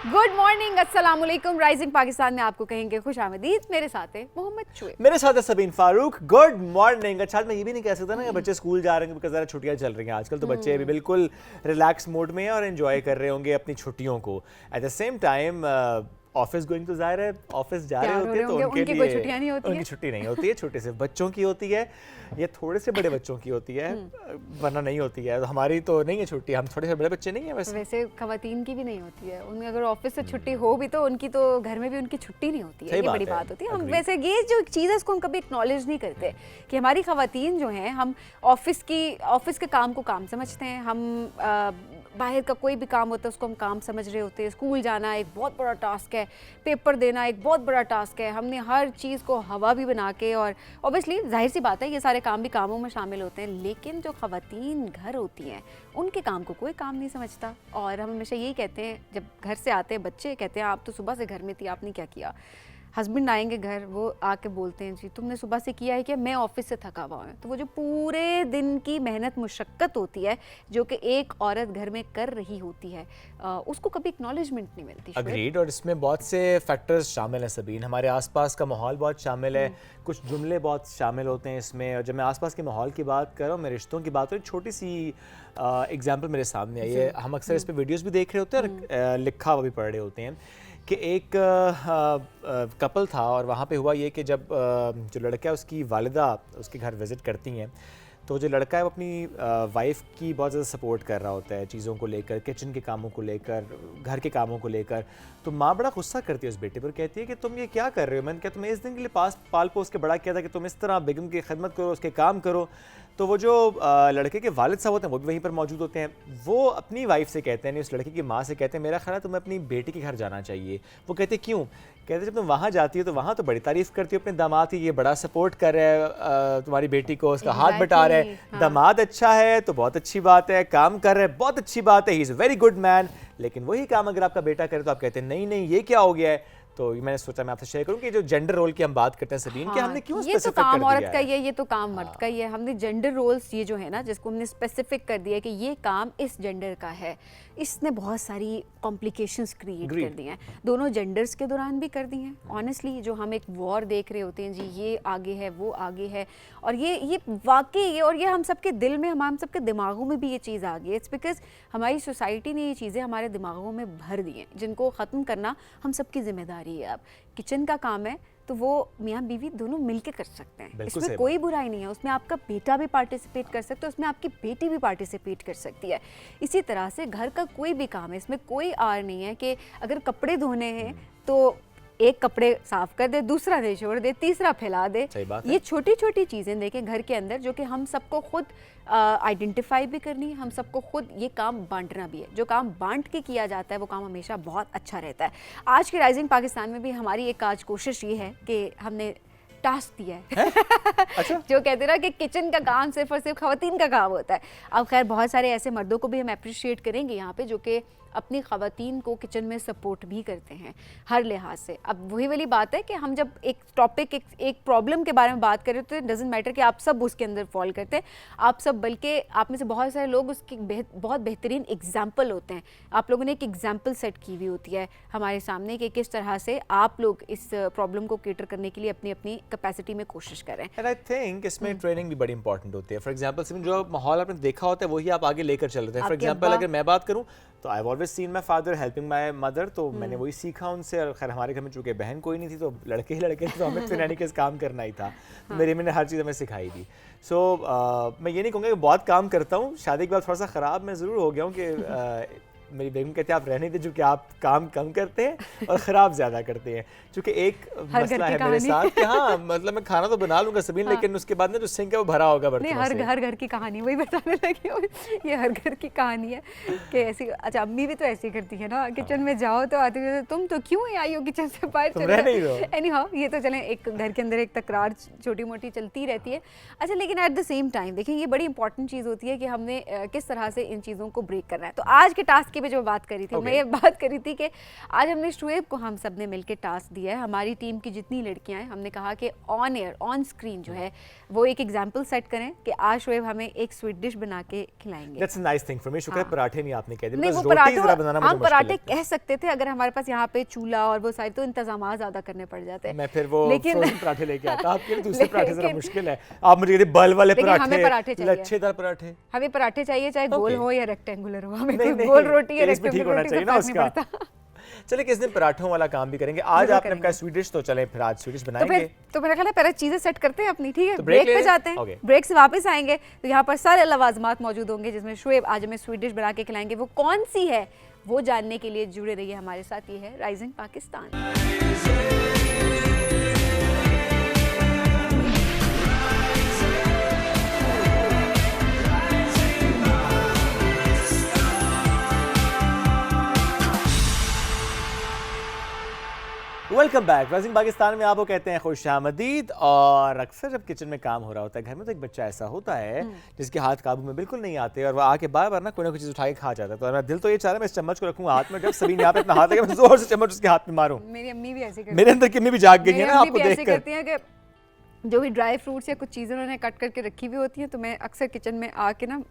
Good morning, अस्सलाम वालेकुम। Rising Pakistan में आपको कहेंगे खुश आमदीद। मेरे साथ है मोहम्मद शुएब, मेरे साथ है सबीन फारूक। Good morning. अच्छा, मैं ये भी नहीं कह सकता ना कि बच्चे स्कूल जा रहे हैं बिकॉज ज़रा छुट्टियां चल रही हैं आजकल, तो बच्चे अभी बिल्कुल रिलैक्स मोड में हैं और एंजॉय कर रहे होंगे अपनी छुट्टियों को। At the same time office going तो जाहिर है ऑफिस जा रहे होते हैं तो उनके लिए कोई छुट्टियां नहीं होती, उनकी छुट्टी नहीं होती है। छुट्टी सिर्फ बच्चों की होती है या थोड़े से बड़े बच्चों की होती है, वरना नहीं होती है। तो हमारी तो नहीं है छुट्टी, हम थोड़े से बड़े बच्चे नहीं है। वैसे खवातीन की भी नहीं होती है। उन्हें अगर ऑफिस से छुट्टी हो भी तो उनकी तो घर में भी उनकी छुट्टी नहीं होती है। ये बड़ी बात होती है। हम वैसे ये जो चीज़ है इसको हम कभी एक्नॉलेज नहीं करते कि हमारी खवातीन जो हैं, हम ऑफिस के काम को काम समझते हैं। हम बाहर का कोई भी काम होता है उसको हम काम समझ रहे होते हैं। स्कूल जाना एक बहुत बड़ा टास्क है, पेपर देना एक बहुत बड़ा टास्क है। हमने हर चीज़ को हवा भी बना के, और ऑब्वियसली जाहिर सी बात है ये सारे काम भी कामों में शामिल होते हैं, लेकिन जो ख़वातीन घर होती हैं उनके काम को कोई काम नहीं समझता। और हम हमेशा यही कहते हैं, जब घर से आते हैं बच्चे कहते हैं आप तो सुबह से घर में थी, आपने क्या किया। हस्बैंड आएंगे घर, वो आके बोलते हैं जी तुमने सुबह से किया है क्या, मैं ऑफिस से थका हुआ हूँ। तो वो जो पूरे दिन की मेहनत मुशक्क़त होती है जो कि एक औरत घर में कर रही होती है, उसको कभी एक्नॉलेजमेंट नहीं मिलती। अग्रीड। और इसमें बहुत से फैक्टर्स शामिल हैं सबीन। हमारे आसपास का माहौल बहुत शामिल है, कुछ जुमले बहुत शामिल होते हैं इसमें। और जब मैं आसपास के माहौल की बात कर रहा हूँ, मैं रिश्तों की बात कर रहा हूँ, छोटी सी एग्जाम्पल मेरे सामने आई है। हम अक्सर इस पर वीडियोज़ भी देख रहे होते हैं और लिखा हुआ भी पढ़ रहे होते हैं कि एक कपल था और वहाँ पे हुआ ये कि जब जो लड़का है उसकी वालिदा उसके घर विज़िट करती हैं, तो जो लड़का है वो अपनी वाइफ की बहुत ज़्यादा सपोर्ट कर रहा होता है चीज़ों को लेकर, किचन के कामों को लेकर, घर के कामों को लेकर। तो माँ बड़ा गुस्सा करती है उस बेटे पर, कहती है कि तुम ये क्या कर रहे हो। मैंने कहा तुम्हें इस दिन के लिए पाल पोस के बड़ा किया था कि तुम इस तरह बेगम की खिदमत करो, उसके काम करो। तो वो जो लड़के के वालिद साहब होते हैं वो भी वहीं पर मौजूद होते हैं। वो अपनी वाइफ से कहते हैं, उस लड़के की माँ से कहते हैं मेरा ख्याल है तुम्हें अपनी बेटी के घर जाना चाहिए। वो कहते क्यों? कहते जब तुम वहाँ जाती हो तो वहाँ तो बड़ी तारीफ़ करती हो अपने दामाद की, ये बड़ा सपोर्ट कर रहा है तुम्हारी बेटी को, उसका हाथ बटा रहा है। हाँ। दामाद अच्छा है तो बहुत अच्छी बात है, काम कर रहा है बहुत अच्छी बात है, he is a very good man. लेकिन वही काम अगर आपका बेटा करे तो आप कहते हैं नहीं नहीं ये क्या हो गया है। तो मैंने सोचा मैं आपसे शेयर करूं कि जो जेंडर रोल की हम बात करते हैं सबीन, कि हमने क्यों ये तो काम औरत का ही है, ये तो काम मर्द का ही है। हमने जेंडर रोल्स ये जो है ना, जिसको हमने स्पेसिफिक कर दिया कि ये काम इस जेंडर का है, इसने बहुत सारी कॉम्प्लिकेशंस क्रिएट कर दी हैं, दोनों जेंडर्स के दौरान भी कर दी हैं। ऑनेस्टली जो हम एक वॉर देख रहे होते हैं जी, ये आगे है वो आगे है, और ये वाकई, और ये हम सबके दिल में, हम सबके दिमागों में भी ये चीज़ आ गई है। इट्स बिकॉज हमारी सोसाइटी ने ये चीज़ें हमारे दिमागों में भर दी हैं, जिनको ख़त्म करना हम सबकी जिम्मेदारी है। अब किचन का काम है तो वो मियाँ बीवी दोनों मिलके कर सकते हैं, इसमें कोई बुराई नहीं है। उसमें आपका बेटा भी पार्टिसिपेट कर सकता है, उसमें आपकी बेटी भी पार्टिसिपेट कर सकती है। इसी तरह से घर का कोई भी काम है, इसमें कोई आर नहीं है कि अगर कपड़े धोने हैं तो एक कपड़े साफ कर दे, दूसरा नहीं छोड़ दे, तीसरा फैला दे। ये छोटी छोटी चीज़ें देखें घर के अंदर, जो कि हम सबको खुद आइडेंटिफाई भी करनी है, हम सबको खुद ये काम बांटना भी है। जो काम बांट के किया जाता है वो काम हमेशा बहुत अच्छा रहता है। आज के राइजिंग पाकिस्तान में भी हमारी एक आज कोशिश ये है कि हमने टास्क दिया है अच्छा? जो कहते ना कि किचन का काम सिर्फ और सिर्फ खवातीन का काम होता है। अब खैर बहुत सारे ऐसे मर्दों को भी हम अप्रिशिएट करेंगे यहाँ पे, जो कि अपनी खवातीन को किचन में सपोर्ट भी करते हैं हर लिहाज से। अब वही वाली बात है कि हम जब एक टॉपिक, एक प्रॉब्लम के बारे में बात करें तो इट डजंट मैटर कि आप सब उसके अंदर फॉल करते हैं, आप सब, बल्कि आप में से बहुत सारे लोग उसकी बहुत बेहतरीन एग्जाम्पल होते हैं। आप लोगों ने एक एग्जाम्पल सेट की हुई होती है हमारे सामने कि किस तरह से आप लोग इस प्रॉब्लम को केटर करने के लिए अपनी अपनी कैपेसिटी में कोशिश करें। एंड आई थिंक इसमें ट्रेनिंग भी बड़ी इंपॉर्टेंट होती है। फॉर एग्जाम्पल जो माहौल आपने देखा होता है वही आप आगे लेकर चल रहे हैं। फॉर एग्जाम्पल अगर मैं बात करूँ तो I have always seen my father helping my mother, तो मैंने वही सीखा उनसे। और खैर हमारे घर में चूंकि बहन कोई नहीं थी तो लड़के ही लड़के थे, तो हमें तो यानी कि काम करना ही था। मेरी मैंने हर चीज़ हमें सिखाई थी। सो मैं ये नहीं कहूँगा कि बहुत काम करता हूँ, शादी के बाद थोड़ा सा ख़राब मैं ज़रूर हो गया हूँ कि मेरी बेगम कहते हैं आप रहने दे, चूँकि आप काम कम करते हैं और ख़राब ज़्यादा करते हैं। चूँकि एक मसला है मेरे साथ कि हाँ मतलब मैं खाना तो बना लूँगा सबीन, लेकिन उसके बाद ना जो सिंक है वो भरा होगा बर्तनों से। हर घर की कहानी वही बताने लगी हूँ, ये हर घर की कहानी है कि ऐसी। अच्छा, अम्मी भी तो ऐसी करती है ना, किचन में जाओ तो आती है तुम तो क्यों आई हो किचन से बाहर, एनी हाउ ये तो चलें, एक घर के अंदर एक तकरार छोटी मोटी चलती रहती है। अच्छा, लेकिन एट द सेम टाइम देखिए ये बड़ी इंपॉर्टेंट चीज़ होती है कि हमने किस तरह से इन चीज़ों को ब्रेक करना है। तो आज के टास्क की भी जो बात करी थी, Okay. मैं ये बात करी थी कि आज हमने शुएब को हम सब ने मिलकर टास्क दिया है, हमारी टीम की जितनी लड़कियां हैं, हमने कहा कि ऑन एयर ऑन स्क्रीन जो है वो एक एग्जाम्पल सेट करें कि आज शुएब हमें एक स्वीट डिश बना के खिलाएंगे। That's a nice thing for me. शुक्र है हाँ। पराठे नहीं आपने कह दिया, नहीं, वो because रोटी जरा पराठे बनाना मुझे हम मुश्किल पराठे लगता है। कह सकते थे अगर हमारे पास यहाँ पे चूल्हा और वो सारे तो इंतजाम ज़्यादा करने पड़ जाते हैं। मैं फिर वो लेकिन फ्रोजन पराठे लेके आता, आपके लिए दूसरे पराठे जरा लेकिन- मुश्किल है। आप मुझे कहते बल वाले लेकिन हमें पराठे चाहिए। लच्छेदार पराठे। हमें पराठे चाहिए, चाहे गोल Okay. हो या रेक्टेंगुलर हो, हमें नहीं, कोई नहीं, गोल रोटी या टेस्ट भी ठीक रेक्टेंगुलर होना रोटी चाहिए से ना फर्क नहीं उसका। पड़ता। चलिए किस दिन पराठों वाला काम भी करेंगे। आज जरूर आपने करेंगे। कहा स्वीडिश, तो चलें फिर आज स्वीडिश तो बनाएंगे। फिर तो मेरा ख्याल है पहले चीजें सेट करते हैं अपनी, ठीक है? तो break ब्रेक ले पे लें? जाते हैं, Okay. ब्रेक से वापस आएंगे तो यहाँ पर सारे लवाजमात मौजूद होंगे जिसमें शुएब आज हमें स्वीट डिश बना के खिलाएंगे। वो कौन सी है वो जानने के लिए जुड़े रहिए हमारे साथ। ये है rising Pakistan. Welcome back. Rising Pakistan में आपको कहते हैं खुशामदीद। और अक्सर जब किचन में काम हो रहा होता है घर में, तो एक बच्चा ऐसा होता है जिसके हाथ काबू में बिल्कुल नहीं आते और वो आके बार बार ना कोई चीज़ उठा के खा जाता है। तो मेरा दिल तो ये चाह रहा है मैं इस चम्मच को रखूँ हाथ में, जब सभी यहाँ पे अपना हाथ लगे मैं जोर से चम्मच उसके हाथ में मारूं। मेरी अम्मी भी ऐसे करती मेरे अंदर की अम्मी भी जाग गई है ना आपको देख कर। करती हैं कि जो भी ड्राई फ्रूट्स या कुछ चीज़ें उन्होंने कट करके रखी हुई होती हैं तो मैं अक्सर किचन में आके ना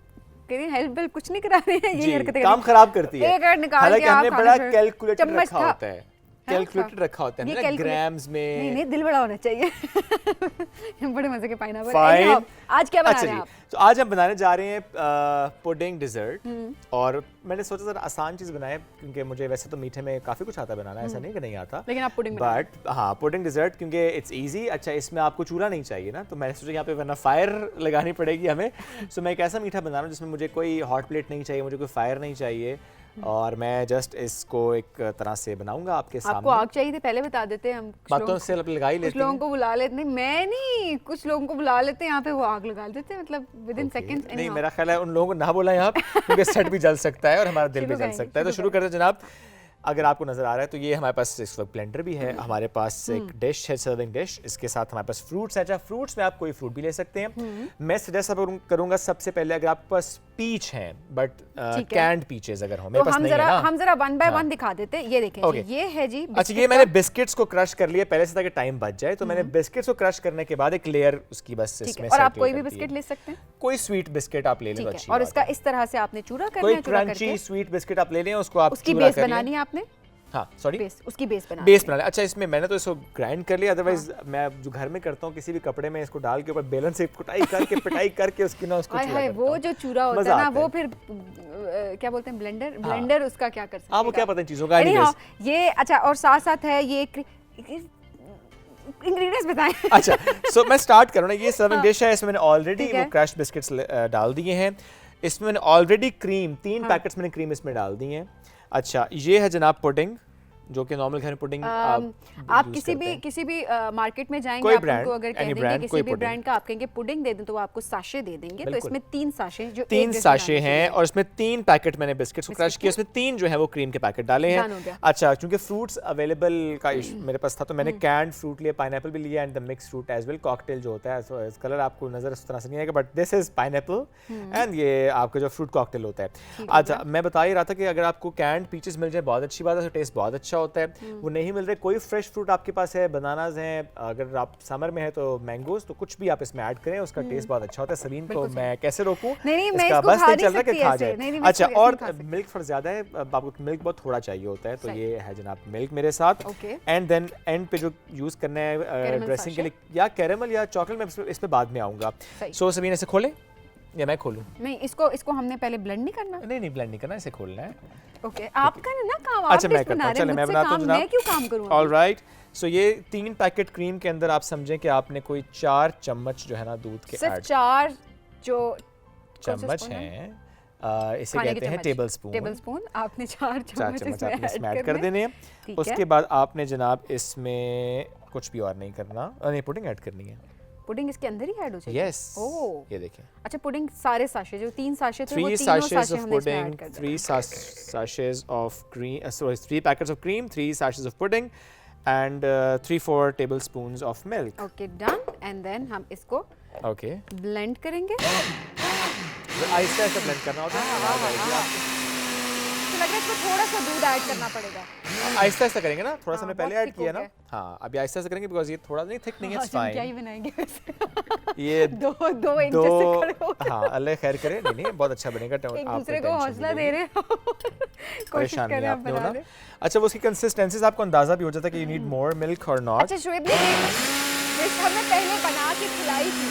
कह रही हेल्प वेल्प कुछ नहीं करा रहे हैं, ये हरकतें काम खराब करती है। एक और निकाल हालांकि के आप हमने खाना बड़ा शुरू- कैलकुलेटेड चम्मच रखा था। होता है, कैलकुलेटेड रखा होता है ये ना, calculate- ग्राम्स नहीं में। नहीं, दिल बड़ा होना चाहिए। बड़े मजे के पाइनएप्पल। Fine. Anyhow, आज क्या बना अच्छा रहे हैं जी, आप? तो आज हम बनाने जा रहे हैं पुडिंग डिजर्ट। और मैंने सोचा जरा आसान चीज़ बनाए, क्योंकि मुझे वैसे तो मीठे में काफ़ी कुछ आता है बनाना, ऐसा नहीं कि नहीं आता, लेकिन आप पुडिंग बना रहे हैं। बट हाँ पुडिंग डिजर्ट क्योंकि इट्स इजी। अच्छा इसमें आपको चूल्हा नहीं चाहिए ना, तो मैंने सोचा यहाँ पे वरना फायर लगानी पड़ेगी हमें। सो मैं एक ऐसा मीठा बना रहा हूँ जिसमें मुझे कोई हॉट प्लेट नहीं चाहिए, मुझे कोई फायर नहीं चाहिए, और मैं जस्ट इसको एक तरह से बनाऊंगा आपके आपको सामने। आग चाहिए थी पहले बता देते हैं हम। कुछ बातों लोग- से लगा ही कुछ लेते लोगों हैं। को बुला लेते, नहीं मैं नहीं, कुछ लोगों को बुला लेते हैं यहाँ पे वो आग लगा देते हैं, मतलब विद इन Okay. सेकंड्स। नहीं मेरा ख्याल है उन लोगों को ना बुलाएं आप, क्योंकि सेट भी जल सकता है और हमारा दिल भी शुरू जल करेंगे, सकता है। तो शुरू शुरू करते हैं जनाब। अगर आपको नजर आ रहा है तो ये हमारे पास इस वक्त ब्लेंडर भी है, हमारे पास एक डिश है, सर्विंग डिश। इसके साथ हमारे पास फ्रूट्स है। अच्छा फ्रूट्स में आप कोई फ्रूट भी ले सकते हैं। मैं सजेस्ट करूंगा सबसे पहले, अगर आपके पास पीच है बट ठीक है। कैंड पीचेस अगर हो, तो मेरे पास नहीं है ना। हम जरा वन बाय हाँ। वन दिखा देते हैं। ये देखें Okay. जी, ये है जी अच्छा बिस्किट ये का- मैंने बिस्किट्स को क्रश कर लिया पहले से ताकि टाइम बच जाए, तो मैंने बिस्किट्स को क्रश करने के बाद एक लेयर उसकी बस ठीक इसमें है, और आप circle कोई भी करती है। बिस्किट ले सकते हैं। कोई स्वीट बिस्किट आप ले लें ठीक तो है, अच्छी और बात इसका है। इस तरह से आपने चूरा करना कोई है, चूरा क्रंची करके स्वीट बिस्किट आप ले लें, उसको आप उसकी चूरा बेस कर लें। बनानी है आपने। हाँ सॉरी बेस, उसकी बेस बना बेस बना लिया। अच्छा इसमें मैंने तो इसको ग्राइंड कर लिया, अदरवाइज मैं जो घर में करता हूँ किसी भी कपड़े में इसको डाल के ऊपर बेलन से कुटाई करके पिटाई करके उसकी ना उसको हाय चूरा हाय, करता वो हूँ। जो चूरा होता मजा है ना आता वो है। फिर क्या बोलते हैं ब्लेंडर उसका क्या कर सकते आपको क्या पता इन चीज़ों का। Anyhow, anyways। ये अच्छा, और साथ साथ है ये इंग्रेडिएंट्स बताएं। अच्छा सो मैं स्टार्ट करूँ ना। ये सर्विंग डिश है, इसमें मैंने ऑलरेडी ठीक वो है। क्रश बिस्किट्स डाल दिए हैं। इसमें मैंने ऑलरेडी क्रीम 3 पैकेट्स मैंने क्रीम इसमें डाल दी हैं। अच्छा ये है जनाब पुडिंग, जो कि नॉर्मल घर में पुडिंग आप किसी भी मार्केट में जाएंगे, कोई आप brand, उनको अगर कह any देंगे brand, किसी कोई भी pudding। ब्रांड का आप कहेंगे पुडिंग दे दें तो वो आपको साशे दे देंगे। तो बिल्कुल। इसमें 3 साशे जो 3 एक साशे डिश हैं और इसमें 3 पैकेट मैंने बिस्किट्स को क्रश किया, इसमें 3 जो है वो क्रीम के पैकेट डाले Done हो हैं। गया। अच्छा क्योंकि फ्रूट्स अवेलेबल का मेरे पास था तो मैंने कैंड फ्रूट लिया, पाइनएप्पल भी लिया, and the mix fruit as well. Cocktail जो होता है, सो इस कलर आपको नजर इस तरह से नहीं आएगा, but this is pineapple and ये आपका जो फ्रूट कॉकटेल होता है। अच्छा मैं बता ही रहा था कि अगर आपको कैंड पीचेस मिल जाए बहुत अच्छी बात है, टेस्ट बहुत अच्छा होता है। वो नहीं मिल रहे, कोई फ्रेश फ्रूट आपके पास है, बनानाज हैं, अगर आप समर में है तो मैंगोज, तो कुछ भी आप इसमें ऐड करें, उसका टेस्ट बहुत अच्छा होता है। सबीन को मैं कैसे रोकूं, नहीं, मैं इसका इसको बस खा नहीं नहीं चल रहा कि सकती खा ऐसे। जाए। नहीं, मैं अच्छा इसको और ऐसे नहीं खा सकती। मिल्क थोड़ा ज़्यादा है, अब आपको मिल्क बहुत थोड़ा चाहिए होता है, तो ये है जनाब मिल्क मेरे साथ। Okay. एंड देन एंड पे जो यूज़ करना है Caramel ड्रेसिंग के sachet? लिए, या कैरेमल या चॉकलेट, मैं इस पे बाद में आऊँगा। सही। सो सबीन इसे खोलें या मैं खोलूँ? नहीं, इसको हमने पहले ब्लेंड नहीं करना। नहीं ब्लेंड नहीं करना, इसे खोलना है। ओके, आपका ना काम, अच्छा आप मैं डिश करता बना हूँ, रहे हैं, चले मैं मुझसे बनाता हूँ काम जनाब। मैं क्यों काम करूँ? ऑल राइट, सो ये 3 पैकेट क्रीम के अंदर आप समझें कि आपने कोई 4 चम्मच जो है ना दूध के सिर्फ ऐड 4 जो चम्मच spoon हैं, इसे खाने के कहते हैं चम्मच। Table spoon. टेबल स्पून आपने 4 4 चम्मच चम्मच आपने इसमें ऐड कर करने। देने हैं। ठीक उसके है। बाद आपने जनाब इसमें कुछ भी और नहीं करना, नहीं पुडिंग ऐड करनी है। पुडिंग इसके अंदर ही ऐड हो जाएगी। यस ओह, ये देखें, अच्छा पुडिंग सारे साशे जो 3 साशे थे वो 3 तीनों sachets साशे of हमने इसमें pudding, ऐड कर दिए। 3 sachets of cream, sorry 3 packets of cream, 3 sachets of pudding and 3-4 tablespoons of milk. Okay done, and then हम इसको Okay. ब्लेंड करेंगे। आहिस्ता आहिस्ता ब्लेंड करना होता है। आवाज़ आएगी आपको। लग रहा है इसमें थोड़ा सा दूध ऐड करना पड़ेगा। आहिस्ता आहिस्ता करेंगे ना, थोड़ा सा हाँ, हमने पहले बहुत ऐड thick हो किया ना। गया। हाँ अभी आहिस्ता आहिस्ता करेंगे बिकॉज ये थोड़ा नहीं थिक नहीं है, इट्स आज हम क्या फाइन। ही बनाएंगे वैसे। ये दो दो एक दो जैसे खड़े हो गए। हाँ अल्लाह खैर करे, नहीं नहीं बहुत अच्छा बनेगा। एक आप दूसरे कोई को tension हौसला नहीं दे लेंगे। रहे हैं। कोशिश परेशान कर नहीं रहे हैं आपने बना होना। रहे। अच्छा वो उसकी कंसिस्टेंसी से आपको अंदाजा भी हो जाता है कि यू नीड मोर मिल्क और नॉट। अच्छा श्वेत ने डिश हमने पहले बना के खिलाई थी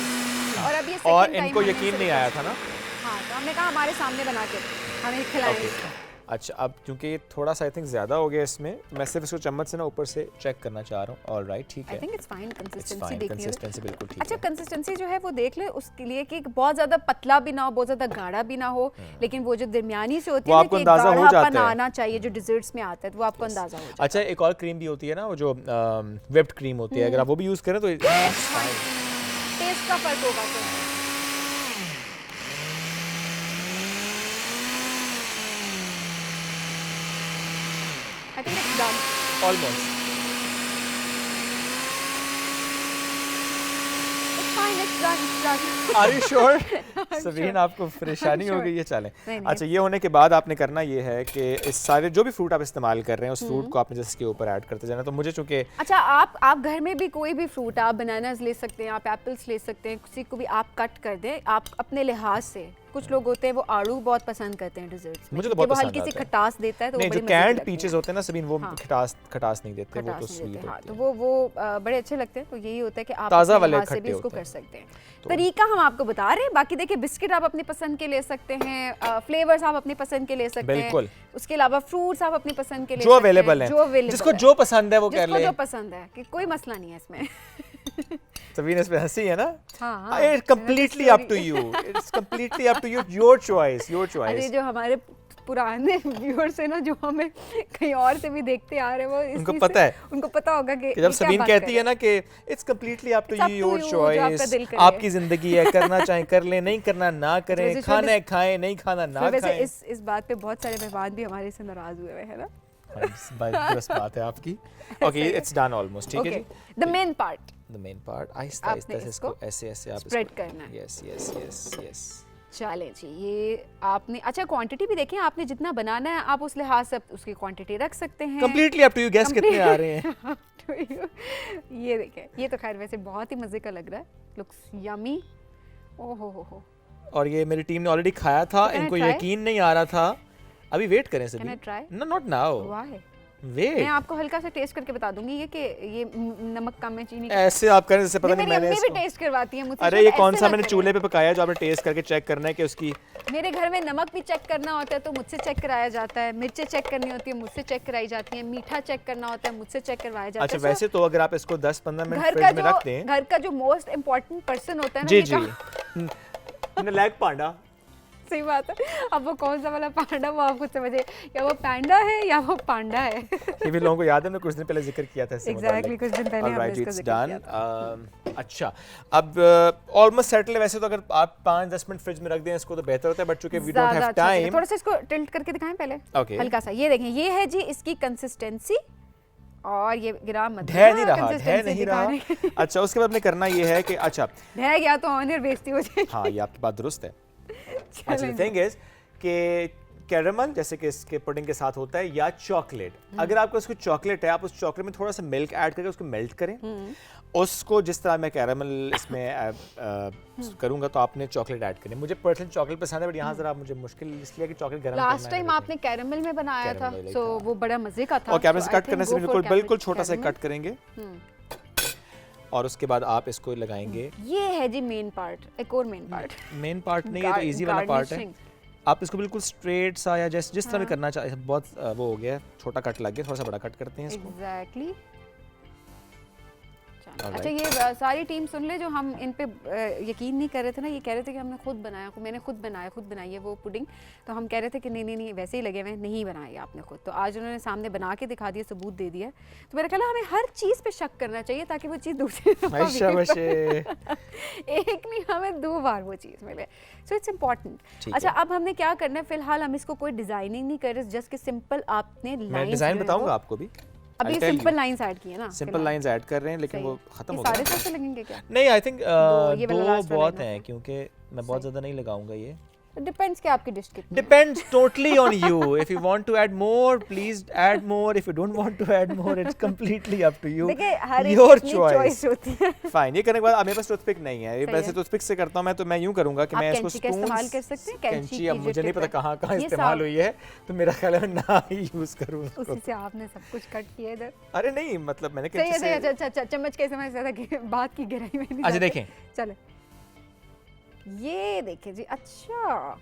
और अब ये और second time इनको हमने यकीन इसे नहीं आया request था ना। किया। हाँ तो हमने कहा हमारे सामने बना के हमें खिलाएंगे। Okay. अच्छा अब क्योंकि ये थोड़ा सा आई थिंक ज़्यादा हो गया इसमें, मैं सिर्फ इसको चम्मच से ना ऊपर से चेक करना चाह रहा हूँ। ऑलराइट ठीक आई है, think it's fine, it's consistency fine, देखनी है। कंसिस्टेंसी बिल्कुल ठीक अच्छा है। कंसिस्टेंसी जो है वो देख ले उसके लिए कि बहुत ज़्यादा पतला भी ना हो, बहुत ज़्यादा गाढ़ा भी ना हो, लेकिन वो जो दरमियानी से होती वो है ना आपको कि अंदाज़ा हो गाढ़ापन जाता है। आना चाहिए जो डिजर्ट्स में आता है, तो वो आपको अंदाज़ा हो जाए। अच्छा एक और क्रीम भी होती है ना, वो जो व्हिप्ड क्रीम होती है, अगर आप वो भी यूज़ करें तो टेस्ट का फर्क होगा तो। I think it's done. Almost. It's fine, it's done, it's done. Are you sure? I'm सबीन sure. आपको परेशानी हो sure. गई है, चलें। नहीं, नहीं। अच्छा ये होने के बाद आपने करना ये है कि इस सारे जो भी फ्रूट आप इस्तेमाल कर रहे हैं उस फ्रूट को आपने जैसे इसके ऊपर ऐड करते जाना। तो मुझे चूंकि अच्छा आप घर में भी कोई भी फ्रूट, आप बनानास ले सकते हैं, आप एप्पल्स ले सकते हैं, किसी को भी आप कट कर दें आप अपने लिहाज से। कुछ लोग होते हैं वो आड़ू बहुत पसंद करते हैं डिजर्ट्स में, मुझे तो क्योंकि बहुत वो पसंद हल्की सी आता है। खटास देता है तो वो नहीं बड़ी जो मजे की कैंड लगती हैं। पीचेस होते हैं ना सबीन, वो हाँ। खटास नहीं देते, वो तो खटास नहीं स्वीट देते, हाँ होते तो हैं। वो बड़े अच्छे लगते हैं। तो यही होता है कि आप ताज़ा अपने वाले लिहाज से भी खट्टे इसको होते कर हैं। सकते हैं। तरीका हम आपको बता रहे हैं, बाकी देखिए बिस्किट आप अपनी पसंद के ले सकते हैं, फ्लेवर्स आप अपनी पसंद के ले सकते हैं, बिल्कुल। उसके अलावा फ्रूट्स आप अपनी पसंद के ले जो सकते हैं, अवेलेबल है, जो available जिसको है। जो पसंद है वो कर जिसको ले। जो पसंद है कि कोई मसला नहीं है इसमें। सबीन इस पे हंसी है ना। हाँ, it's completely up to you, it's completely up to you, your choice, your अरे चॉइस। जो हमारे पुराने व्यूअर्स हैं ना, जो हमें कहीं और से भी देखते आ रहे हैं, वो इस उनको चीज़ पता से- है उनको पता होगा कि कि जब ये क्या सबीन बात कहती कर है रहे ना कि it's completely up to It's up you, to your you, जो आपका चॉइस, दिल करे। आपकी जिंदगी है, करना चाहें कर लें, नहीं करना ना करें, वैसे खाना है खाएं, नहीं खाना ना हैं। वैसे खाएं। इस बात पे बहुत सारे मेहमान भी हमारे से नाराज हुए हुए हैं ना। बस बात है आपकी। ओके इट्स डन ऑलमोस्ट, ठीक है ओके, जी। The main part the main part आहिस्ता आपने आहिस्ता से इसको इसको ऐसे ऐसे आप spread करना है। Yes yes yes yes. चलें जी, ये आपने अच्छा क्वांटिटी भी देखें, आपने जितना बनाना है आप उस लिहाज से उसकी क्वांटिटी रख सकते हैं। Completely up to you, guess कितने आ रहे हैं? Up to you. ये देखें, ये तो खैर वैसे बहुत ही मजे का लग रहा है, लुक्स यमी। ओहो हो। और ये मेरी टीम ने ऑलरेडी खाया था, Can I इनको try? यकीन नहीं आ रहा था। अभी वेट करें सभी। Can I try? No not now, वाह, मैं वेट। आपको हल्का सा टेस्ट करके बता दूंगी ये कि ये नमक कम है, चीनी कम ऐसे आप करें जैसे पता नहीं, नहीं मेरी मैंने अम्मी भी इसको, टेस्ट करवाती है मुझसे। अरे शायद ये कौन ऐसे सा ना मैंने करें। चूल्हे पे पकाया जो आपने टेस्ट करके चेक करना है कि उसकी। मेरे घर में नमक भी चेक करना होता है तो मुझसे चेक कराया जाता है, मिर्चें चेक करनी होती है मुझसे चेक कराई जाती हैं, मीठा चेक करना होता है मुझसे चेक करवाया जाता अच्छा है। वैसे तो अगर आप इसको 10-15 मिनट घर फ्रिज में रख दें। का जो मोस्ट इम्पोर्टेंट पर्सन होता है ना, जी ये जी नलायक पांडा। सही बात है। अब वो कौन सा वाला पांडा, वो आप खुद समझे, या वो पैंडा है या वो पांडा है। ये भी लोगों को याद है, हमने कुछ दिन पहले जिक्र किया था इससे Exactly, कुछ दिन पहले हमने इसका जिक्र किया डन। अच्छा अब ऑलमोस्ट सेटल है। वैसे तो अगर आप 5-10 मिनट फ्रिज में रख दें इसको तो बेहतर होता है, बट चूंकि वी डोंट ज़्यादा हैव अच्छा लगेगा। टाइम। थोड़ा सा इसको टिल्ट करके दिखाएं पहले, Okay. हल्का सा। ये देखें, ये है जी इसकी कंसिस्टेंसी, और ये ग्राम मत ढह नहीं रहा, consistency ढह नहीं रहा। दिखाने की। अच्छा उसके बाद हमने करना ये है कि अच्छा ढह गया तो ऑनर बेइज्जती हो जाएगी। हाँ ये आपकी बात दुरुस्त है। अच्छा चलें। द थिंग इज कि कैरेमल जैसे कि इसके पुडिंग के साथ होता है, या चॉकलेट, अगर आपको उसको चॉकलेट है आप उस चॉकलेट में थोड़ा सा मिल्क ऐड करके उसको मेल्ट करें। उसको जिस तरह मैं कैरेमल इसमें करूंगा तो आपने चॉकलेट ऐड करनी। मुझे पर्सनली चॉकलेट पसंद है, बट यहाँ जरा मुझे मुश्किल इसलिए कि चॉकलेट गर्म लास्ट टाइम आपने कैरेमल में बनाया था, Caramel, सो हाँ। वो बड़ा मजे का था। और कैरेमल So से I कट करने think से go for बिल्कुल बिल्कुल caramel- छोटा सा caramel. कट करेंगे और उसके बाद आप इसको लगाएंगे। ये है जी मेन पार्ट, एक और मेन पार्ट। मेन पार्ट नहीं, ये तो इजी वाला पार्ट है। आप इसको बिल्कुल स्ट्रेट सा या जिस तरह भी करना चाहे, बहुत वो हो गया, छोटा कट लग गया, थोड़ा सा बड़ा कट करते हैं इसको। एग्जैक्टली। Alright. अच्छा ये सारी टीम सुन ले जो हम इन पे यकीन नहीं कर रहे थे ना, ये कह रहे थे कि हमने खुद बनाया, मैंने खुद बनाई है वो पुडिंग, तो हम कह रहे थे कि नहीं वैसे ही लगे हुए हैं, नहीं बनाई आपने खुद। तो आज उन्होंने सामने बना के दिखा दिया, सबूत दे दिया। तो मेरा ख्याल है हमें हर चीज़ पे शक करना चाहिए ताकि वो चीज़ दूसरे एक नहीं, हमें 2 बार वो चीज़ मिले। So it's important. अच्छा अब हमने क्या करना है, फिलहाल हम इसको कोई डिजाइनिंग नहीं कर रहे, जस्ट कि सिंपल आपने मैं डिजाइन बताऊंगा आपको भी। अभी सिंपल लाइंस ऐड किए ना, सिंपल लाइंस ऐड कर रहे हैं, लेकिन वो खत्म हो गया। सारे से लगेंगे क्या? नहीं आई थिंक ये वाला दो last वाला बहुत है ना? हैं, क्योंकि मैं बहुत ज़्यादा नहीं लगाऊंगा ये। डिपेंड्स कि आपकी डिश कितनी है। Depends totally on you. If you want to add more, please add more. If you don't want to add more, it's completely up to you. देखिए हर एक Your अपनी choice. चॉइस होती है। Fine. ये करने के बाद अब मेरे पास टूथपिक नहीं है। ये सही वैसे है। टूथपिक से करता हूँ मैं, तो मैं यूँ करूँगा कि आप मैं इसको कैंची का इस्तेमाल कर सकते हैं, कैंची कैंची अब की मुझे जो नहीं टिप पता है। कहाँ ये इस्तेमाल साफ- हुई है, तो मेरा ख्याल है ना ही यूज़ करूँ उसी उसको। से आपने सब कुछ कट किया इधर। अरे नहीं, मतलब मैंने सही है कैंची सही है, से। अच्छा अच्छा चम्मच के इस्तेमाल से ज़्यादा बात की गहराई में नहीं अच्छा जाते। देखें, चले ये देखिए जी, अच्छा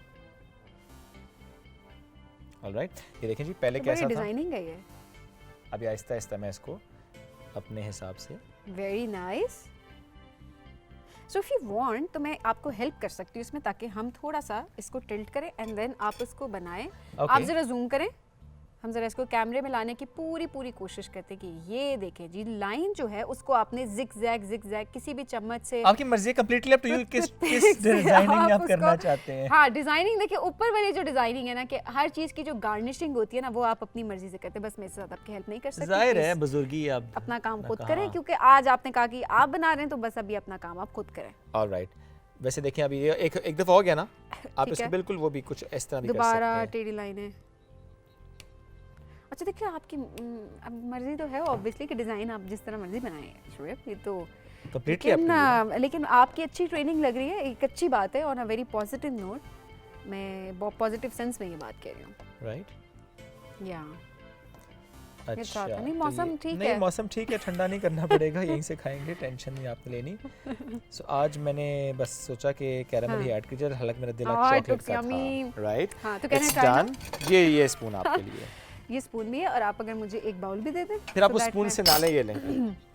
ऑलराइट। ये देखें जी, पहले तो बड़ी कैसा था, डिजाइनिंग है ये। अभी आहिस्ता आहिस्ता मैं इसको अपने हिसाब से। Very nice. So if you want तो मैं आपको हेल्प कर सकती हूँ इसमें, ताकि हम थोड़ा सा इसको टिल्ट करें एंड देन आप इसको बनाएं। आप जरा जूम करें, हम जरा इसको कैमरे में लाने की पूरी कोशिश करते हैं कि ये देखें जी, लाइन जो है उसको आपने जिग जैग किसी भी चम्मच से। आपकी मर्जी है, कंप्लीटली अप टू यू, किस से डिजाइनिंग आप उसको- करना चाहते हैं। हाँ डिजाइनिंग देखिए, ऊपर वाली जो डिजाइनिंग है ना, कि हर चीज की जो गार्निशिंग होती है ना, वो आप अपनी मर्जी से करते हैं। बस मेरे साथ आपकी हेल्प नहीं कर सकते। जाहिर है please बुजुर्गी अब अपना काम ना खुद कहा। करें, क्योंकि आज आपने कहा कि आप बना रहे हैं, तो बस अभी अपना काम आप खुद करें। ऑलराइट। वैसे देखिए अभी ये एक दफ़ा हो गया ना, आप ठीक इसको है। बिल्कुल वो भी कुछ इस तरह भी कर दोबारा सकते टेढ़ी लाइनें। अच्छा देखिए, आपकी अब मर्जी तो है ऑब्वियसली कि डिज़ाइन आप जिस तरह मर्जी बनाएं शुएब, ये तो हैं कंप्लीटली अप लेकिन आपकी अच्छी ट्रेनिंग लग रही है, एक अच्छी बात है। On a very positive note, मैं बहुत पॉजिटिव सेंस में ये बात कह रही हूँ। Two, right. या अच्छा था। नहीं, तो मौसम ये- ठीक नहीं है। मौसम ठीक है, ठंडा नहीं करना पड़ेगा, यहीं से खाएंगे, टेंशन नहीं आपने लेनी। सो आज मैंने बस सोचा कि कैरामल ही ऐड कीजिए, हालांकि मेरा दिल हाँ, चॉकलेट it का looks yummy। था, राइट। हाँ, तो कहना इट्स चाहिए डन। ये स्पून आपके लिए। ये स्पून भी है, और आप अगर मुझे एक बाउल भी दे दें फिर आप so उस that स्पून मैं- से ना लें, ये लें।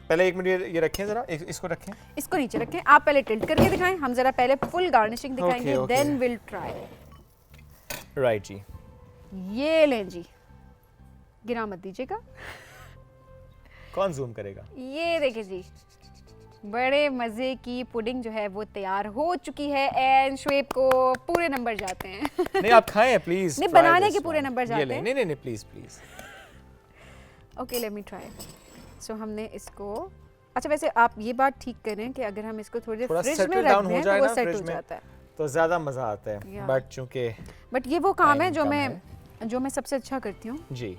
पहले 1 मिनट ये रखें ज़रा, इसको रखें। इसको नीचे रखें। आप पहले टिल्ट करके दिखाएं, हम जरा पहले फुल गार्निशिंग दिखाएंगे, okay. Then will try. Right जी। ये लें जी, गिरा मत दीजिएगा। कौन जूम करेगा? ये देखिए जी, बड़े मज़े की पुडिंग जो है वो तैयार हो चुकी है, एंड शुएब को पूरे नंबर जाते हैं। नहीं आप खाएं प्लीज। नहीं, बनाने के पूरे नंबर जाते हैं। नहीं please please. Okay let me try. So हमने इसको, अच्छा वैसे आप ये बात ठीक करें कि अगर हम इसको थोड़ी देर थोड़ा फ्रिज में settle रख down हो दें तो जाए वो ना सेट हो फ्रिज में, जाता है। तो ज्यादा मजा आता है। Yeah. बट चूंकि बट ये वो काम है Time जो मैं सबसे अच्छा करती हूँ, जी।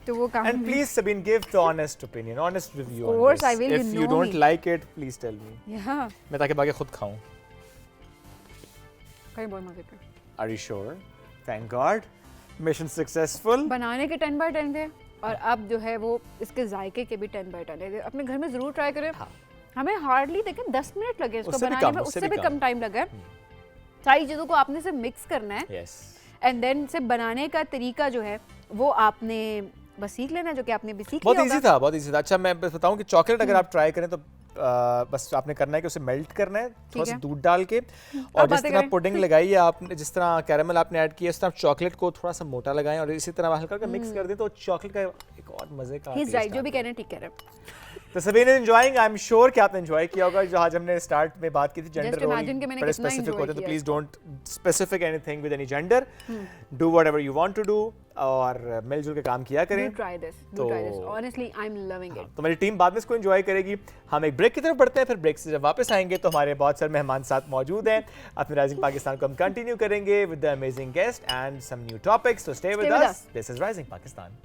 तो वो काम And please Sabine, give the honest opinion, honest review Of on course, this. I will, If you you know don't me. like it, please tell me. यहाँ मैं ताकि बाकी खुद खाऊं। कहीं बहुत मजे के Are you sure? Thank God. Mission successful. बनाने के 10/10 थे, और अब जो है वो इसके जायके के भी 10/10 थे। अपने घर में ज़रूर ट्राई करें। हाँ। हमें हार्डली देखिए 10 मिनट लगे इसको उससे भी बनाने कम, में, उससे उससे भी भी कम। कम टाइम लगा है। सारी चीज़ों को आपने सिर्फ मिक्स करना है, Yes. एंड देन से बनाने का तरीका जो है वो आपने बस सीख लेना, जो कि आपने भी सीख बहुत लिया इजी होगा। था, बहुत इजी था। अच्छा मैं बस बताऊं कि चॉकलेट अगर आप ट्राई करें तो बस आपने करना है कि उसे मेल्ट करना है थोड़ा सा है। दूध डाल के, और जिस बातें तरह करें। पुडिंग लगाई है आपने, जिस तरह कैरामल आपने ऐड किया, उस तरह चॉकलेट को थोड़ा सा मोटा लगाएं और इसी तरह हल्का हल्का मिक्स कर दें, तो चॉकलेट का एक और मजे का He's taste right, जो आता भी है। कह रहे हैं ठीक कह रहे हैं। तो सभी ने एंजॉयिंग, आई एम श्योर कि आपने एंजॉय किया होगा। जो आज हमने स्टार्ट में बात की थी जेंडर Just रोल imagine कि मैंने बड़े कितना स्पेसिफिक enjoy होते हैं, तो किया please don't specific anything with any gender, do whatever you want to do, और मिलजुल के काम किया करें। Do try this. Do तो- try this. Honestly, I'm loving it. तो मेरी टीम बाद में इसको एंजॉय करेगी। हम एक ब्रेक की तरफ बढ़ते हैं, फिर ब्रेक से जब वापस आएंगे तो हमारे बहुत सारे मेहमान साथ मौजूद हैं। अपने राइजिंग पाकिस्तान को हम कंटिन्यू करेंगे with the amazing guest and some new topics, so stay with with us. us. This is rising Pakistan.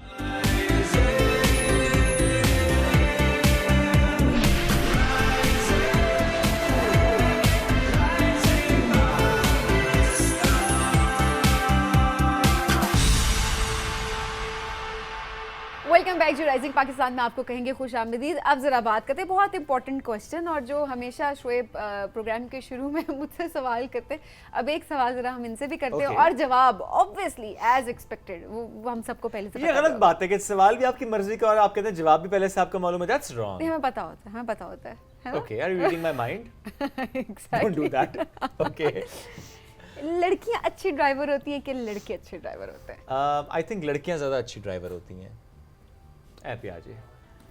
Welcome back to rising Pakistan में आपको कहेंगे खुश आमदीद। अब जरा बात करते हैं बहुत इंपॉर्टेंट क्वेश्चन, और जो हमेशा शुएब प्रोग्राम के शुरू में मुझसे सवाल करते हैं, अब एक सवाल जरा हम इनसे भी करते हैं, Okay. और जवाब ऑब्वियसली एज एक्सपेक्टेड वो हम सबको पहले से ये पता गलत होगा। बात है कि सवाल भी आपकी मर्जी का और आप कहते हैं जवाब भी पहले से आपको मालूम है। दैट्स नहीं, रॉन्ग। हमें पता होता है, हमें पता होता है ना? Okay, are you reading my mind? Exactly. Don't do that. Okay. लड़कियां अच्छी ड्राइवर होती हैं कि लड़के अच्छे ड्राइवर होते हैं? आई थिंक लड़कियां ज़्यादा अच्छी ड्राइवर होती हैं। ऐ प्याजी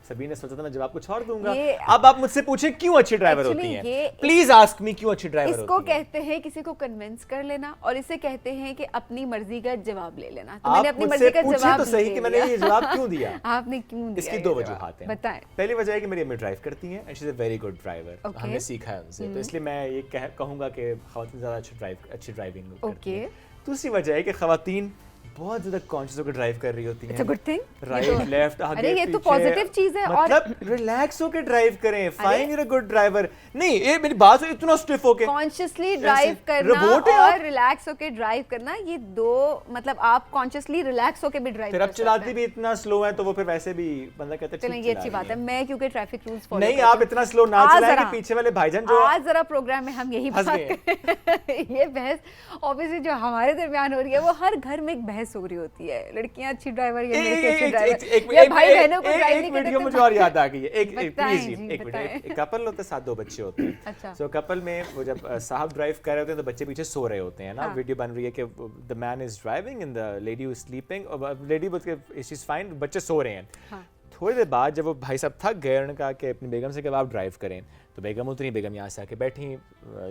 सबीन ने सोचा था मैं जवाब कुछ और दूंगा। ये- अब आप मुझसे पूछे क्यों अच्छी ड्राइवर Actually, होती हैं, ये- प्लीज आस्क मी क्यों अच्छी ड्राइवर इसको होती हैं। कहते हैं किसी को कन्विंस कर लेना, और इसे कहते हैं कि अपनी मर्जी का जवाब ले लेना। तो आप मैंने अपनी मुझसे मर्जी का पूछे जवाब तो सही ले कि मैंने लिया। ये जवाब क्यों दिया। आपने क्यों दिया इसकी ये 2 जवाब? वजूहात हैं। बताएं। पहली वजह है कि मेरी अम्मी ड्राइव करती हैं and she is a very good driver. Okay. हमने सीखा है उनसे, तो इसलिए मैं ये कहूंगा कि खवातीन ज़्यादा अच्छी ड्राइविंग करती हैं। दूसरी वजह है कि खवातीन बहुत ज़्यादा कॉन्शियस होकर ड्राइव कर रही होती हैं। It's a good thing. Right left आगे अरे ये तो पीछे। पॉजिटिव चीज है। और मतलब रिलैक्स होकर ड्राइव करें, fine you are a good driver. नहीं ये मेरी बात से इतना स्टिफ होके कॉन्शियसली ड्राइव करना रोबोट है और आप? रिलैक्स होके ड्राइव करना, ये दो मतलब आप कॉन्शियसली रिलैक्स होके भी ड्राइव फिर कर आप सकते चलाती हैं। भी इतना स्लो है तो वो फिर वैसे भी बंदा कहता है चलें ठीक ये चला अच्छी रही बात है, है। मैं क्योंकि ट्रैफिक रूल्स फॉलो नहीं आप इतना स्लो ना आज चलाएं कि जरा। पीछे वाले भाईजान जो आज जरा प्रोग्राम में हम यही हंस बात गए। करें। ये बहस ऑब्वियसली जो हमारे दरमियान हो रही है, वो हर घर में एक बहस हो रही होती है। लड़कियां अच्छी ड्राइवर या लड़के अच्छे ड्राइवर, या भाई बहनों को ड्राइव नहीं वीडियो करते। मुझे और याद आ गई है। एक बताएं प्लीज जी, एक बताएं। मिनट। एक कपल होता है, 7 बच्चे होते हैं। अच्छा। सो कपल में वो जब साहब ड्राइव कर रहे होते हैं तो बच्चे पीछे सो रहे होते हैं ना। हाँ। वीडियो बन रही है कि the man is driving and the lady is sleeping, और लेडी बोलती है शी इज फाइन, बच्चे सो रहे हैं। हाँ। थोड़ी देर बाद जब वो भाई साहब थक गए, उन्होंने कहा कि अपनी बेगम से कि आप ड्राइव करें, तो बेगम उतरी, बेगम यहाँ से आके बैठी,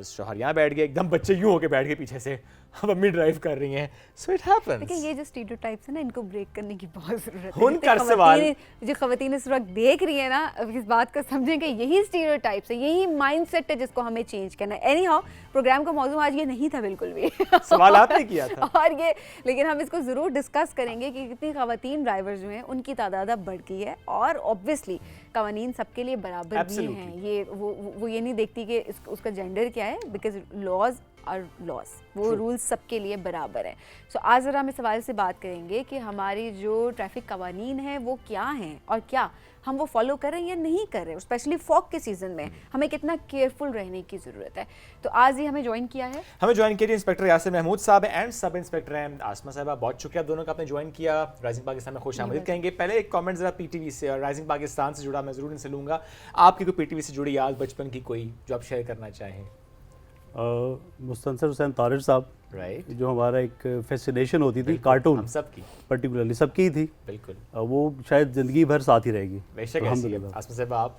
शौहर यहाँ बैठ गए, एकदम बच्चे यूं होके बैठ गए पीछे से, अब अम्मी ड्राइव कर रही हैं। सो इट देखिए हैपेंस। ये जो स्टीरियोटाइप्स है ना, इनको ब्रेक करने की बहुत जरूरत है। हुन जितनी कर सवाल। जो खवातीन इस वक्त देख रही है ना, अब इस बात को समझें कि यही स्टीरियोटाइप्स है, यही माइंडसेट है जिसको हमें चेंज करना है। एनी हाउ, प्रोग्राम का मौजूद आज ये नहीं था बिल्कुल भी। सवाल आपने किया था। और ये लेकिन हम इसको ज़रूर डिस्कस करेंगे कि कितनी खवातीन ड्राइवर्स जो हैं उनकी तादाद अब बढ़ गई है, और ऑब्वियसली कवानीन सबके लिए बराबर भी Absolutely. हैं। ये वो ये नहीं देखती कि उसका जेंडर क्या है, बिकॉज लॉज आर लॉज, वो रूल्स सबके लिए बराबर हैं। सो आज ज़रा हम इस सवाल से बात करेंगे कि हमारी जो ट्रैफिक कवानीन हैं वो क्या हैं, और क्या हम वो फॉलो कर रहे हैं या नहीं कर रहे हैं। स्पेशली फॉग के सीज़न में हमें कितना केयरफुल रहने की ज़रूरत है। तो आज ही हमें ज्वाइन किया है हमें ज्वाइन किया इंस्पेक्टर यासिर महमूद साहब हैं एंड सब इंस्पेक्टर हैं आसमा साहब। बहुत शुक्रिया दोनों का आपने ज्वाइन किया। राइजिंग पाकिस्तान में खुश आमदीद कहेंगे। पहले एक कमेंट जरा पीटीवी से और राइजिंग पाकिस्तान से जुड़ा मैं जरूर इनसे लूंगा। आपकी कोई पीटीवी से जुड़ी याद बचपन की कोई जो आप शेयर करना चाहें? मुस्तनसर हुसैन तारिर साहब, राइट, जो हमारा एक फैसिनेशन होती थी कार्टून, हम सब की पर्टिकुलरली सबकी ही थी, बिल्कुल वो शायद ज़िंदगी भर साथ ही रहेगी। बेशक तो ऐसी है। अल्हम्दुलिल्लाह। आसमा साहब आप?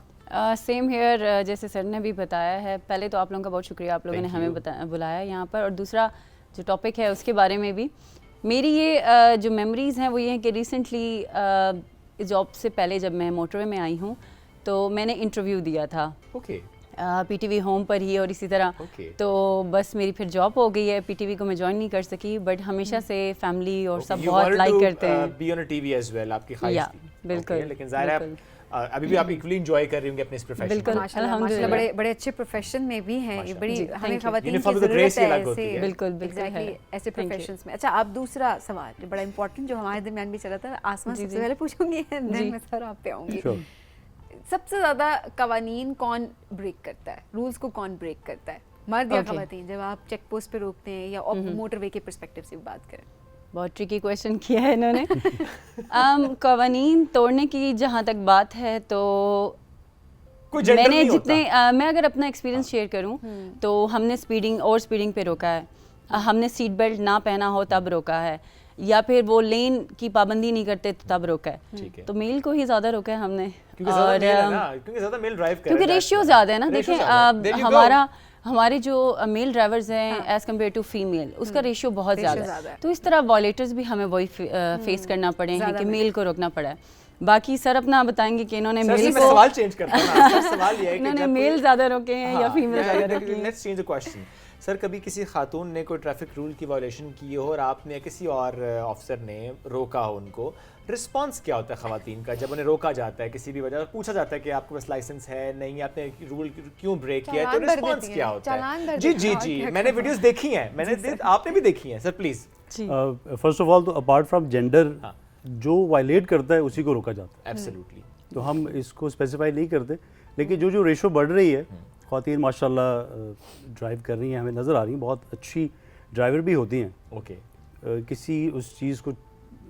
सेम हेयर, जैसे सर ने भी बताया है। पहले तो आप लोगों का बहुत शुक्रिया, आप लोगों ने Thank हमें you. बुलाया यहाँ पर। और दूसरा जो टॉपिक है उसके बारे में भी मेरी ये जो मेमोरीज़ हैं वो ये हैं कि रिसेंटली जॉब से पहले जब मैं मोटरवे में आई हूँ तो मैंने इंटरव्यू दिया था ओके पीटीवी होम पर ही, और इसी तरह Okay. तो बस मेरी फिर जॉब हो गई है। पीटीवी को मैं ज्वाइन नहीं कर सकी, बट हमेशा से फैमिली और सब बहुत लाइक करते हैं। Be on TV as well, आपकी ख्वाहिश Yeah, थी। बिल्कुल, Okay, लेकिन जाहिर है बिल्कुल। अभी भी आप इक्वली एंजॉय कर रही होंगी अपने इस प्रोफेशन बिल्कुल। को। माशाल्लाह अल्हम्दुलिल्लाह। बड़े बड़े अच्छे प्रोफेशन में भी हैं ये, बड़ी जी, हमें thank you. खवातीन की Uniform with the ज़रूरत grace ही है अलग होती ऐसे है। बिल्कुल, बिल्कुल exactly है। ऐसे Thank you. प्रोफेशंस में। अच्छा, आप दूसरा सवाल जो बड़ा इंपॉर्टेंट जो हमारे दरमियान भी चला था, आसमा जी, सबसे जी। पहले पूछूंगी, जी। देन मैं सर आप पे आऊंगी। Sure. सबसे ज्यादा कवानीन कौन ब्रेक करता है, रूल्स को कौन ब्रेक करता है, मर्द या Okay. खवातीन? जब आप चेक पोस्ट पे रोकते हैं या मोटरवे के पर्सपेक्टिव से भी बात करें। बहुत ट्रिकी क्वेश्चन किया है इन्होंने। कवानीन तोड़ने की जहाँ तक बात है तो कोई जेंडर मैंने नहीं जितने होता। मैं अगर अपना एक्सपीरियंस शेयर करूं तो हमने स्पीडिंग पे रोका है। हमने सीट बेल्ट ना पहना हो तब रोका है, या फिर वो लेन की पाबंदी नहीं करते तो तब रोका है। ठीक है। तो मेल को ही ज़्यादा रोका है हमने। क्योंकि ज़्यादा मेल है ना, क्योंकि ज़्यादा मेल ड्राइव कर क्योंकि रहे हैं, रेशियो that's ज़्यादा है ना। why। देखें Ratio ज़्यादा है। There you go. हमारे जो मेल ड्राइवर्स हैं एज़ कम्पेयर टू फीमेल, उसका रेशियो बहुत Ratio ज़्यादा ज़्यादा है। है। तो इस तरह वॉलेटर्स भी हमें वही फेस करना पड़े हैं ज़्यादा कि में। मेल को रोकना पड़ा है। बाकी सर अपना बताएंगे कि इन्होंने सर से मेल मैं को सवाल चेंज करता हूं ना। सर सवाल ये है कि इन्होंने जब मेल कोई- ज़्यादा रोके हैं या हाँ, फीमेल ज़्यादा रोकी हैं। Let's change the question. Sir कभी किसी खातून ने कोई ट्रैफिक रूल की वायलेशन की हो और आपने या किसी और ऑफिसर ने रोका हो उनको, रिस्पांस क्या होता है खवातीन का जब उन्हें रोका जाता है किसी भी वजह, पूछा जाता है कि आपके पास लाइसेंस है नहीं, आपने रूल क्यों ब्रेक किया है, तो चालान भर रिस्पांस देती क्या हैं, होता चालान है? भर जी देती जी हैं, और जी क्या मैंने करना? वीडियोस देखी हैं, आपने भी देखी हैं सर प्लीज। जी। फर्स्ट ऑफ ऑल तो अपार्ट फ्रॉम जेंडर, हाँ। जो वायलेट करता है उसी को रोका जाता एब्सोल्युटली। है। तो हम इसको स्पेसिफाई नहीं करते, लेकिन जो जो रेशो बढ़ रही है, ख़वातीन माशाल्लाह ड्राइव कर रही हैं, हमें नज़र आ रही हैं, बहुत अच्छी ड्राइवर भी होती हैं, ओके, किसी उस चीज़ को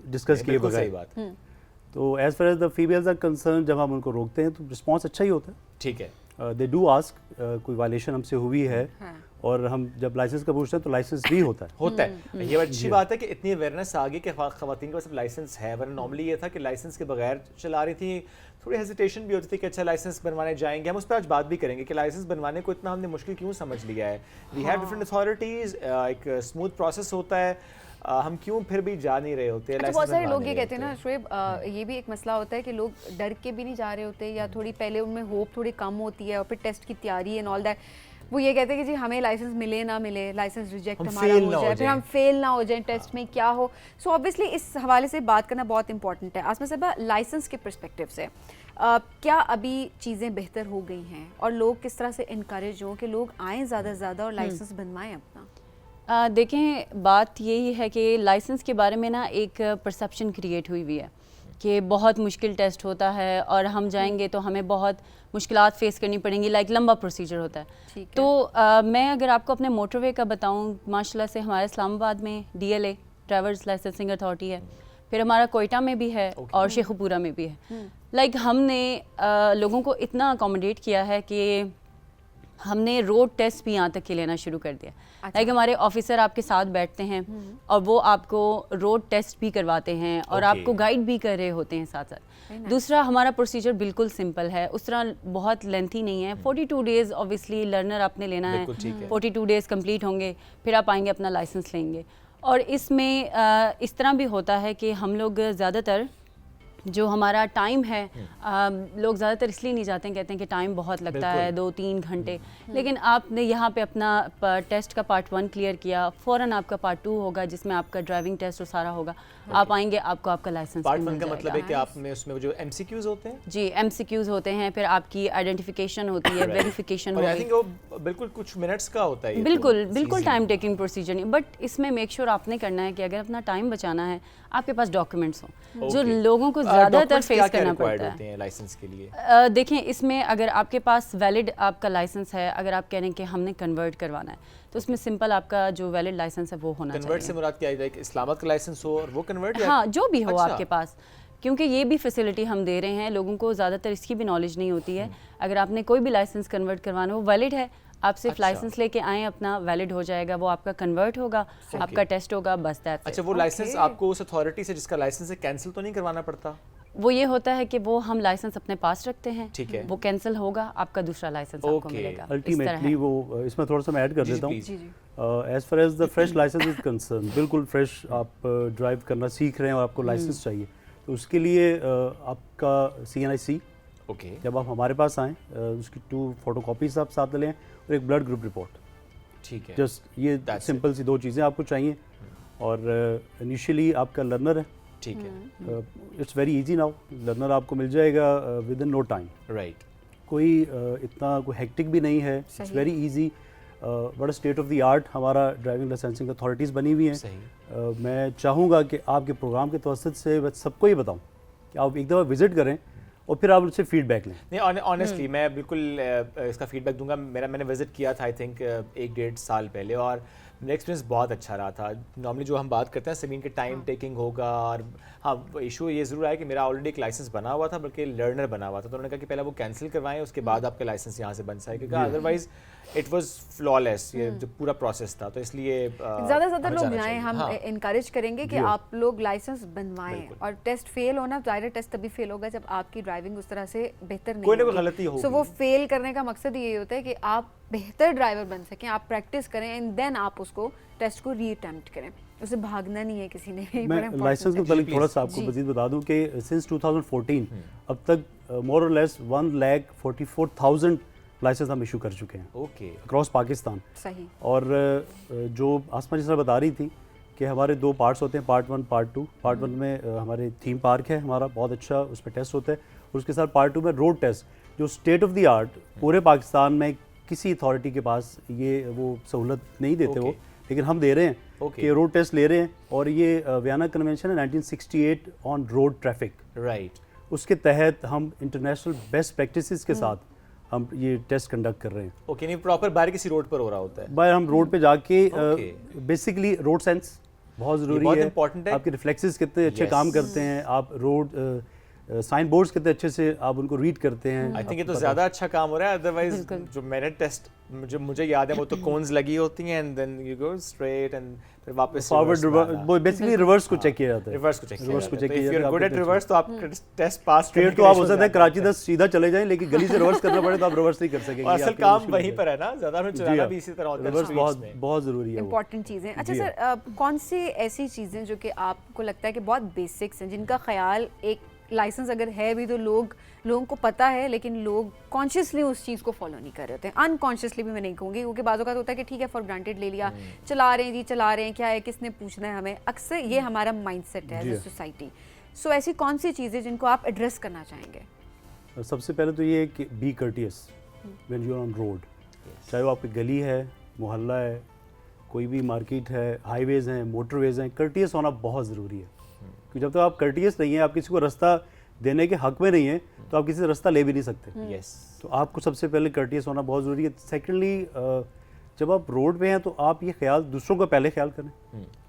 डिस्कस किए बिल्कुल सही बगैर। बात। तो as far as the females are concern, जब हम उनको रोकते हैं तो रिस्पॉन्स अच्छा ही होता है। ठीक है। दे डू आस्क कोई वायलेशन हमसे हुई है, हाँ। और हम जब लाइसेंस का पूछते हैं तो लाइसेंस भी होता है। होता है। ये अच्छी बात है कि इतनी अवेयरनेस आ गई कि खवातीन के पास अब लाइसेंस है, वरना नॉर्मली ये था कि लाइसेंस के बगैर चला रही थी, थोड़ी हेजिटेशन भी होती थी कि अच्छा लाइसेंस बनवाने जाएंगे। हम उस पर आज बात भी करेंगे कि लाइसेंस बनवाने को इतना हमने मुश्किल क्यों समझ लिया है। वी हैव डिफरेंट अथॉरिटीज़, एक स्मूथ प्रोसेस होता है, हम क्यों फिर भी जा नहीं रहे होते। अच्छा, बहुत सारे लोग ये कहते हैं ना शुएब, ये भी एक मसला होता है कि लोग डर के भी नहीं जा रहे होते, या थोड़ी पहले उनमें होप थोड़ी कम होती है, और फिर टेस्ट की तैयारी एंड ऑल दैट, वो ये कहते हैं कि जी हमें लाइसेंस मिले ना मिले, लाइसेंस रिजेक्ट हमारा हो जाए, फिर हम फेल ना हो जाए टेस्ट में, क्या हो। सो ऑब्वियसली इस हवाले से बात करना बहुत इंपॉर्टेंट है। आसमा साहबा, लाइसेंस के पर्सपेक्टिव से क्या अभी चीज़ें बेहतर हो गई हैं, और लोग किस तरह से इनकरेज हों कि लोग आएँ ज़्यादा से ज़्यादा और लाइसेंस बनवाएं अपना? देखें, बात यही है कि लाइसेंस के बारे में ना एक परसेप्शन क्रिएट हुई हुई है कि बहुत मुश्किल टेस्ट होता है, और हम जाएंगे तो हमें बहुत मुश्किलात फेस करनी पड़ेंगी, लाइक लंबा प्रोसीजर होता है। तो मैं अगर आपको अपने मोटरवे का बताऊं, माशाल्लाह से हमारे इस्लामाबाद में DLA ड्राइवर्स लाइसेंसिंग अथॉरिटी है, फिर हमारा कोयटा में भी है और शेखुपुरा में भी है। लाइक हमने लोगों को इतना अकोमोडेट किया है कि हमने रोड टेस्ट भी यहाँ तक के लेना शुरू कर दिया। लाइक हमारे ऑफिसर आपके साथ बैठते हैं और वो आपको रोड टेस्ट भी करवाते हैं और आपको गाइड भी कर रहे होते हैं साथ साथ। दूसरा, हमारा प्रोसीजर बिल्कुल सिंपल है, उस तरह बहुत लेंथी नहीं है। 42 डेज़ ऑब्वियसली लर्नर आपने लेना है, 42 डेज़ कंप्लीट होंगे, फिर आप आएंगे अपना लाइसेंस लेंगे। और इसमें इस तरह भी होता है कि हम लोग ज़्यादातर जो हमारा टाइम है, लोग ज़्यादातर इसलिए नहीं जाते हैं, कहते हैं कि टाइम बहुत लगता है 2-3 घंटे, लेकिन आपने यहाँ पे अपना टेस्ट का पार्ट 1 क्लियर किया, फ़ौरन आपका पार्ट 2 होगा जिसमें आपका ड्राइविंग टेस्ट और सारा होगा। आप आएंगे, आपको आपका लाइसेंस पार्ट 1 का मतलब है कि आप में उसमें जो MCQs होते हैं, जी MCQs होते हैं, फिर आपकी आइडेंटिफिकेशन होती है, वेरिफिकेशन और आई होती थिंक वो बिल्कुल कुछ मिनट्स का होता है। बिल्कुल टाइम टेकिंग प्रोसीजर नहीं, बट इसमें मेक श्योर आपने करना है कि अगर अपना टाइम बचाना है, आपके पास डॉक्यूमेंट्स हों, जो लोगों को ज़्यादातर फेस करना पड़ता है लाइसेंस के लिए। देखें, इसमें अगर आपके पास वैलिड आपका लाइसेंस है, अगर आप कह रहे हैं कि हमने कन्वर्ट करवाना है, तो उसमें सिंपल आपका जो वैलिड लाइसेंस है वो होना चाहिए। कन्वर्ट से मुराद क्या है? इस्लामाबाद का लाइसेंस हो और वो कन्वर्ट, या हाँ, जो भी हो अच्छा। आपके पास, क्योंकि ये भी फैसिलिटी हम दे रहे हैं लोगों को, ज़्यादातर इसकी भी नॉलेज नहीं होती है। अगर आपने कोई भी लाइसेंस कन्वर्ट करवाना, वो वैलिड है, आप सिर्फ लाइसेंस लेके आएँ, अपना वैलिड हो जाएगा, वो आपका कन्वर्ट होगा, आपका टेस्ट होगा, बस दैट्स इट। अच्छा, वो लाइसेंस आपको उस अथॉरिटी से जिसका लाइसेंस है कैंसिल तो नहीं करवाना पड़ता? वो ये होता है कि वो हम लाइसेंस अपने पास रखते हैं, ठीक है, वो कैंसिल होगा, आपका दूसरा लाइसेंस आपको मिलेगा। अल्टीमेटली वो इसमें थोड़ा सा मैं ऐड कर देता हूँ। As far as the fresh licence is concern, बिल्कुल फ्रेश आप ड्राइव करना सीख रहे हैं और आपको लाइसेंस चाहिए, तो उसके लिए आपका CNIC, जब आप हमारे पास आएँ, उसकी 2 फोटोकॉपीज आप साथ लें और एक ब्लड ग्रुप रिपोर्ट। ठीक है, जस्ट ये सिंपल सी 2 चीज़ें आपको चाहिए। और इनिशियली आपका लर्नर है, ठीक है, it's very easy now, learner आपको मिल जाएगा within no time. Right, कोई इतना कोई हेक्टिक भी नहीं है, इट्स वेरी इजी। बड़ा स्टेट ऑफ द आर्ट हमारा ड्राइविंग लाइसेंसिंग अथॉरिटीज़ बनी हुई हैं। मैं चाहूँगा कि आपके प्रोग्राम के तवसत से मैं सबको ये बताऊँ कि आप एक दफ़ा विज़िट करें और फिर आप उससे फीडबैक लें। नहीं, ऑनेस्टली मैं बिल्कुल इसका फीडबैक दूंगा। मैंने विज़िट किया था आई थिंक 1-1.5 साल पहले, और मेरा एक्सपीरियंस बहुत अच्छा रहा था। नॉर्मली जो हम बात करते हैं समीन के टाइम टेकिंग होगा, और हाँ, इशू ये ज़रूर है कि मेरा ऑलरेडी एक लाइसेंस बना हुआ था, बल्कि लर्नर बना हुआ था, तो उन्होंने कहा कि पहले वो कैंसिल करवाएं, उसके बाद आपका लाइसेंस यहाँ से बन सकेगा, अदरवाइज इट वाज फ्लॉलेस, ये जो पूरा प्रोसेस था। तो इसलिए ज़्यादा से ज़्यादा लोग जाएं, हम इनकरेज करेंगे कि आप लोग लाइसेंस बनवाएं। और टेस्ट फेल होना, ज़ाहिर टेस्ट तभी फेल होगा जब आपकी ड्राइविंग उस तरह से बेहतर नहीं कोई ना होगी, कोई गलती होगी। सो वो फेल करने का मकसद ये होता है कि आप बेहतर ड्राइवर बन सकें, आप प्रैक्टिस करें एंड देन आप उसको टेस्ट को रीअटेम्प्ट करें, उसे भागना नहीं है किसी ने भी। मैं लाइसेंस के मतलब थोड़ा सा आपको मजीद बता दूं कि सिंस 2014 अब तक मोर और लेस 1,44,000 लाइसेंस हम इशू कर चुके हैं अक्रॉस पाकिस्तान। सही। और जो आसमा जिस तरह बता रही थी कि हमारे 2 पार्ट्स होते हैं, पार्ट 1 पार्ट 2। पार्ट 1 में हमारे थीम पार्क है हमारा, बहुत अच्छा उस पर टेस्ट होता है, और उसके साथ पार्ट 2 में रोड टेस्ट, जो स्टेट ऑफ द आर्ट पूरे पाकिस्तान में किसी अथॉरिटी के पास ये वो सहूलत नहीं देते वो, लेकिन हम दे रहे हैं कि रोड टेस्ट ले रहे हैं। और ये वियना कन्वेंशन है 1968 ऑन रोड ट्रैफिक, राइट, उसके तहत हम इंटरनेशनल बेस्ट प्रैक्टिसेस के साथ हम ये टेस्ट कंडक्ट कर रहे हैं। ओके, नहीं प्रॉपर बाहर किसी रोड पर हो रहा होता है, बाहर हम रोड पे जाके बेसिकली रोड सेंस बहुत ज़रूरी है, इंपॉर्टेंट है। आपके रिफ्लेक्सेस कितने अच्छे काम करते हैं, आप रोड साइन बोर्ड्स कितने अच्छे से आप उनको रीड करते हैं। आई थिंक ये तो आपको पता ज़्यादा अच्छा काम हो रहा है, अदरवाइज बिल्कुल। जो मैंने टेस्ट मुझे याद है वो तो कोन्स लगी होती हैं and then you go straight एंड फिर वापस फॉरवर्ड वो बेसिकली रिवर्स को चेक किया जाता है। रिवर्स को चेक रिवर्स को चेक किया किया जाता है। जाता है, गुड एट आपको रिवर्स तो आप टेस्ट पास स्ट्रेट तो आप हो सकता है कराची 10 सीधा चले जाएं, लेकिन गली से रिवर्स करना पड़े तो आप रिवर्स नहीं कर सकेंगे। असल आपके लिए काम मुश्किल वहीं हो पर है ना, ज़्यादा में जी चलाना हाँ। भी इसी तरह होता है रिवर्स streets बहुत में। बहुत ज़रूरी है वो। इंपॉर्टेंट चीज़ें। अच्छा जी सर, कौन सी ऐसी चीज़ें जो कि आपको लगता है कि बहुत बेसिक्स हैं, जिनका ख्याल एक लाइसेंस अगर है भी तो लोगों को पता है, लेकिन लोग कॉन्शियसली उस चीज़ को फॉलो नहीं कर रहे होते हैं, अनकॉन्शियसली भी मैं नहीं कहूँगी, क्योंकि बाज़ औक़ात होता है कि ठीक है फॉर ग्रांटेड ले लिया, चला रहे हैं जी, चला रहे हैं, क्या है, किसने पूछना है हमें, अक्सर ये हमारा माइंडसेट है जी एज हाँ। सोसाइटी। सो ऐसी कौन सी चीज़ें जिनको आप एड्रेस करना चाहेंगे? सबसे पहले तो ये है कि be courteous when you are on road, चाहे वो आपकी गली है, मोहल्ला है, कोई भी मार्केट है, हाईवेज़ हैं, मोटरवेज़ हैं, कर्टियस होना बहुत ज़रूरी है। क्योंकि जब तक आप कर्टियस नहीं है, आप किसी को रास्ता देने के हक में नहीं है, तो आप किसी से रास्ता ले भी नहीं सकते। यस तो आपको सबसे पहले कर्टियस होना बहुत ज़रूरी है। सेकेंडली, जब आप रोड पे हैं तो आप ये ख्याल दूसरों का पहले ख्याल करें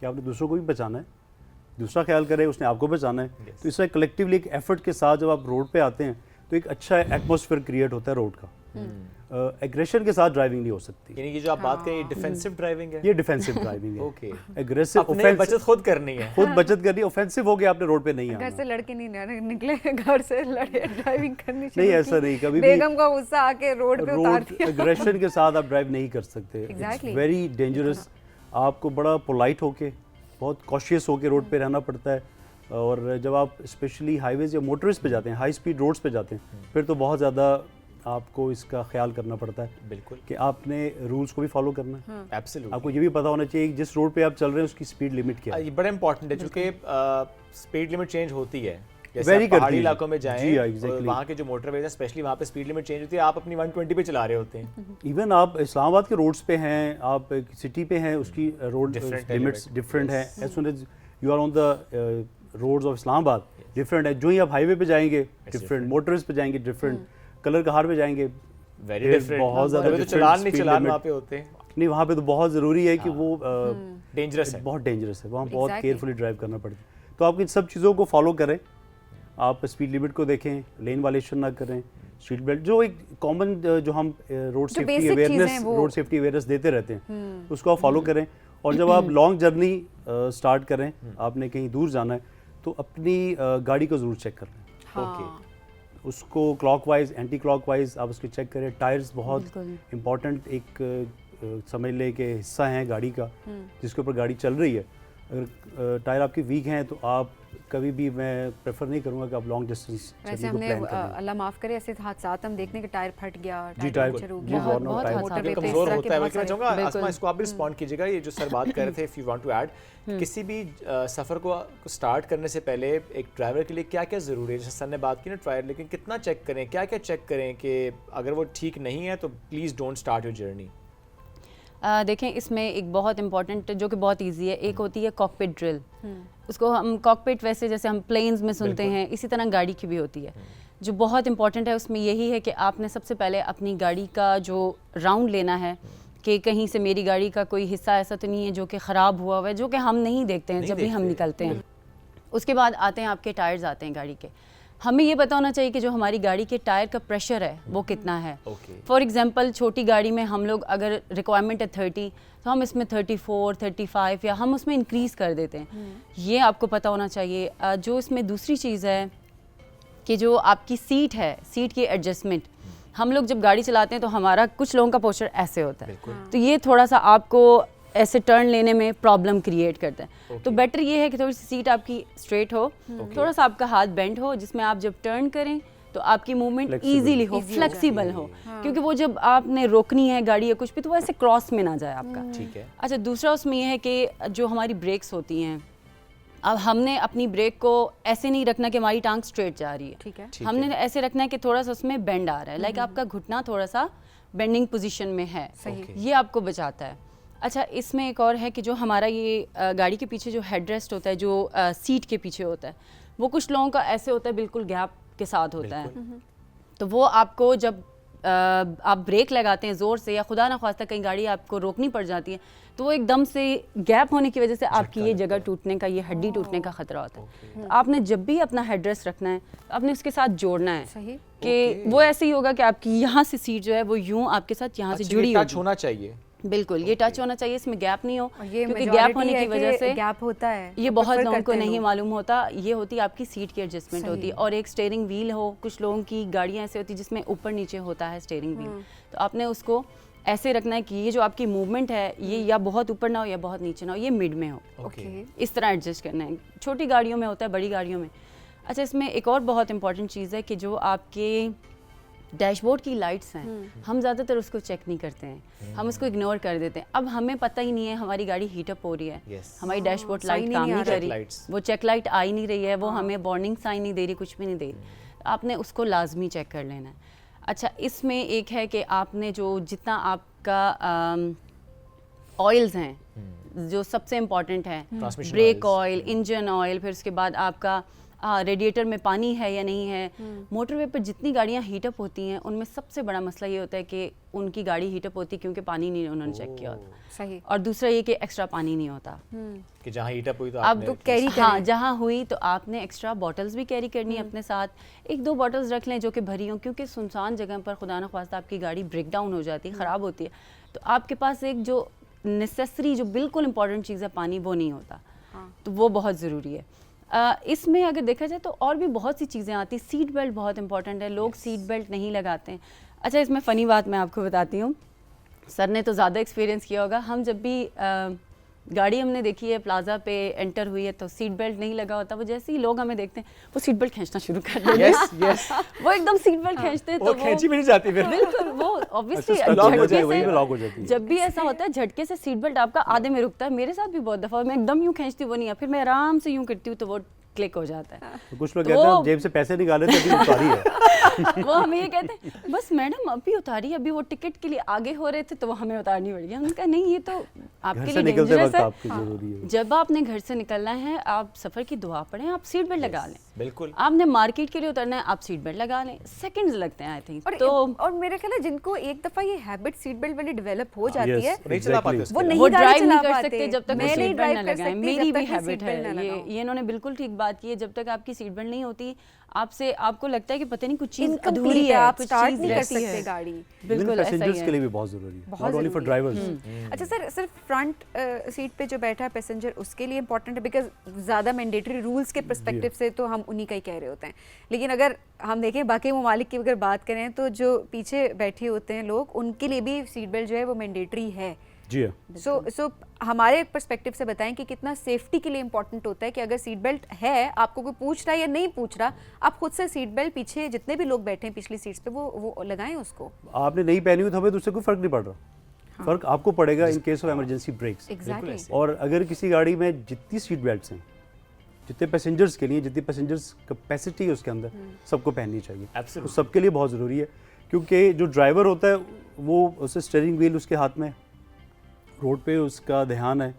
कि आपने दूसरों को भी बचाना है, दूसरा ख्याल करे उसने आपको बचाना है। तो इससे कलेक्टिवली एक एफर्ट के साथ जब आप रोड पे आते हैं तो एक अच्छा एटमॉस्फेयर क्रिएट होता है रोड का। एग्रेशन के साथ ड्राइविंग नहीं हो सकती, यानी कि जो आप बात करें ये डिफेंसिव ड्राइविंग है। ये डिफेंसिव ड्राइविंग है। ओके, एग्रेसिव अपने बचत खुद करनी है। खुद बचत करनी, ऑफेंसिव हो गया आपने रोड पे नहीं घर आना। से लड़के नहीं निकले, घर से लड़े ड्राइविंग करनी नहीं, ऐसा नहीं, कभी भी बेगम का गुस्सा आके रोड पे उतार रोड दिया। एग्रेशन के साथ आप ड्राइव नहीं कर सकते। Exactly. Very dangerous. आपको बड़ा पोलाइट होके, बहुत कॉशियस होके रोड पे रहना पड़ता है। और जब आप स्पेशली हाईवेज या मोटरवेज पे जाते हैं, हाई स्पीड रोड्स पे जाते हैं, फिर तो बहुत ज़्यादा आपको इसका ख्याल करना पड़ता है बिल्कुल, कि आपने रूल्स को भी फॉलो करना है। एब्सोल्युटली। आपको ये भी पता होना चाहिए कि जिस रोड पे आप चल रहे हैं उसकी स्पीड लिमिट क्या है। ये बड़ा इंपॉर्टेंट है, चूंकि स्पीड लिमिट चेंज होती है। जैसे Vary आप करती पहाड़ी है। इलाकों में जी हाँ, जाएं, exactly. वहाँ के जो मोटरवेज हैं स्पेशली वहाँ पे स्पीड लिमिट चेंज होती है, आप अपनी 120 पे चला रहे होते हैं। इवन आप इस्लामाबाद के रोड्स पे हैं, आप सिटी पे हैं, उसकी रोड Different है लिमिट्स limit. डिफरेंट है। As soon as you are on the roads of Islamabad, different है। जो ही आप हाईवे पे जाएंगे डिफरेंट, मोटरवेज पे जाएंगे डिफरेंट, कलर कहार पे जाएंगे वेरी फिर डिफरेंट, बहुत ज़्यादा तो different चलान नहीं speed चलान limit. वहाँ पे होते हैं, नहीं, वहाँ पे तो बहुत ज़रूरी है कि वो डेंजरस है। बहुत डेंजरस है, वहाँ बहुत Exactly. केयरफुली ड्राइव करना पड़ता है। तो आप इन सब चीज़ों को फॉलो करें, आप स्पीड लिमिट को देखें, लेन वायलेशन ना करें, सीट बेल्ट, जो एक कॉमन जो हम रोड जो सेफ्टी basic चीज़ें अवेयरनेस हैं वो- रोड सेफ्टी अवेयरनेस देते रहते हैं, उसको आप फॉलो करें। और जब आप लॉन्ग जर्नी स्टार्ट करें, आपने कहीं दूर जाना है, तो अपनी गाड़ी को ज़रूर चेक कर लें। हाँ, उसको क्लॉकवाइज, एंटी क्लॉकवाइज आप उसके चेक करें। टायर्स बहुत बिल्कुल। इम्पॉर्टेंट एक समझ ले कि हिस्सा है गाड़ी का, जिसके ऊपर गाड़ी चल रही है। अगर टायर आपके वीक हैं तो आप कभी भी, मैं प्रेफर नहीं करूँगा कि आप लॉन्ग डिस्टेंस वैसे चलने को हमने प्लान करें। अल्लाह माफ करे ऐसे हादसात हम देखने के टायर फट गया, जी, टायर टायर- पंचर हो जी, गया, बहुत- बहुत टायर- हादसा मोटरवे ये पे इस कमजोर तरह होता के है, बहुत बल्कि मैं सारे- चाहूँगा बिल्कुल। आसमा इसको आप भी रिस्पॉन्ड कीजिएगा। ये जो सर बात कर रहे थे, if you want to add, किसी भी सफ़र को स्टार्ट करने से पहले एक ड्राइवर के लिए क्या क्या ज़रूरी है? जैसे सर ने बात की ना ट्रायल, लेकिन कितना चेक करें, क्या क्या चेक करें कि अगर वो ठीक नहीं है तो please don't start your journey. देखें, इसमें एक बहुत इंपॉर्टेंट जो कि बहुत इजी है, एक होती है कॉकपिट ड्रिल। उसको हम कॉकपिट वैसे जैसे हम प्लेन्स में सुनते हैं, इसी तरह गाड़ी की भी होती है। जो बहुत इंपॉर्टेंट है उसमें यही है कि आपने सबसे पहले अपनी गाड़ी का जो राउंड लेना है कि कहीं से मेरी गाड़ी का कोई हिस्सा ऐसा तो नहीं है जो कि ख़राब हुआ हुआ है, जो कि हम नहीं देखते हैं जब भी हम निकलते हैं। उसके बाद आते हैं आपके टायर्स आते हैं गाड़ी के। हमें ये पता होना चाहिए कि जो हमारी गाड़ी के टायर का प्रेशर है वो कितना है। फॉर एग्जांपल छोटी गाड़ी में हम लोग अगर रिक्वायरमेंट है 30, तो हम इसमें 34, 35 या हम उसमें इंक्रीज़ कर देते हैं। ये आपको पता होना चाहिए। जो इसमें दूसरी चीज़ है कि जो आपकी सीट है, सीट की एडजस्टमेंट, हम लोग जब गाड़ी चलाते हैं तो हमारा कुछ लोगों का पोस्चर ऐसे होता है, तो ये थोड़ा सा आपको ऐसे टर्न लेने में प्रॉब्लम क्रिएट करता है। तो बेटर ये है कि थोड़ी सी सीट आपकी स्ट्रेट हो, थोड़ा सा आपका हाथ बेंड हो, जिसमें आप जब टर्न करें तो आपकी मूवमेंट Flexible. इजीली हो, फ्लेक्सिबल हो, क्योंकि वो जब आपने रोकनी है गाड़ी या कुछ भी तो वो ऐसे क्रॉस में ना जाए आपका। ठीक है। अच्छा, दूसरा उसमें ये है कि जो हमारी ब्रेक्स होती हैं, अब हमने अपनी ब्रेक को ऐसे नहीं रखना कि हमारी टांग स्ट्रेट जा रही है, ठीक है। हमने ऐसे रखना है कि थोड़ा सा उसमें बेंड आ रहा है, लाइक आपका घुटना थोड़ा सा बेंडिंग पोजीशन में है, ये आपको बचाता है। अच्छा, इसमें एक और है कि जो हमारा ये गाड़ी के पीछे जो हेडरेस्ट होता है, जो सीट के पीछे होता है, वो कुछ लोगों का ऐसे होता है बिल्कुल गैप के साथ होता है, तो वो आपको जब आप ब्रेक लगाते हैं ज़ोर से या खुदा ना ख्वास्ता कहीं गाड़ी आपको रोकनी पड़ जाती है तो वो एकदम से गैप होने की वजह से आपकी ये जगह टूटने का, ये हड्डी टूटने का खतरा होता है। तो आपने जब भी अपना हेडरेस्ट रखना है आपने उसके साथ जोड़ना है सही कि वो ऐसे ही होगा कि आपकी यहाँ से सीट जो है वो यूं आपके साथ यहाँ से जुड़ी टच होगी। होना चाहिए। बिल्कुल, ये टच होना चाहिए, इसमें गैप नहीं हो, और ये क्योंकि majority गैप होने है की कि वजह से गैप होता है ये तो बहुत prefer लोगों को करते हैं नहीं लोग। मालूम होता। ये होती है आपकी सीट की एडजस्टमेंट सही। होती है और एक स्टीयरिंग व्हील हो, कुछ लोगों की गाड़ियाँ ऐसे होती है जिसमें ऊपर नीचे होता है स्टीयरिंग व्हील, तो आपने उसको ऐसे रखना है कि ये जो आपकी मूवमेंट है ये या बहुत ऊपर ना हो या बहुत नीचे ना हो, ये मिड में हो, ओके इस तरह एडजस्ट करना है। छोटी गाड़ियों में होता है, बड़ी गाड़ियों में। अच्छा, इसमें एक और बहुत इंपॉर्टेंट चीज़ है कि जो आपके डैशबोर्ड की लाइट्स हैं हम ज़्यादातर उसको चेक नहीं करते हैं, हम उसको इग्नोर कर देते हैं। अब हमें पता ही नहीं है हमारी गाड़ी हीटअप हो रही है, Yes. हमारी डैशबोर्ड sign लाइट ही काम नहीं आ नहीं रहा। कर रही, Check lights. वो चेक लाइट आ ही नहीं रही है, वो हमें वार्निंग साइन नहीं दे रही, कुछ भी नहीं दे रही। आपने उसको लाजमी चेक कर लेना है। अच्छा, इसमें एक है कि आपने जो जितना आपका ऑयल्स हैं जो सबसे इम्पॉर्टेंट है, Transmission brake oils. Oil, engine oil, फिर उसके बाद आपका रेडिएटर में पानी है या नहीं है। मोटरवे पर जितनी गाड़ियाँ हीटअप होती हैं उनमें सबसे बड़ा मसला ये होता है कि उनकी गाड़ी हीटअप होती है क्योंकि पानी नहीं उन्होंने चेक किया होता, सही और दूसरा ये कि एक्स्ट्रा पानी नहीं होता। कि जहाँ हीटअप हुई तो अब आपने तो कैरी हाँ, जहाँ हुई तो आपने एक्स्ट्रा बॉटल्स भी कैरी करनी है अपने साथ। एक दो बॉटल्स रख लें जो कि भरी हों, क्योंकि सुनसान जगह पर खुदा न ख्वास्ता आपकी गाड़ी ब्रेक डाउन हो जाती है, ख़राब होती है, तो आपके पास एक जो नेसेसरी जो बिल्कुल इंपॉर्टेंट चीज़ है पानी, वो नहीं होता। तो वो बहुत ज़रूरी है। इसमें अगर देखा जाए तो और भी बहुत सी चीज़ें आती। सीट बेल्ट बहुत इंपॉर्टेंट है, लोग सीट बेल्ट नहीं लगाते हैं। अच्छा, इसमें फ़नी बात मैं आपको बताती हूँ, सर ने तो ज़्यादा एक्सपीरियंस किया होगा। हम जब भी गाड़ी हमने देखी है प्लाजा पे एंटर हुई है तो सीट बेल्ट नहीं लगा होता, वो जैसे ही लोग हमें देखते हैं वो सीट बेल्ट खींचना शुरू कर देते हैं। यस यस वो एकदम सीट बेल्ट खींचते हैं वो तो खींची भी नहीं जाती फिर। बिल्कुल, वो ऑब्वियसली अच्छा, lock हो जाए, झटके वहीं पे lock हो से जाती है। जब भी ऐसा होता है झटके से सीट बेल्ट आपका आधे में रुकता है। मेरे साथ भी बहुत दफ़ा मैं एकदम यूँ खींचती वो नहीं है, फिर मैं आराम से यूँ करती हूँ तो वो क्लिक हो जाता है। तो कुछ लोग तो कहते हैं हम जेब से पैसे निकाले थे अभी उतारी है। वो हमें ये कहते हैं बस मैडम अभी उतारी, अभी वो टिकट के लिए आगे हो रहे थे तो वो हमें उतारनी पड़ गई। हमने कहा नहीं, ये तो घर आपके से लिए निकलते डेंजरस वक्त है। आपकी जरूरी है। जब आपने घर से निकलना है आप सफ़र की दुआ पढ़ें, आप सीट बेल्ट लगा लें। बिल्कुल। आपने मार्केट के लिए उतरना है आप सीट बेल्ट लगा लें, सेकंड्स लगते हैं आई थिंक। और तो और मेरे ख्याल है जिनको एक दफा ये हैबिट सीट बेल्ट वाली डेवलप हो जाती Yes, है नहीं चला पाते exactly. उसके वो लिए। नहीं वो गाड़ी ड्राइव नहीं चला कर पाते। सकते जब तक मैं वो नहीं सीट ड्राइव बेल्ट ना कर लगाएं। सकती मेरी जब भी तक मैं हैबिट सीट बेल्ट ना है लगाऊं। ये इन्होंने बिल्कुल ठीक बात की है। जब तक आपकी सीट बेल्ट नहीं होती आपको लगता है कि पता नहीं कुछ चीज़ Incomplete अधूरी है, आप कुछ स्टार्ट चीज़ नहीं कर रहती सकते है। गाड़ी। बिल्कुल ऐसा ही पैसेंजर्स है। के लिए भी बहुत जरूरी है, बहुत नॉट ओनली फॉर ज़रूरी है। ड्राइवर्स। अच्छा सर, सिर्फ फ्रंट सीट पे जो बैठा है पैसेंजर उसके लिए इंपॉर्टेंट है बिकॉज ज़्यादा मैंडेटरी रूल्स के पर्सपेक्टिव से तो हम उन्हीं का ही कह रहे होते हैं, लेकिन अगर हम देखें बाकी ममालिक की अगर बात करें तो जो पीछे बैठे होते हैं लोग उनके लिए भी सीट बेल्ट जो है वो मैंडेटरी है। जी हाँ, सो हमारे पर्सपेक्टिव से बताएं कि कितना सेफ्टी के लिए इंपॉर्टेंट होता है कि अगर सीट बेल्ट है, आपको कोई पूछ रहा है या नहीं पूछ रहा, आप खुद से सीट बेल्ट पीछे जितने भी लोग बैठे हैं पिछली सीट्स पे वो लगाएं उसको। आपने नहीं पहनी हुई तो हमें तो उससे कोई फर्क नहीं पड़ रहा। फर्क आपको पड़ेगा in case of emergency brakes. Exactly. और अगर किसी गाड़ी में जितनी सीट बेल्ट्स हैं, जितने पैसेंजर्स के लिए, जितनी पैसेंजर्स कैपेसिटी है उसके अंदर, सबको पहननी चाहिए। Absolutely. तो सबके लिए बहुत ज़रूरी है, क्योंकि जो ड्राइवर होता है वो उसे स्टीयरिंग व्हील उसके हाथ में, रोड पे उसका ध्यान है,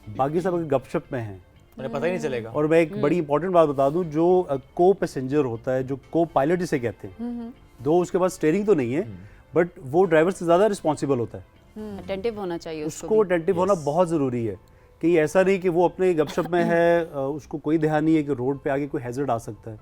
बाकी सब गपशप में हैं। उन्हें पता ही नहीं चलेगा। और मैं एक बड़ी इंपॉर्टेंट बात बता दूं, जो को पैसेंजर होता है, जो को पायलट जिसे कहते हैं, दो उसके पास स्टीयरिंग तो नहीं है बट वो ड्राइवर से ज़्यादा रिस्पॉन्सिबल होता है। अटेंटिव होना चाहिए उसको अटेंटिव होना बहुत ज़रूरी है कि ऐसा नहीं कि वो अपने गपशप में है, उसको कोई ध्यान नहीं है कि रोड पे आगे कोई हैजर्ड आ सकता है,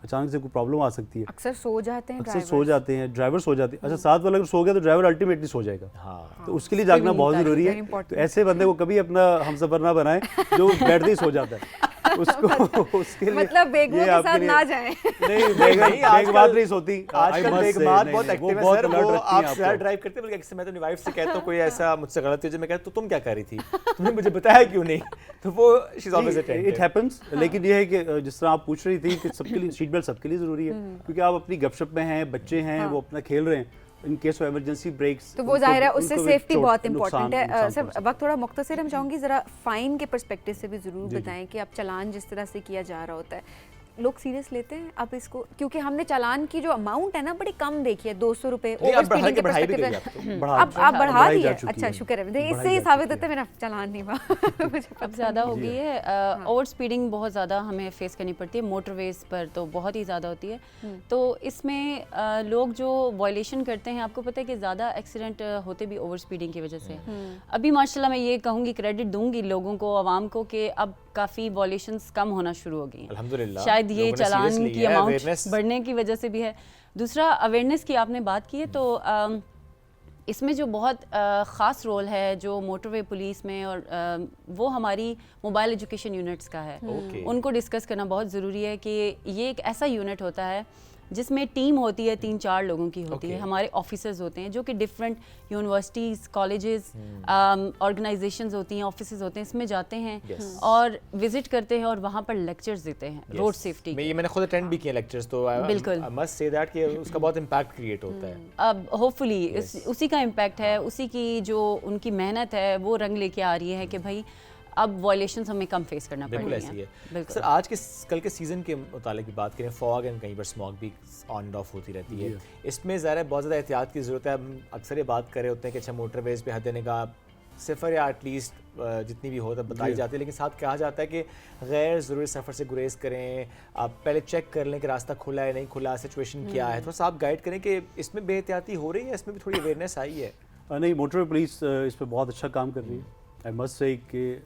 अचानक से कोई प्रॉब्लम आ सकती है। अक्सर सो जाते हैं अक्सर सो जाते हैं, ड्राइवर सो जाते हैं। अच्छा, साथ वाला अगर सो गया तो ड्राइवर अल्टीमेटली सो जाएगा। हाँ। तो उसके लिए जागना बहुत ज़रूरी very है। important. तो ऐसे बंदे को कभी अपना हमसफर ना बनाएं जो बैठते ही सो जाता है। उसको उसके लिए मतलब बेगमों ये के आपके साथ लिए- ना जाएं। नहीं, बेगमात नहीं सोती। आजकल I must say, बेगमात नहीं, बहुत नहीं, एक्टिव है बहुत सर, alert वो रखती हैं आप आपको। सर ड्राइव करते हैं, बल्कि अक्सर मैं तो अपनी वाइफ से कहता हूँ कोई ऐसा मुझसे गलती हो जाए, मैं कहता तो तुम क्या कर रही थी, तुमने मुझे बताया क्यों नहीं, तो वो she is always it happens. लेकिन ये है कि जिस तरह आप पूछ रही थी कि सबके लिए सीट बेल्ट सबके लिए ज़रूरी है, क्योंकि आप अपनी गपशप में हैं, बच्चे हैं, वो अपना खेल रहे हैं, in case of emergency brakes तो वो जाहिर है उससे सेफ्टी बहुत इंपॉर्टेंट है। सर वक्त थोड़ा मुख्तसर हम चाहूँगी ज़रा फ़ाइन के पर्सपेक्टिव से भी ज़रूर बताएं कि आप चालान जिस तरह से किया जा रहा होता है, लोग सीरियस लेते हैं अब इसको, क्योंकि हमने चालान की जो अमाउंट है ना बड़ी कम देखी है, 200 रुपए नहीं, ओवर अब बढ़ा स्पीडिंग के के बढ़ाई भी पर्सपेक्टिव गई अब तो। से। बढ़ा अब आप बढ़ा बढ़ाई दी जा है, चुकी अच्छा है। शुक्र है, बढ़ाई इससे ही जा साबित चुकी होता है मेरा चालान नहीं हुआ। मुझे अब पता ज़्यादा हो जी गई है, ओवर स्पीडिंग बहुत ज़्यादा हमें फेस करनी पड़ती है, मोटरवेज पर तो बहुत ही ज़्यादा होती है। तो इसमें लोग जो वायलेशन करते हैं, आपको पता है कि ज़्यादा एक्सीडेंट होते भी ओवर स्पीडिंग की वजह से। अभी माशाल्लाह मैं ये कहूँगी, क्रेडिट दूंगी लोगों को, आवाम को, कि अब काफ़ी वायलेशंस कम होना शुरू हो गई हैं। अल्हम्दुलिल्लाह, शायद ये लोगों ने चालान seriously की लिया है, अमाउंट awareness- बढ़ने की वजह से भी है। दूसरा, अवेयरनेस की आपने बात की है, तो इसमें जो बहुत ख़ास रोल है जो मोटरवे पुलिस में, और वो हमारी मोबाइल एजुकेशन यूनिट्स का है। Okay. उनको डिस्कस करना बहुत ज़रूरी है कि ये एक ऐसा यूनिट होता है जिसमें टीम होती है, 3-4 लोगों की होती है, Okay. हमारे ऑफिसर्स होते हैं जो कि डिफरेंट यूनिवर्सिटीज़, कॉलेजेस, ऑर्गेनाइजेशंस होती हैं, ऑफिसेज होते हैं, इसमें जाते हैं Yes. और विजिट करते हैं और वहाँ पर लेक्चर्स देते हैं रोड Yes. सेफ्टी मैं ये मैंने खुद अटेंड भी किए लेक्चर्स, तो बिल्कुल। आई मस्ट से दैट कि उसका बहुत इम्पैक्ट क्रिएट होता है। अब होपफुली उसी का इम्पैक्ट है, उसी की जो उनकी मेहनत है वो रंग लेके आ रही है कि भाई अब वायलेशंस हमें कम फेस करना पड़ बिल्कुल रही ऐसी हैं। है। बिल्कुल। सर, आज के कल के सीज़न के मुतालिक की बात करें, फॉग एंड कहीं पर स्मॉग भी ऑन एंड ऑफ होती रहती है, इसमें ज़रा बहुत ज़्यादा एहतियात की ज़रूरत है। हम अक्सर ये बात कर रहे होते हैं कि अच्छा मोटरवेज़ पे हद निगाह सिफर या एटलीस्ट जितनी भी हो तब बताई जाती है, लेकिन साथ कहा जाता है कि गैर ज़रूरी सफ़र से गुरेज करें, आप पहले चेक कर लें कि रास्ता खुला है नहीं खुला, सिचुएशन क्या है, थोड़ा सा आप गाइड करें कि इसमें बेहतियाती हो रही है, इसमें भी थोड़ी अवेयरनेस आई है। नहीं, मोटर पुलिस इस पर बहुत अच्छा काम कर रही है। आई मस्ट से कि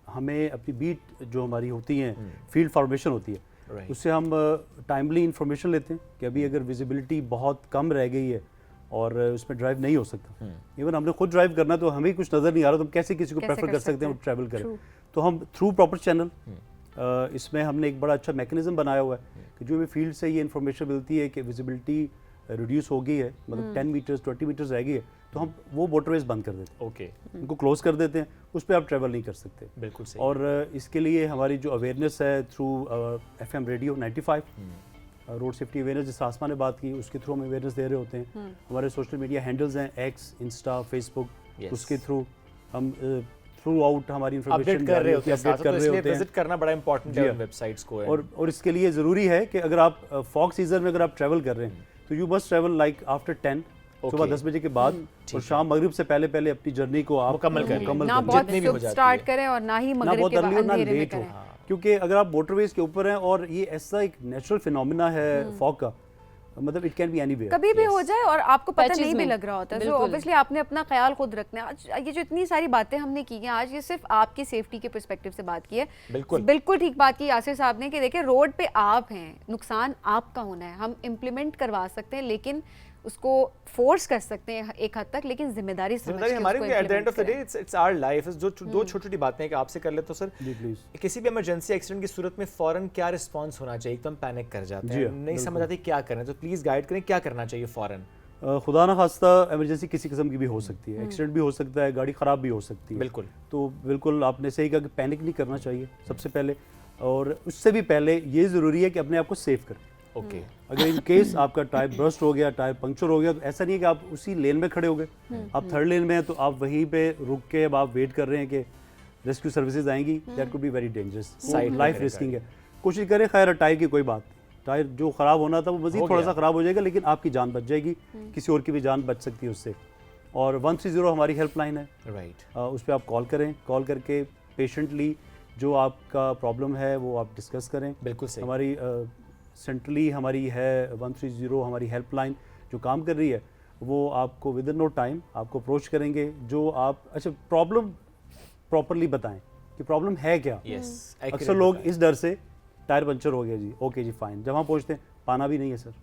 हमें अपनी बीट जो हमारी होती हैं, फील्ड फॉर्मेशन होती है, Right. उससे हम टाइमली इंफॉर्मेशन लेते हैं कि अभी अगर विजिबिलिटी बहुत कम रह गई है और उसमें ड्राइव नहीं हो सकता। इवन हमने खुद ड्राइव करना, तो हमें कुछ नज़र नहीं आ रहा, तो हम कैसे किसी को कैसे प्रेफर कर कर सकते हैं वो सकते ट्रैवल करें। True. तो हम थ्रू प्रॉपर चैनल इसमें हमने एक बड़ा अच्छा मैकेनिज्म बनाया हुआ है कि जो हमें फील्ड से ये इन्फॉर्मेशन मिलती है कि विजिबिलिटी रिड्यूस हो गई है, मतलब 10 मीटर्स 20 मीटर्स रह गई है, तो हम वो मोटरवेज बंद कर देते हैं, ओके, उनको क्लोज कर देते हैं, उस पर आप ट्रैवल नहीं कर सकते। बिल्कुल सही। और इसके लिए हमारी जो अवेयरनेस है through FM radio 95 road safety awareness, जिस आसमा ने बात की, उसके थ्रू हम अवेयरनेस दे रहे होते हैं। हमारे सोशल मीडिया हैंडल्स हैं, एक्स, इंस्टा, फेसबुक, Yes. उसके थ्रू हम थ्रू आउट हमारी अपडेट इन्फॉर्मेशन कर रहे होते हैं, अपडेट कर रहे होते हैं। विजिट करना बड़ा इंपॉर्टेंट जी है हाँ। उन वेबसाइट्स को। और इसके लिए ज़रूरी है कि अगर आप फॉग सीजन में अगर आप ट्रैवल कर रहे हैं तो you must travel like after 10, सुबह 10 बजे के बाद, और शाम मगरिब से पहले पहले अपनी जर्नी को आप मुकम्मल कर लें। ना कर बहुत जितनी भी हो सुबह जाती स्टार्ट है। करें और ना ही ना मगरिब बहुत के बाद अर्ली हो ना अंधेरे में लेट हो, करें। क्योंकि अगर आप मोटरवेज के ऊपर हैं और ये ऐसा एक नेचुरल फिनोमिना है फॉग का, मतलब इट कैन बी एनीवेयर। कभी भी हो जाए और आपको पता Patches नहीं भी में। लग रहा होता है। तो बिल्कुल। ऑब्वियसली आपने अपना ख्याल खुद रखना है। आज ये जो इतनी सारी बातें हमने की हैं आज, ये सिर्फ आपकी सेफ्टी के पर्सपेक्टिव से बात की है। बिल्कुल। बिल्कुल ठीक बात की यासिर साहब ने कि देखिए रोड पे आप हैं, नुकसान आपका होना है, हम इम्प्लीमेंट करवा सकते हैं, लेकिन उसको फोर्स कर सकते हैं एक हद तक, लेकिन जिम्मेदारी समझ जिम्मेदारी के हमारी उसको भी at the end of the day implement it's our life. जो दो छोटी छोटी बातें हैं कि आपसे कर ले तो सर, जी प्लीज। किसी भी इमरजेंसी एक्सीडेंट की सूरत में फौरन क्या रिस्पांस होना चाहिए? एकदम पैनिक कर जाते जी हैं, हाँ, नहीं समझ आती क्या करना है, तो प्लीज गाइड करें क्या करना चाहिए फौरन। खुदा ना खास्ता इमरजेंसी किसी किस्म की भी हो सकती है, एक्सीडेंट भी हो सकता है, गाड़ी ख़राब भी हो सकती है। बिल्कुल। तो बिल्कुल आपने सही कहा कि पैनिक नहीं करना चाहिए सबसे पहले, और उससे भी पहले ये ज़रूरी है कि अपने आप को सेव करें। ओके, अगर इन केस आपका टायर बर्स्ट हो गया, टायर पंक्चर हो गया, तो ऐसा नहीं है कि आप उसी लेन में खड़े हो गए, आप थर्ड लेन में हैं तो आप वहीं पे रुक के अब आप वेट कर रहे हैं कि रेस्क्यू सर्विसेज आएंगी। That could be very dangerous, Side life में रिस्किंग है। कोशिश करें, खैर टायर की कोई बात नहीं, टायर जो ख़राब होना था वो मज़ीद हो थोड़ा गया। सा ख़राब हो जाएगा, लेकिन आपकी जान बच जाएगी, किसी और की भी जान बच सकती है उससे। और 130 हमारी हेल्पलाइन है, राइट। उस पर आप कॉल करें, कॉल करके पेशेंटली जो आपका प्रॉब्लम है वो आप डिस्कस करें। बिल्कुल सही। हमारी सेंट्रली हमारी है 130 हमारी हेल्पलाइन जो काम कर रही है, वो आपको विद इन नो टाइम आपको अप्रोच करेंगे। जो आप अच्छा प्रॉब्लम प्रॉपरली बताएं कि प्रॉब्लम है क्या। यस, अक्सर लोग इस डर से टायर पंचर हो गया जी, ओके जी फाइन, जब वहाँ पहुँचते हैं पाना भी नहीं है सर,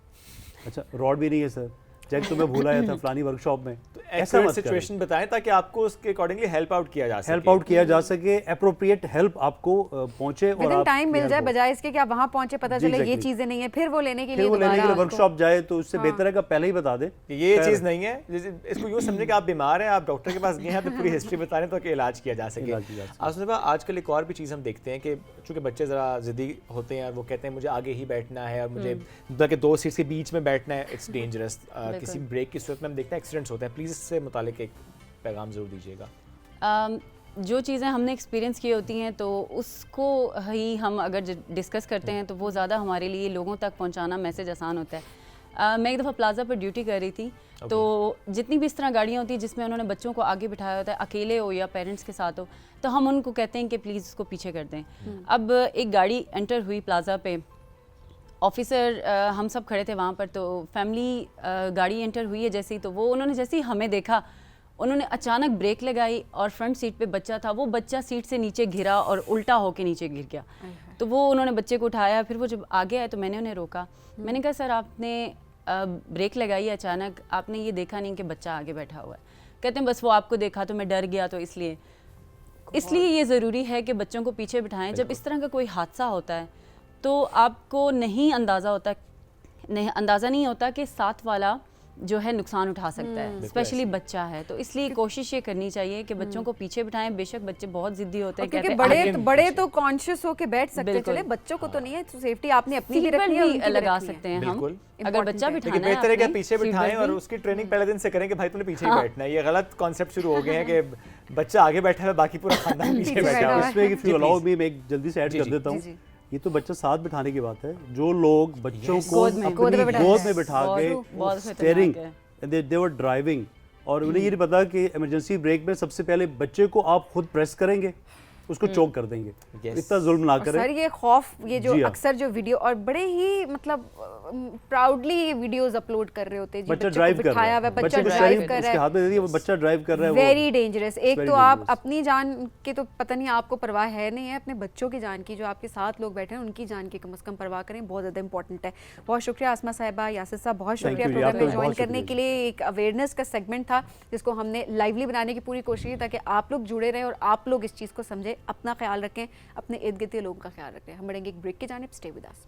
अच्छा रॉड भी नहीं है सर, चेक तो मैं भूल आया था फलानी वर्कशॉप में। ऐसा सिचुएशन बताएं ताकि आपको उसके अकॉर्डिंगली हेल्प आउट किया जा सके। हेल्प आउट किया जा सके, अप्रोप्रिएट हेल्प आपको पहुंचे और विद इन आप टाइम मिल जाए, बजाय इसके कि आप वहां पहुंचे पता जी, चले ये exactly. चीजें नहीं है, फिर वो लेने के फिर लिए वो लेने के लिए दोबारा वर्कशॉप जाए, तो उससे हाँ। बेहतर है कि आप पहले ही बता दें कि ये खैर, चीज़ नहीं है। इसको यूँ समझे कि आप बीमार हैं, आप डॉक्टर के पास गए हैं, तो पूरी हिस्ट्री बता रहे हैं तो कि इलाज किया जा सके। इलाज किया जा सके। आसुन भाई, आजकल एक और भी चीज़ हम देखते हैं कि चूंकि बच्चे ज़रा ज़िद्दी होते हैं और वो कहते हैं मुझे आगे ही बैठना है और मुझे ताकि दो सीट्स के बीच में बैठना है, इट्स डेंजरस। किसी ब्रेक की सूरत में हम देखते हैं एक्सीडेंट्स होते हैं। प्लीज़ इससे मुतालिक एक पैगाम ज़रूर दीजिएगा। जो चीज़ें हमने एक्सपीरियंस की होती हैं तो उसको ही हम अगर डिस्कस करते हैं तो वो ज़्यादा हमारे लिए लोगों तक पहुंचाना मैसेज आसान होता है। मैं एक दफ़ा प्लाजा पर ड्यूटी कर रही थी, तो जितनी भी इस तरह गाड़ियाँ होती हैं जिसमें उन्होंने बच्चों को आगे बिठाया होता है, अकेले हो या पेरेंट्स के साथ हो, तो हम उनको कहते हैं कि प्लीज़ इसको पीछे कर दें। अब एक गाड़ी एंटर हुई प्लाजा पे, ऑफिसर हम सब खड़े थे वहाँ पर, तो फैमिली गाड़ी एंटर हुई है जैसे ही, तो वो उन्होंने जैसे ही हमें देखा, उन्होंने अचानक ब्रेक लगाई और फ्रंट सीट पे बच्चा था, वो बच्चा सीट से नीचे गिरा और उल्टा होके नीचे गिर गया। तो वो उन्होंने बच्चे को उठाया, फिर वो जब आगे आए तो मैंने उन्हें रोका। मैंने कहा सर आपने ब्रेक लगाई अचानक, आपने ये देखा नहीं कि बच्चा आगे बैठा हुआ है? कहते हैं बस वो आपको देखा तो मैं डर गया, तो इसलिए ये ज़रूरी है कि बच्चों को पीछे बिठाएं। जब इस तरह का कोई हादसा होता है तो आपको अंदाज़ा नहीं होता कि साथ वाला जो है नुकसान उठा सकता है, स्पेशली बच्चा है। तो इसलिए कोशिश ये करनी चाहिए कि बच्चों को पीछे बिठाएं। बेशक बच्चे बहुत जिद्दी होते हैं, क्योंकि बड़े तो कॉन्शियस होके बैठ सकते हैं, चले बच्चों को तो नहीं है, तो सेफ्टी आपने अपनी भी रखनी है, उनकी भी लगा रखनी है। सकते हैं हम। अगर बच्चा बिठाना है बेहतर है कि आपने, पीछे बिठाएं और उसकी ट्रेनिंग पहले दिन से करें कि भाई तूने पीछे ही बैठना है। ये गलत कॉन्सेप्ट शुरू हो गए हैं कि बच्चा आगे बैठा है बाकी पूरा खानदान पीछे बैठा है। इसमें इफ यू अलाउ मी, मैं एक जल्दी से ऐड कर देता हूँ। ये तो बच्चा साथ बिठाने की बात है, जो लोग बच्चों को अपनी गोद में बिठा के स्टीयरिंग दे वर ड्राइविंग और उन्हें ये नहीं पता कि इमरजेंसी ब्रेक में सबसे पहले बच्चे को आप खुद प्रेस करेंगे, उसको चोक कर देंगे। इतना जुल्म ना करें। सर ये खौफ, ये जो अक्सर जो वीडियो और बड़े ही मतलब प्राउडली ये वीडियोस अपलोड कर रहे होते हैं, बच्चा ड्राइव कर रहा है, बच्चा ड्राइव कर रहा है, हाथ में दे दिया, वो बच्चा ड्राइव कर रहा है, वेरी डेंजरस। एक तो आप अपनी जान की तो पता नहीं आपको परवाह है नहीं है, अपने बच्चों की जान की, जो आपके साथ लोग बैठे हैं उनकी जान की कम से कम परवाह करें, बहुत ज़्यादा इंपॉर्टेंट है। बहुत शुक्रिया आसमा साहिबा, यासिर साहब, बहुत शुक्रिया प्रोग्राम में ज्वाइन करने के लिए। एक अवेयरनेस का सेगमेंट था जिसको हमने लाइवली बनाने की पूरी कोशिश की ताकि आप लोग जुड़े रहें और आप लोग इस चीज़ को समझें, अपना ख्याल रखें, अपने इर्द गिर्द के लोगों का ख्याल रखें। हम बढ़ेंगे एक ब्रेक की जानिब, stay with us.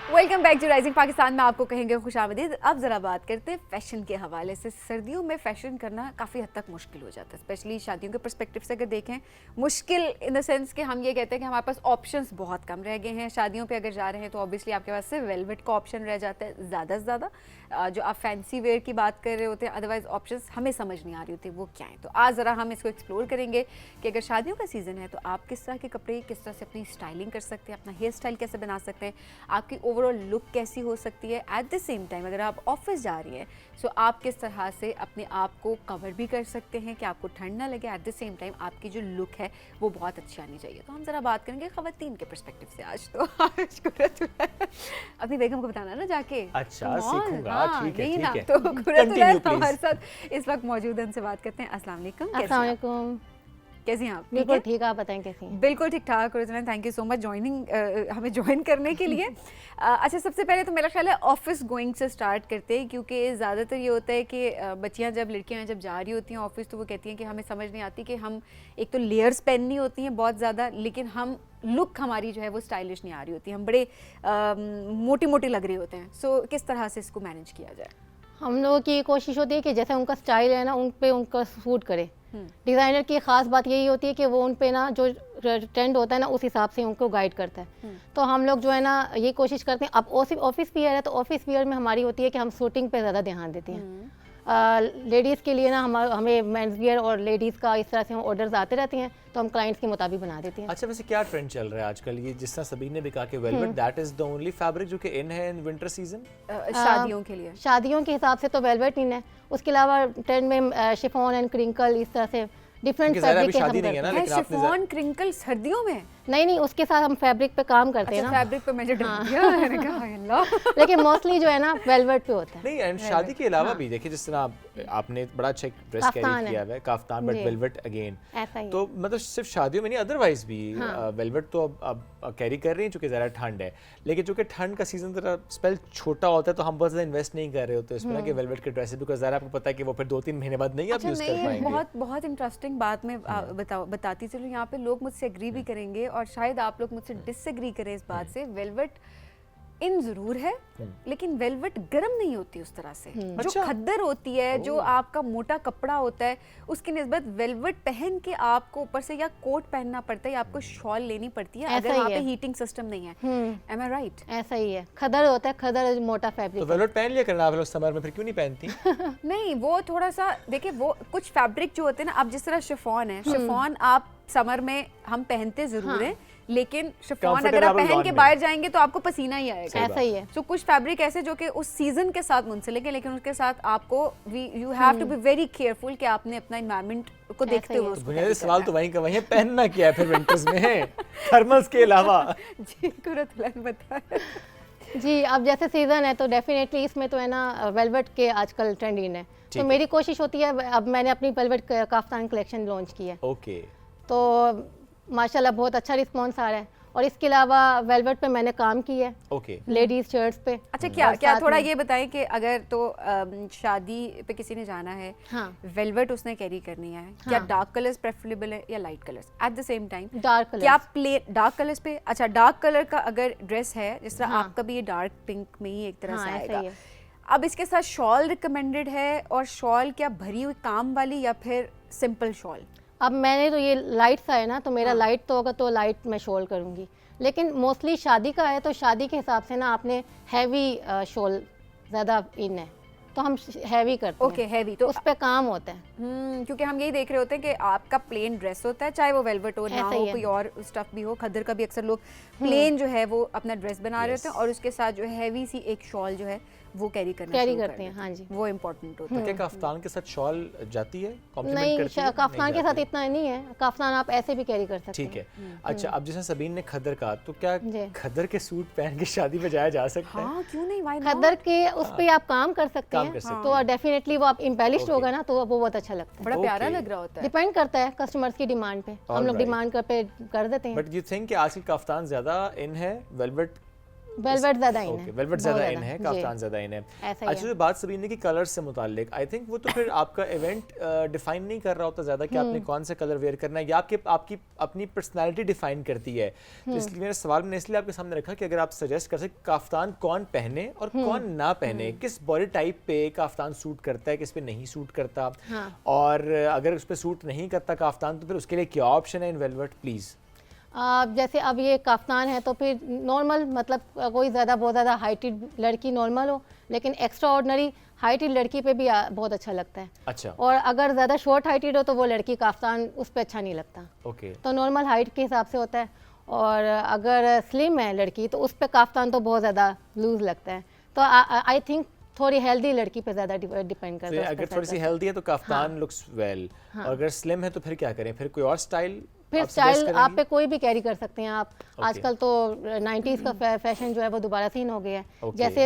Welcome back to rising Pakistan में आपको कहेंगे खुशामदीद। अब ज़रा बात करते हैं फैशन के हवाले से। सर्दियों में फ़ैशन करना काफ़ी हद तक मुश्किल हो जाता है, स्पेशली शादियों के पर्सपेक्टिव से अगर देखें। मुश्किल इन द सेंस कि हम ये कहते हैं कि हमारे पास ऑप्शंस बहुत कम रह गए हैं। शादियों पे अगर जा रहे हैं तो ऑब्वियसली आपके पास सिर्फ वेलवेट का ऑप्शन रह जाता है ज़्यादा से ज़्यादा। जो आप फैंसी वेयर की बात कर रहे होते हैं, अदरवाइज ऑप्शंस हमें समझ नहीं आ रही होती वो क्या है। तो आज ज़रा हम इसको एक्सप्लोर करेंगे कि अगर शादियों का सीज़न है तो आप किस तरह के कपड़े, किस तरह से अपनी स्टाइलिंग कर सकते हैं, अपना हेयर स्टाइल कैसे बना सकते हैं, आपकी ओवरऑल लुक कैसी हो सकती है। एट द सेम टाइम अगर आप ऑफिस जा रही हैं सो आप किस तरह से अपने आप को कवर भी कर सकते हैं कि आपको ठंड ना लगे। एट द सेम टाइम आपकी जो लुक है वो बहुत अच्छी आनी चाहिए। तो हम ज़रा बात करेंगे ख़वातीन के पर्सपेक्टिव से आज। तो अपनी बेगम को बताना ना जाके। अच्छा सीखूंगा, ठीक है, ठीक है। तो खुरत हमारे साथ इस वक्त मौजूद हैं, उनसे बात करते हैं। अस्सलाम वालेकुम। अस्सलाम वालेकुम। कैसी हैं आप? बिल्कुल ठीक है, आप बताएं कैसी हैं? बिल्कुल ठीक ठाक। थैंक यू सो मच हमें ज्वाइन करने के लिए। अच्छा, सबसे पहले तो मेरा ख्याल है ऑफिस गोइंग से स्टार्ट करते हैं, क्योंकि ज़्यादातर ये होता है कि बच्चियां जब लड़कियां जब जा रही होती हैं ऑफिस तो वो कहती हैं कि हमें समझ नहीं आती कि हम एक तो लेयर्स पहननी होती हैं बहुत ज़्यादा, लेकिन हम लुक हमारी जो है वो स्टाइलिश नहीं आ रही होती, हम बड़े मोटी मोटी लग रहे होते हैं। सो किस तरह से इसको मैनेज किया जाए? हम लोगों की कोशिश होती है कि जैसे उनका स्टाइल है ना उन पे उनका सूट करे। डिज़ाइनर की ख़ास बात यही होती है कि वो उन पे ना जो ट्रेंड होता है ना उस हिसाब से उनको गाइड करता है। तो हम लोग जो है ना ये कोशिश करते हैं। अब ऑफिस वियर है तो ऑफिस वियर में हमारी होती है कि हम शूटिंग पे ज़्यादा ध्यान देते हैं। लेडीज़ के लिए ना हमें मेंस वियर और लेडीज़ का इस तरह से हम ऑर्डर्स आते रहते हैं तो हम क्लाइंट्स के मुताबिक बना देते हैं। अच्छा, वैसे क्या ट्रेंड चल रहा है आजकल? ये जिस तरह सबीन ने भी कहा कि velvet that is the only fabric जो कि इन है इन विंटर सीजन शादियों के लिए। शादियों के हिसाब से तो वेलवेट इन है, उसके अलावा ट्रेंड में शिफॉन एंड क्रिंकल इस तरह से डिफरेंट फैब्रिक के हम करते हैं। शिफॉन क्रिंकल सर्दियों में? नहीं, उसके साथ हम फैब्रिक पे काम करते हैं ना। फैब्रिक पे मैंने डाल दिया, मैंने कहा अल्लाह। लेकिन मोस्टली जो है ना वेलवेट पे होता है। नहीं, एंड शादी के अलावा भी देखिए जिस तरह आपने बड़ा अच्छा ड्रेस कैरी किया है, काफ्तान, बट वेलवेट अगेन। तो मतलब सिर्फ शादियों में नहीं, अदरवाइज भी वेलवेट तो अब कैरी कर रही हैं चूंकि ज़रा ठंड है, लेकिन चूंकि ठंड का सीजन जरा स्पेल छोटा होता है तो हम बहुत ज़्यादा इन्वेस्ट नहीं कर रहे होते इसमें ना कि वेलवेट के ड्रेसेस, बिकॉज ज़रा आपको पता है कि वो फिर 2-3 महीने बाद नहीं आप यूज़ कर पाएंगे। बहुत इंटरेस्टिंग बात मैं बताती चलूँ, यहाँ पे लोग मुझसे एग्री भी करेंगे और शायद आप लोग मुझसे डिसएग्री करें इस बात से। वेलवेट इन जरूर है, लेकिन वेलवेट गर्म नहीं होती उस तरह से। जो अच्छा। खद्दर होती है, जो आपका मोटा कपड़ा होता है, उसकी निस्बत वेलवेट पहन के आपको ऊपर से या कोट पहनना पड़ता है या आपको शॉल लेनी पड़ती है ऐसा अगर ही वहाँ पे है। हीटिंग सिस्टम नहीं है। एम आई राइट? ऐसा ही है, खदर होता है, खदर मोटा तो फैब्रिक है। वेलवेट पहन लिया करना आप लोग समर में, फिर क्यों नहीं पहनती? नहीं, वो थोड़ा सा देखिए, वो कुछ फैब्रिक जो होते हैं ना, अब जिस तरह शिफॉन है, शिफॉन आप समर में हम पहनते जरूर हैं, लेकिन शिफॉन Comfortable अगर आप आप पहन lawn के में। बाहर जाएंगे तो आपको पसीना ही आएगा। ऐसा ही है। तो कुछ फैब्रिक ऐसे जो कि उस सीजन के साथ मुंसलिक है, लेकिन उसके साथ आपको you have to be very careful कि आपने अपना एनवायरनमेंट को देखते ही हुए है। उसको बुनियादी carry सवाल करना तो वहीं का वहीं है, पहनना क्या है फिर विंटर्स में थर्मल्स के अलावा? है। जी कुरतुलन बताएं। जी, अब जैसे सीज़न है तो डेफिनेटली इसमें तो है ना वेलवेट के आजकल ट्रेंड इन है, ठीक तो है। मेरी कोशिश होती है, अब मैंने अपनी वेलवेट काफ्तान कलेक्शन लॉन्च की है, ओके, तो माशाल्लाह बहुत अच्छा रिस्पॉन्स आ रहा है। और इसके अलावा वेलवेट पे मैंने काम किया है, ओके। लेडीज़ शर्ट्स पे। अच्छा, क्या और क्या साथ थोड़ा में- ये बताएं कि अगर तो शादी पे किसी ने जाना है, हाँ। वेलवेट उसने कैरी करनी है, क्या डार्क कलर्स प्रेफरेबल है या light colours at the same time? Dark colour. क्या प्लेन डार्क कलर्स पे? अच्छा, डार्क कलर का अगर ड्रेस है, जिस तरह आपका भी ये डार्क पिंक में ही एक तरह हाँ, से ऐसा आएगा, ही है। अब इसके साथ शॉल रिकमेंडेड है, और शॉल क्या भरी हुई काम वाली या फिर सिंपल शॉल? अब मैंने तो ये लाइट सा है ना, तो मेरा लाइट तो होगा तो लाइट मैं शॉल करूँगी, लेकिन मोस्टली शादी का है तो शादी के हिसाब से ना आपने हैवी शॉल ज़्यादा इन है, तो हम हैवी करते हैं। ओके, हैवी तो उस पे काम होता है। क्योंकि हम यही देख रहे होते हैं कि आपका प्लेन ड्रेस होता है, चाहे वो वेलवेट हो, ना ऐसा ही हो, है। कोई और स्टफ भी हो, खद्दर का भी अक्सर लोग प्लेन जो है वो अपना ड्रेस बना रहे होते हैं, और उसके साथ जो है हैवी सी एक शॉल जो है वो कैरी करना कैरी शुरू कर करते हैं, देते हाँ जी। वो इम्पोर्टेंट होता तो है। क्या काफ्तान के साथ शॉल जाती है, कॉम्प्लीमेंट नहीं, करती है? काफ्तान के नहीं साथ जाती। इतना नहीं है, काफ्तान आप ऐसे भी कैरी कर सकते हैं। ठीक है। अच्छा, अब जैसे सबीन ने खद्दर कहा, तो क्या जी। खद्दर के सूट पहन के शादी में जाया जा सकता है? हाँ, क्यों नहीं, व्हाई खद्दर के उस पे आप काम कर सकते काम कर हैं, सकते तो डेफिनेटली वो आप इम्पेलिश्ड Okay. होगा ना, तो वो बहुत अच्छा लगता है। बड़ा प्यारा Okay. लग रहा होता है। डिपेंड करता है कस्टमर्स की डिमांड पे, हम लोग Alright. डिमांड कर देते हैं। बट यू थिंक कि आजकल काफ्तान ज्यादा इन है, वेलवेट? वेलवेट ज़्यादा इन ओके, है, वेलवेट बहुत ज्यादा इन ज़्यादा, है, जी। काफ्तान ज्यादा इन है। ऐसा ही अच्छा, है। जो बात सबीन ने की कलर्स से मुताल्लिक, आई थिंक वो तो फिर आपका इवेंट डिफाइन नहीं कर रहा होता ज़्यादा कि आपने कौन सा कलर वेयर करना है, या आपकी अपनी पर्सनैलिटी डिफाइन करती है। तो इसलिए मेरा सवाल मैंने इसलिए आपके सामने रखा कि अगर आप सजेस्ट कर सकते काफ्तान कौन पहने और कौन ना पहने, किस बॉडी टाइप पे काफ्तान सूट करता है, किस पे नहीं सूट करता, और अगर उस पर सूट नहीं करता काफ्तान, तो फिर उसके लिए क्या ऑप्शन है इन वेलवेट, प्लीज़? जैसे अब ये काफ्तान है तो फिर नॉर्मल, मतलब कोई बहुत ज़्यादा हाइटेड लड़की नॉर्मल हो, लेकिन एक्स्ट्रा ऑर्डनरी हाइटेड लड़की पे भी बहुत अच्छा लगता है। अच्छा, और अगर ज़्यादा शॉर्ट हाइटेड हो तो वो लड़की काफ्तान उस पर अच्छा नहीं लगता, ओके। तो नॉर्मल हाइट के हिसाब से होता है। और अगर स्लिम है लड़की तो उस पर काफ्तान तो बहुत ज़्यादा लूज लगता है, तो आई थिंक थोड़ी हेल्दी लड़की पे ज़्यादा डिपेंड करता है। उस पे अगर थोड़ी सी हेल्दी है तो काफ्तान लुक्स वेल, और अगर स्लिम है तो फिर क्या करें, फिर कोई और स्टाइल फिर आप suggest स्टाइल आप करेंगी? पे कोई भी कैरी कर सकते हैं आप। आजकल तो 90s का फैशन जो है वो दोबारा से इन हो गया है, Okay. जैसे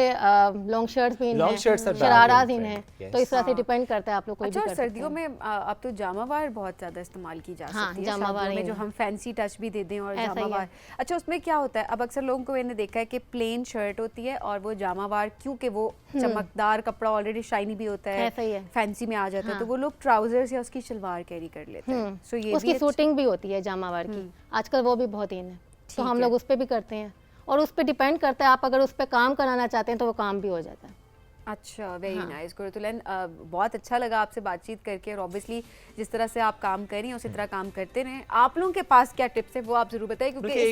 लॉन्ग शर्ट्स भी इन Long हैं, shirts are back शराराज in in trend, हैं, yes. तो इस तरह से डिपेंड करता है, आप लोग कोई अच्छा, भी और कर सकते सर्दियों हैं। में अब तो जामावार बहुत ज़्यादा इस्तेमाल की जा हाँ, सकती है, जामावार शादियों में ही जो है। हम फैंसी टच भी दे दें, और ऐसा ही है। जामावार। अच्छा, उसमें क्या होता है, अब अक्सर लोगों को मैंने देखा है कि प्लेन शर्ट होती है और वो जामावार, क्योंकि वो चमकदार कपड़ा ऑलरेडी शाइनी भी होता है, ऐसा ही है। फैंसी में आ जाता है, तो वो लोग ट्राउजर्स या उसकी शलवार कैरी कर लेते हैं। सो ये उसकी भी शूटिंग भी होती है जामावार की, आजकल वो भी बहुत इन है, तो हम है। लोग उस पर भी करते हैं। और उस पर डिपेंड करता है, आप अगर उस पर काम कराना चाहते हैं तो वो काम भी हो जाता है। अच्छा, वेरी नाइस गुरुतुलन, बहुत अच्छा लगा आपसे बातचीत करके, और ऑब्वियसली जिस तरह से आप काम कर रही हैं उसी तरह काम करते रहें। आप लोगों के पास क्या टिप्स है वो आप जरूर बताइए, क्योंकि देखिए,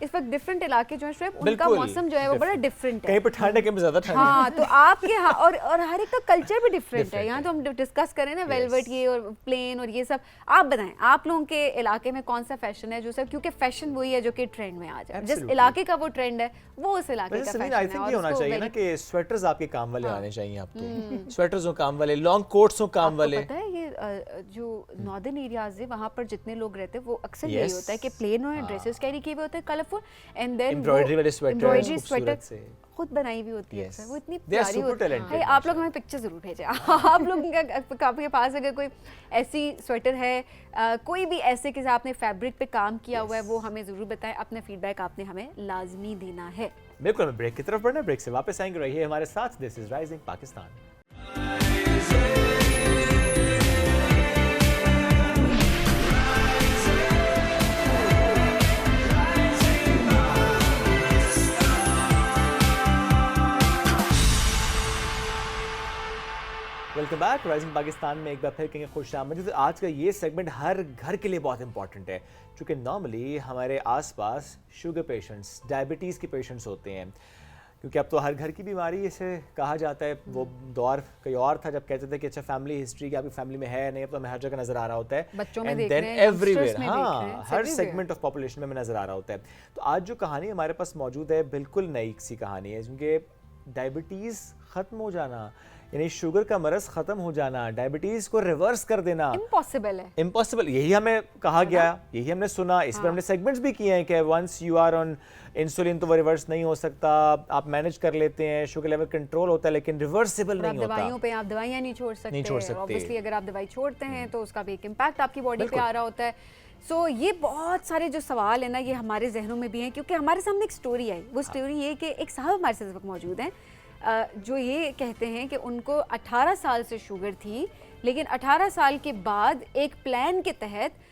इस वक्त डिफरेंट इलाके जो है शुएब, उनका बिल्कुल मौसम जो है वो बड़ा डिफरेंट है। कहीं पर ठंड है, कहीं पर ज्यादा ठंड है। हाँ, तो आपके यहाँ और हर एक का कल्चर भी डिफरेंट है। Different यहाँ है। तो हम डिस्कस करें ना वेलवेट ये और प्लेन और ये सब, आप बताएं आप लोगों के इलाके में कौन सा फैशन है जो सब, क्योंकि फैशन वही है जो कि ट्रेंड में आ जाए, जिस Absolutely. इलाके का वो ट्रेंड है वो उस इलाके वैसे का समीन, फैशन आई है। थिंक और ये होना उसको चाहिए ना very- कि स्वेटर्स आपके काम वाले आने चाहिए आपके, स्वेटर्स हो काम वाले, लॉन्ग कोट्स हो काम आपको वाले। पता है ये जो नॉर्दर्न एरियाज है वहाँ पर जितने लोग रहते हैं वो अक्सर Yes. यही होता है कि प्लेन और ड्रेसेस कैरी किए हुए होते हैं कलरफुल, एंड देन Embroidery वाले sweaters, एम्ब्रॉयडरी खूबसूरत स्वेटर से। खुद बनाई हुई होती है Yes. अक्सर, वो इतनी They are प्यारी super होती है। talented, भाई, आप लोग हमें पिक्चर जरूर भेजें। आप लोगों का आपके पास अगर कोई ऐसी स्वेटर है, कोई भी ऐसे किसी आपने फैब्रिक पे काम किया हुआ है, वो हमें ज़रूर बताएं। अपना फीडबैक आपने हमें लाजमी देना है। बिल्कुल, हमें ब्रेक की तरफ बढ़ना, ब्रेक से वापस आएंगे, रहिए हमारे साथ। This is rising Pakistan. Welcome back rising Pakistan में एक बार फिर कहेंगे खुश आमदीद। तो आज का ये सेगमेंट हर घर के लिए बहुत इंपॉर्टेंट है, क्योंकि नॉर्मली हमारे आसपास शुगर पेशेंट्स, डायबिटीज़ के पेशेंट्स होते हैं, क्योंकि अब तो हर घर की बीमारी इसे कहा जाता है। वो दौर कई और था जब कहते थे कि अच्छा फैमिली हिस्ट्री की आपकी फैमिली में है नहीं, अब तो हमें हर जगह नजर आ रहा होता है, बच्चों में एंड देख देन रहे हैं, एवरीवेयर, youngsters में देख रहे हैं, हाँ हर everywhere। सेगमेंट ऑफ पॉपुलेशन में हमें नजर आ रहा होता है। तो आज जो कहानी हमारे पास मौजूद है बिल्कुल नई सी कहानी है, क्योंकि डायबिटीज़ ख़त्म हो जाना, यानी शुगर का मरज़ ख़त्म हो जाना, डायबिटीज़ को रिवर्स कर देना इम्पॉसिबल है। इम्पॉसिबल, यही हमें कहा गया, यही हमने सुना। इस पर हमने सेगमेंट्स भी किए हैं कि once you are on insulin तो वो रिवर्स नहीं हो सकता, आप मैनेज कर लेते हैं, शुगर लेवल कंट्रोल होता है, लेकिन रिवर्सिबल नहीं होता। दवाइयों पे आप दवाइयाँ नहीं छोड़ सकते, नहीं छोड़ सकते। ऑब्वियसली अगर आप दवाई छोड़ते हैं तो उसका भी एक इम्पैक्ट आपकी बॉडी पे आ रहा होता है। सो ये बहुत सारे जो सवाल है ना, ये हमारे जहनों में भी हैं, क्योंकि हमारे सामने एक स्टोरी आई। वो स्टोरी ये कि एक साहब हमारे साथ इस वक्त मौजूद हैं जो ये कहते हैं कि उनको 18 साल से शुगर थी, लेकिन 18 साल के बाद एक प्लान के तहत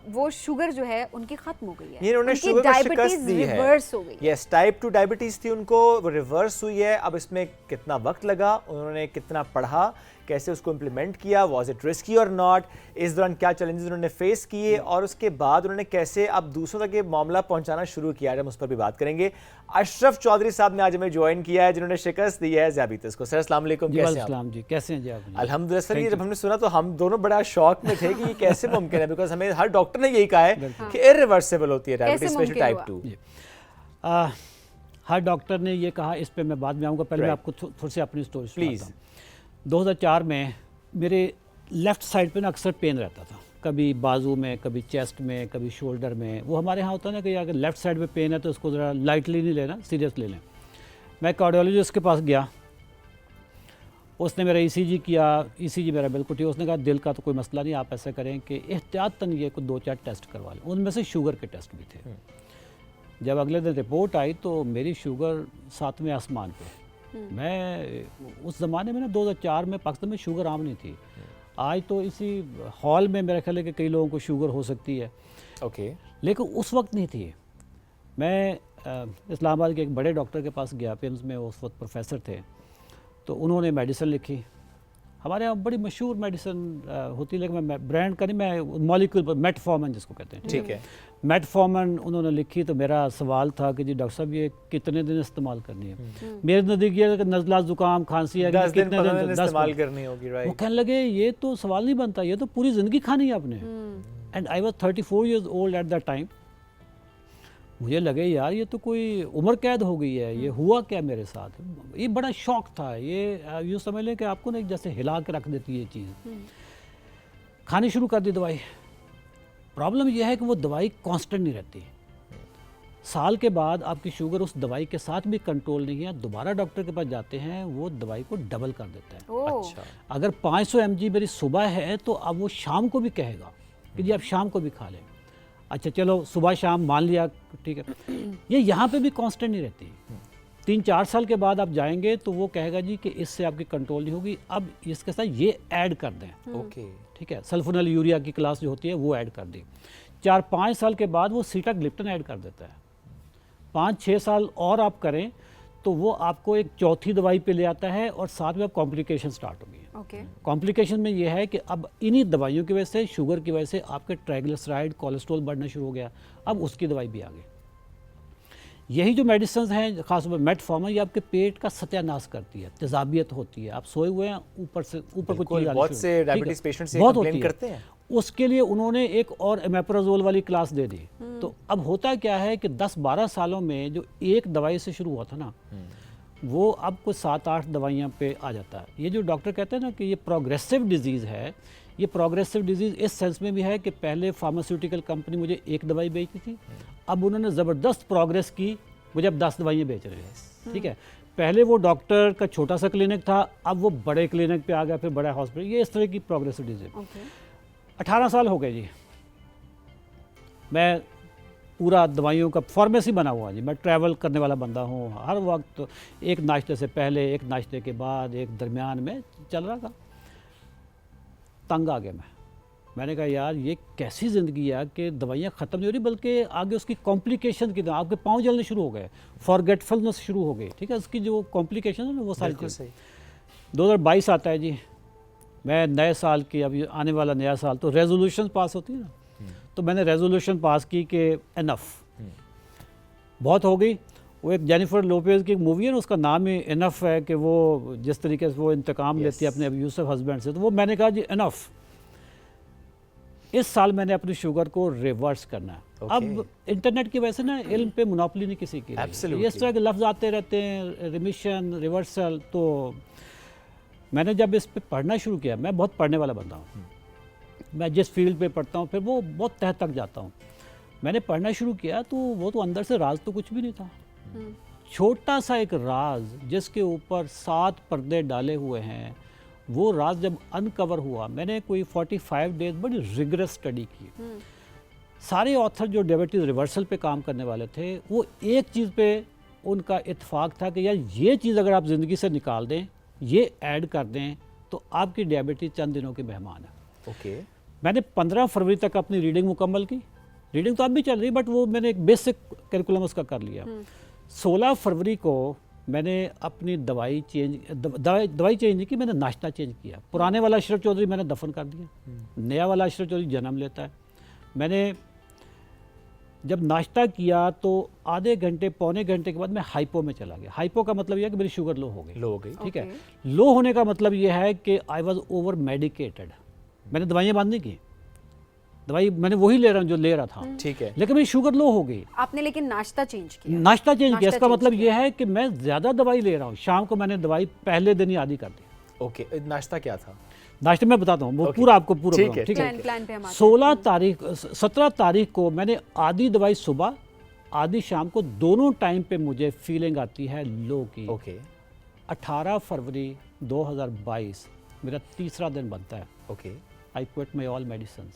वो शुगर जो है उनकी खत्म हो गई है, उन्होंने उनकी शुगर को शिकस्त डायबिटीज दी है, रिवर्स हो गई। यस, टाइप 2 डायबिटीज थी उनको, वो रिवर्स हुई है। अब इसमें कितना वक्त लगा, उन्होंने कितना पढ़ा, कैसे उसको इम्प्लीमेंट किया, वाज इट रिस्की और नॉट, इस दौरान क्या चैलेंजेस उन्होंने फेस किए, और उसके बाद उन्होंने कैसे अब दूसरों तक ये मामला पहुंचाना शुरू किया है, हम उस पर भी बात करेंगे। अशरफ चौधरी साहब ने आज हमें ज्वाइन किया है, जिन्होंने शिकस्त दी है ज़ियाबीतस को। सर अस्सलाम वालेकुम, कैसे हैं आप? जी, कैसे हैं जी आप? अल्हम्दुलिल्लाह सर, ये जब हमने सुना तो हम दोनों बड़ा शौक में थे कि ये कैसे मुमकिन है, बिकॉज हमें हर डॉक्टर ने यही कहा है कि इररिवर्सिबल होती है डायबिटीज, स्पेशली टाइप 2। हर डॉक्टर ने ये कहा, इस पे मैं बाद में आऊँगा, पहले मैं आपको थोड़ी सी अपनी स्टोरी प्लीज़। सुनाता हूँ। 2004 में मेरे लेफ़्ट साइड पे ना अक्सर पेन रहता था, कभी बाजू में, कभी चेस्ट में, कभी शोल्डर में। वो हमारे यहाँ होता है ना कि अगर लेफ़्ट साइड पे पेन है तो उसको ज़रा लाइटली नहीं लेना, सीरियस ले लें। मैं कार्डियोलॉजिस्ट के पास गया, उसने मेरा ईसीजी किया, ईसीजी मेरा बिल्कुल ठीक। उसने कहा दिल का तो कोई मसला नहीं, आप ऐसा करें कि एहतियातन ये कुछ 2-4 टेस्ट करवा लें। उनमें से शुगर के टेस्ट भी थे। जब अगले दिन रिपोर्ट आई तो मेरी शुगर 7वें आसमान पे। मैं उस ज़माने में ना 2004 में पाकिस्तान में शुगर आम नहीं थी। आज तो इसी हॉल में मेरा ख्याल है कि कई लोगों को शुगर हो सकती है, ओके, लेकिन उस वक्त नहीं थी। मैं इस्लामाबाद के एक बड़े डॉक्टर के पास गया, पिम्स में उस वक्त प्रोफेसर थे, तो उन्होंने मेडिसिन लिखी। हमारे यहाँ बड़ी मशहूर मेडिसिन होती है, लेकिन मैं ब्रांड का नहीं, मैं मॉलिक्यूल, मेटफॉर्मिन जिसको कहते हैं, ठीक है। मेटफॉर्मिन उन्होंने लिखी। तो मेरा सवाल था कि जी डॉक्टर साहब ये कितने दिन इस्तेमाल करनी है? मेरे नज़दीक ये नज़ला ज़ुकाम खांसी है, 10 दिन कितने दिन इस्तेमाल करनी होगी, वो राइट। कहने लगे ये तो सवाल नहीं बनता, ये तो पूरी ज़िंदगी खानी है आपने। And I was 34 years old at that time. मुझे लगे यार ये तो कोई उम्र कैद हो गई है, ये हुआ क्या मेरे साथ? ये बड़ा शौक था। ये यूँ समझ लें कि आपको ना एक जैसे हिला के रख देती है ये चीज़। खानी शुरू कर दी दवाई। प्रॉब्लम यह है कि वो दवाई कांस्टेंट नहीं रहती। साल के बाद आपकी शुगर उस दवाई के साथ भी कंट्रोल नहीं है, दोबारा डॉक्टर के पास जाते हैं, वो दवाई को डबल कर देता है। अच्छा, अगर 500 mg मेरी सुबह है तो अब वो शाम को भी कहेगा कि जी आप शाम को भी खा लें। अच्छा चलो सुबह शाम मान लिया, ठीक है। ये यहाँ पे भी कांस्टेंट नहीं रहती। 3-4 साल के बाद आप जाएंगे तो वो कहेगा जी कि इससे आपकी कंट्रोल नहीं होगी, अब इसके साथ ये ऐड कर दें, ओके, ठीक है। सल्फोनल यूरिया की क्लास जो होती है वो ऐड कर दी। 4-5 साल के बाद वो सीटाग्लिप्टन ऐड कर देता है। 5-6 साल और आप करें तो वो आपको एक चौथी दवाई पे ले आता है, और साथ में अब कॉम्प्लिकेशन स्टार्ट हो गई है। ओके, कॉम्प्लिकेशन में ये है कि अब इन्हीं दवाइयों की वजह से, शुगर की वजह से आपके ट्राइग्लिसराइड, कोलेस्ट्रॉल बढ़ना शुरू हो गया। अब उसकी दवाई भी आ गई। यही जो मेडिसिन हैं, खासतौर पर मेटफॉर्मिन, ये आपके पेट का सत्यानाश करती है, तेजाबियत होती है। आप सोए हुए हैं, ऊपर से ऊपर कुछ चीज़ आनी बहुत शुरू, से ठीक है? डायबिटीज पेशेंट्स ये बहुत कंप्लेन होती है। करते हैं। उसके लिए उन्होंने एक और एमेप्राजोल वाली क्लास दे दी। तो अब होता क्या है कि 10-12 सालों में जो एक दवाई से शुरू हुआ था ना, वो अब कुछ 7-8 दवाइयाँ पे आ जाता है। ये जो डॉक्टर कहते हैं ना कि ये प्रोग्रेसिव डिजीज़ है, ये प्रोग्रेसिव डिजीज़ इस सेंस में भी है कि पहले फार्मास्यूटिकल कंपनी मुझे एक दवाई बेचती थी, अब उन्होंने ज़बरदस्त प्रोग्रेस की, मुझे अब 10 दवाइयाँ बेच रहे हैं, ठीक है। पहले वो डॉक्टर का छोटा सा क्लिनिक था, अब वो बड़े क्लिनिक पे आ गया, फिर बड़ा हॉस्पिटल। ये इस तरह की प्रोग्रेसिव डिजीज़। 18 साल हो गए जी, मैं पूरा दवाइयों का फार्मेसी बना हुआ जी। मैं ट्रैवल करने वाला बंदा हूँ, हर वक्त एक नाश्ते से पहले, एक नाश्ते के बाद, एक दरमियान में चल रहा था। तंग आ गया मैंने कहा यार ये कैसी ज़िंदगी है कि दवाइयाँ ख़त्म नहीं हो रही, बल्कि आगे उसकी कॉम्प्लिकेशन की, आपके पाँव जलने शुरू हो गए, फॉरगेटफुलनेस शुरू हो गई, ठीक है। उसकी जो कॉम्प्लिकेशन है ना वो सारी चीज़। 2022 आता है जी, मैं नए साल की, अभी आने वाला नया साल तो रेजोल्यूशन पास होती है ना, तो मैंने रेजोल्यूशन पास की कि एनफ, बहुत हो गई। वो एक जेनिफर लोपेज की एक मूवी है ना, उसका नाम ही इनफ है, कि वो जिस तरीके से वो इंतकाम लेती है अपने अब्यूसिव हस्बैंड से, तो वो मैंने कहा जी इनफ, इस साल मैंने अपनी शुगर को रिवर्स करना है। अब इंटरनेट की वजह से ना इल्म पे मुनाफली नहीं किसी की रही। इस तरह के लफ्ज़ आते रहते हैं, रिमिशन, रिवर्सल। तो मैंने जब इस पे पढ़ना शुरू किया, मैं बहुत पढ़ने वाला बंदा हूँ, मैं जिस फील्ड पे पढ़ता हूँ फिर वो बहुत तह तक जाता हूँ। मैंने पढ़ना शुरू किया तो वो तो अंदर से राज तो कुछ भी नहीं था, छोटा सा एक राज जिसके ऊपर 7 पर्दे डाले हुए हैं। वो राज जब अनकवर हुआ, मैंने कोई 45 डेज बड़ी रिगरस स्टडी की। सारे ऑथर जो डायबिटीज रिवर्सल पे काम करने वाले थे, वो एक चीज़ पे उनका इत्तेफाक था कि यार ये चीज़ अगर आप ज़िंदगी से निकाल दें, ये ऐड कर दें, तो आपकी डायबिटीज चंद दिनों के मेहमान है। ओके। मैंने 15 फरवरी तक अपनी रीडिंग मुकम्मल की। रीडिंग तो अब भी चल रही, बट वो मैंने एक बेसिक करिकुलम उसका कर लिया। 16 फरवरी को मैंने अपनी दवाई चेंज नहीं की, मैंने नाश्ता चेंज किया। पुराने वाला अशरफ चौधरी मैंने दफन कर दिया, नया वाला अशरफ चौधरी जन्म लेता है। मैंने जब नाश्ता किया तो आधे घंटे पौने घंटे के बाद मैं हाइपो में चला गया। हाइपो का मतलब यह है कि मेरी शुगर लो हो गई। ठीक है, लो होने का मतलब यह है कि आई वॉज ओवर मेडिकेटेड। मैंने दवाइयाँ बंद नहीं की, दवाई मैंने वही ले रहा हूँ जो ले रहा था, ठीक है, लेकिन मेरी शुगर लो हो गई। आपने लेकिन नाश्ता चेंज किया? नाश्ता चेंज किया, इसका मतलब यह है कि मैं ज़्यादा दवाई ले रहा हूँ। शाम को मैंने दवाई पहले दिन ही आधी कर दी। ओके। नाश्ता क्या था? नाश्ते में बताता हूँ, वो पूरा आपको पूरा ठीक है, ठीक है। प्लान पे हम आते हैं। 17 तारीख को मैंने आधी दवाई सुबह, आधी शाम को, दोनों टाइम पे मुझे फीलिंग आती है लो की। ओके। 18 फरवरी 2022 मेरा तीसरा दिन बनता है। Okay. I quit my all medicine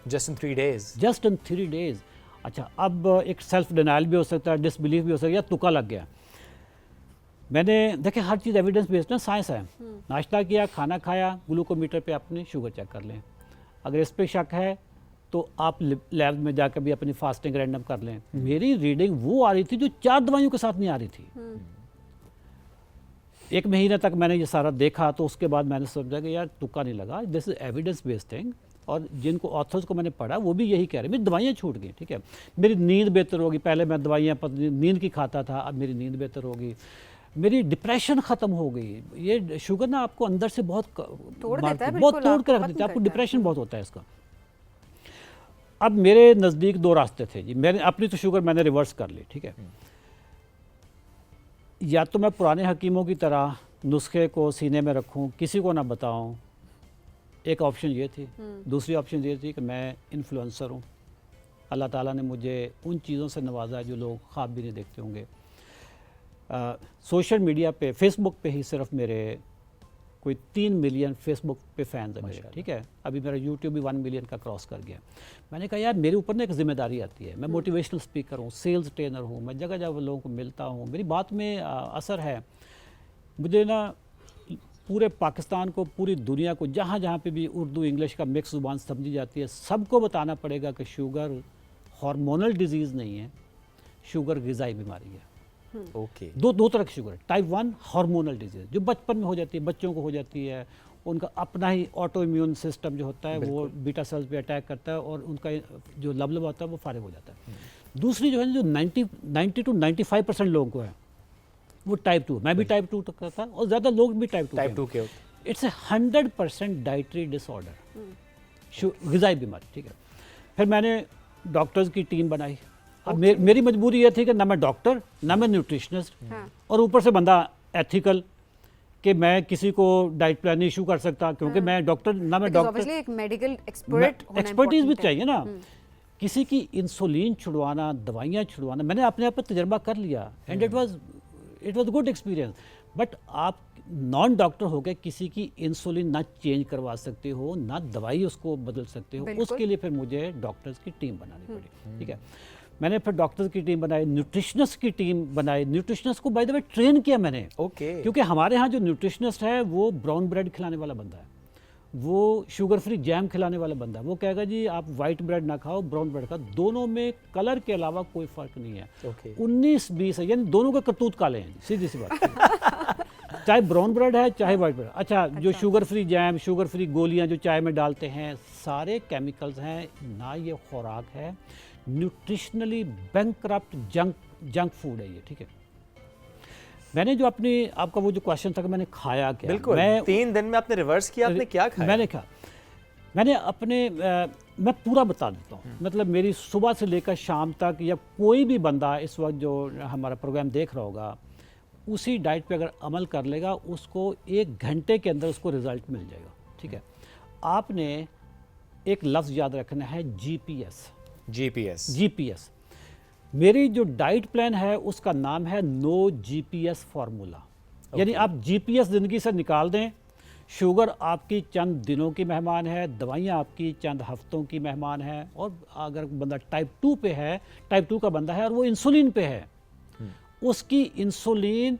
just in 3 days. Just in 3 days. अच्छा, अब एक सेल्फ डिनाइल भी हो सकता है, डिसबिलीफ भी हो सकता है, या तुक्का लग गया। मैंने देखे हर चीज़ एविडेंस बेस्ड ना, साइंस है। नाश्ता किया, खाना खाया, ग्लूकोमीटर पे अपनी शुगर चेक कर लें। अगर इस पे शक है तो आप लैब में जाकर भी अपनी फास्टिंग रैंडम कर लें। मेरी रीडिंग वो आ रही थी जो 4 दवाइयों के साथ नहीं आ रही थी। 1 महीने तक मैंने ये सारा देखा, तो उसके बाद मैंने सोचा कि यार तुक्का नहीं लगा, this is evidence based thing. और जिनको ऑथर्स को मैंने पढ़ा वो भी यही कह रहे हैं। मेरी दवाइयाँ छूट गई, ठीक है, मेरी नींद बेहतर होगी। पहले मैं दवाइयाँ नींद की खाता था, अब मेरी नींद बेहतर होगी। मेरी डिप्रेशन ख़त्म हो गई। ये शुगर ना आपको अंदर से बहुत तोड़ देता है, बहुत तोड़ कर रख देता है, आपको डिप्रेशन बहुत होता है इसका। अब मेरे नज़दीक 2 रास्ते थे जी। मैंने अपनी तो शुगर मैंने रिवर्स कर ली, ठीक है। या तो मैं पुराने हकीमों की तरह नुस्खे को सीने में रखूं, किसी को ना बताऊं, एक ऑप्शन ये थी। दूसरी ऑप्शन ये थी कि मैं इन्फ्लुएंसर हूँ, अल्लाह ताला ने मुझे उन चीज़ों से नवाजा है जो लोग ख्वाब भी नहीं देखते होंगे। सोशल मीडिया पे, फेसबुक पे ही सिर्फ मेरे कोई 3 मिलियन फेसबुक पे फैंस हैं मेरे, ठीक है। अभी मेरा यूट्यूब भी 1 मिलियन का क्रॉस कर गया। मैंने कहा यार मेरे ऊपर ना एक जिम्मेदारी आती है। मैं मोटिवेशनल स्पीकर हूँ, सेल्स ट्रेनर हूँ, मैं जगह जगह लोगों को मिलता हूँ, मेरी बात में असर है। मुझे ना पूरे पाकिस्तान को, पूरी दुनिया को, जहाँ जहाँ पे भी उर्दू इंग्लिश का मिक्स ज़ुबान समझी जाती है, सबको बताना पड़ेगा कि शुगर हार्मोनल डिजीज़ नहीं है, शुगर ग़िज़ाई बीमारी है। ओके। दो तरह की शुगर है। टाइप 1 हार्मोनल डिजीज़ जो बचपन में हो जाती है, बच्चों को हो जाती है। उनका अपना ही ऑटो इम्यून सिस्टम जो होता है वो बीटा सेल्स पे अटैक करता है और उनका जो लबलब होता है वो फारिग हो जाता है। दूसरी जो है जो 90 to 95% लोगों को है वो टाइप 2। मैं भी टाइप 2 तक था और ज़्यादा लोग भी टाइप 2 के। इट्स ए 100% डाइटरी डिसऑर्डर, ग़िज़ाई बीमारी, ठीक है। फिर मैंने डॉक्टर्स की टीम बनाई। अब मेरी मजबूरी ये थी कि ना मैं डॉक्टर, ना मैं न्यूट्रिशनिस्ट, और ऊपर से बंदा एथिकल कि मैं किसी को डाइट प्लान इशू कर सकता, क्योंकि मैं डॉक्टर, ना मैं डॉक्टर, एक मेडिकल एक्सपर्टीज भी चाहिए ना। किसी की इंसुलिन छुड़वाना, दवाइयाँ छुड़वाना, मैंने अपने आप पर तजर्बा कर लिया and it was good experience. But आप नॉन डॉक्टर होकर किसी की इंसुलिन ना चेंज करवा सकते हो, ना दवाई उसको बदल सकते हो। उसके लिए फिर मुझे डॉक्टर्स की टीम बनानी पड़ी, ठीक है। मैंने फिर डॉक्टर्स की टीम बनाई, न्यूट्रिशनिस्ट की टीम बनाई। न्यूट्रिशनिस्ट को बाय द वे ट्रेन किया मैंने, ओके। क्योंकि हमारे यहाँ जो न्यूट्रिशनिस्ट है वो ब्राउन ब्रेड खिलाने वाला बंदा है, वो शुगर फ्री जैम खिलाने वाला बंदा है। वो कहेगा जी आप वाइट ब्रेड ना खाओ, ब्राउन ब्रेड खाओ, दोनों में कलर के अलावा कोई फ़र्क नहीं है। ओके। 19-20 है, यानी दोनों के करतूत काले हैं, सीधी सी बात। चाहे ब्राउन ब्रेड है चाहे वाइट ब्रेड। अच्छा, जो sugar free jam, sugar free गोलियां जो चाय में डालते हैं, सारे केमिकल्स हैं, ना ये खुराक है, न्यूट्रिशनली बैंकरप्ट जंक फूड है ये, ठीक है। मैंने जो अपनी आपका वो जो क्वेश्चन था कि मैंने खाया क्या, बिल्कुल, 3 दिन में आपने रिवर्स किया, आपने क्या खाया? मैंने कहा मैंने अपने मैं पूरा बता देता हूँ। मतलब मेरी सुबह से लेकर शाम तक, या कोई भी बंदा इस वक्त जो हमारा प्रोग्राम देख रहा होगा, उसी डाइट पे अगर अमल कर लेगा, उसको 1 घंटे के अंदर उसको रिज़ल्ट मिल जाएगा, ठीक है। आपने एक लफ्ज़ याद रखना है, जीपीएस। मेरी जो डाइट प्लान है उसका नाम है नो जीपीएस फार्मूला। यानी आप जीपीएस ज़िंदगी से निकाल दें। शुगर आपकी चंद दिनों की मेहमान है, दवाइयाँ आपकी चंद हफ्तों की मेहमान है। और अगर बंदा टाइप 2 पे है, टाइप 2 का बंदा है और वो इंसुलिन पे है, उसकी इंसुलिन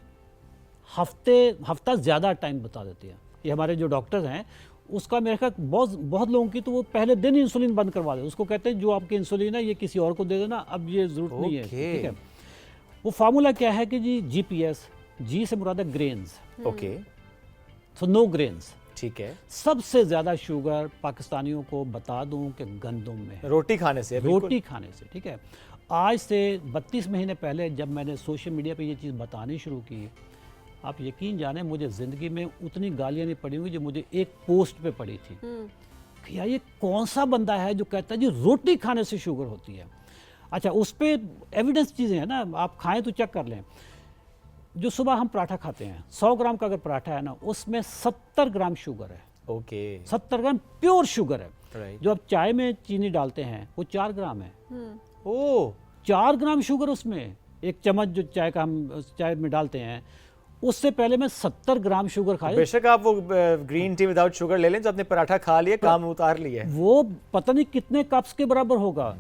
हफ्ता ज़्यादा टाइम बता देती है। ये हमारे जो डॉक्टर्स हैं, उसका मेरे ख्याल बहुत लोगों की तो वो पहले दिन ही इंसुलिन बंद करवा दे। उसको कहते हैं जो आपकी इंसुलिन है ये किसी और को दे देना, अब ये ज़रूरत नहीं है, ठीक है। वो फार्मूला क्या है कि जी जीपीएस, जी से मुराद है grains, okay, so no grains, ठीक है। सबसे ज़्यादा शुगर पाकिस्तानियों को बता दूं कि गंदम में है, रोटी खाने से, बिल्कुल। रोटी खाने से, ठीक है। आज से 32 महीने पहले जब मैंने सोशल मीडिया पे ये चीज़ बतानी शुरू की, आप यकीन जाने मुझे ज़िंदगी में उतनी गालियाँ नहीं पड़ी हुई जो मुझे एक पोस्ट पे पड़ी थी कि यार ये कौन सा बंदा है जो कहता है जी रोटी खाने से शुगर होती है। अच्छा, उस पर एविडेंस चीज़ें हैं ना, आप खाएं तो चेक कर लें। जो सुबह हम पराठा खाते हैं, 100 ग्राम का अगर पराठा है ना, उसमें 70 ग्राम शुगर है, ओके, 70 ग्राम प्योर शुगर है। राइट। जो आप चाय में चीनी डालते हैं वो 4 ग्राम है। ओह, 4 ग्राम शुगर उसमें, एक चम्मच जो चाय का हम चाय में डालते हैं, उससे पहले मैं 70 ग्राम शुगर खाया। बेशक आप वो ग्रीन टी विदाउट शुगर ले लें, तो आपने पराठा खा लिया, काम उतार लिया है। वो पता नहीं कितने कप्स के बराबर होगा।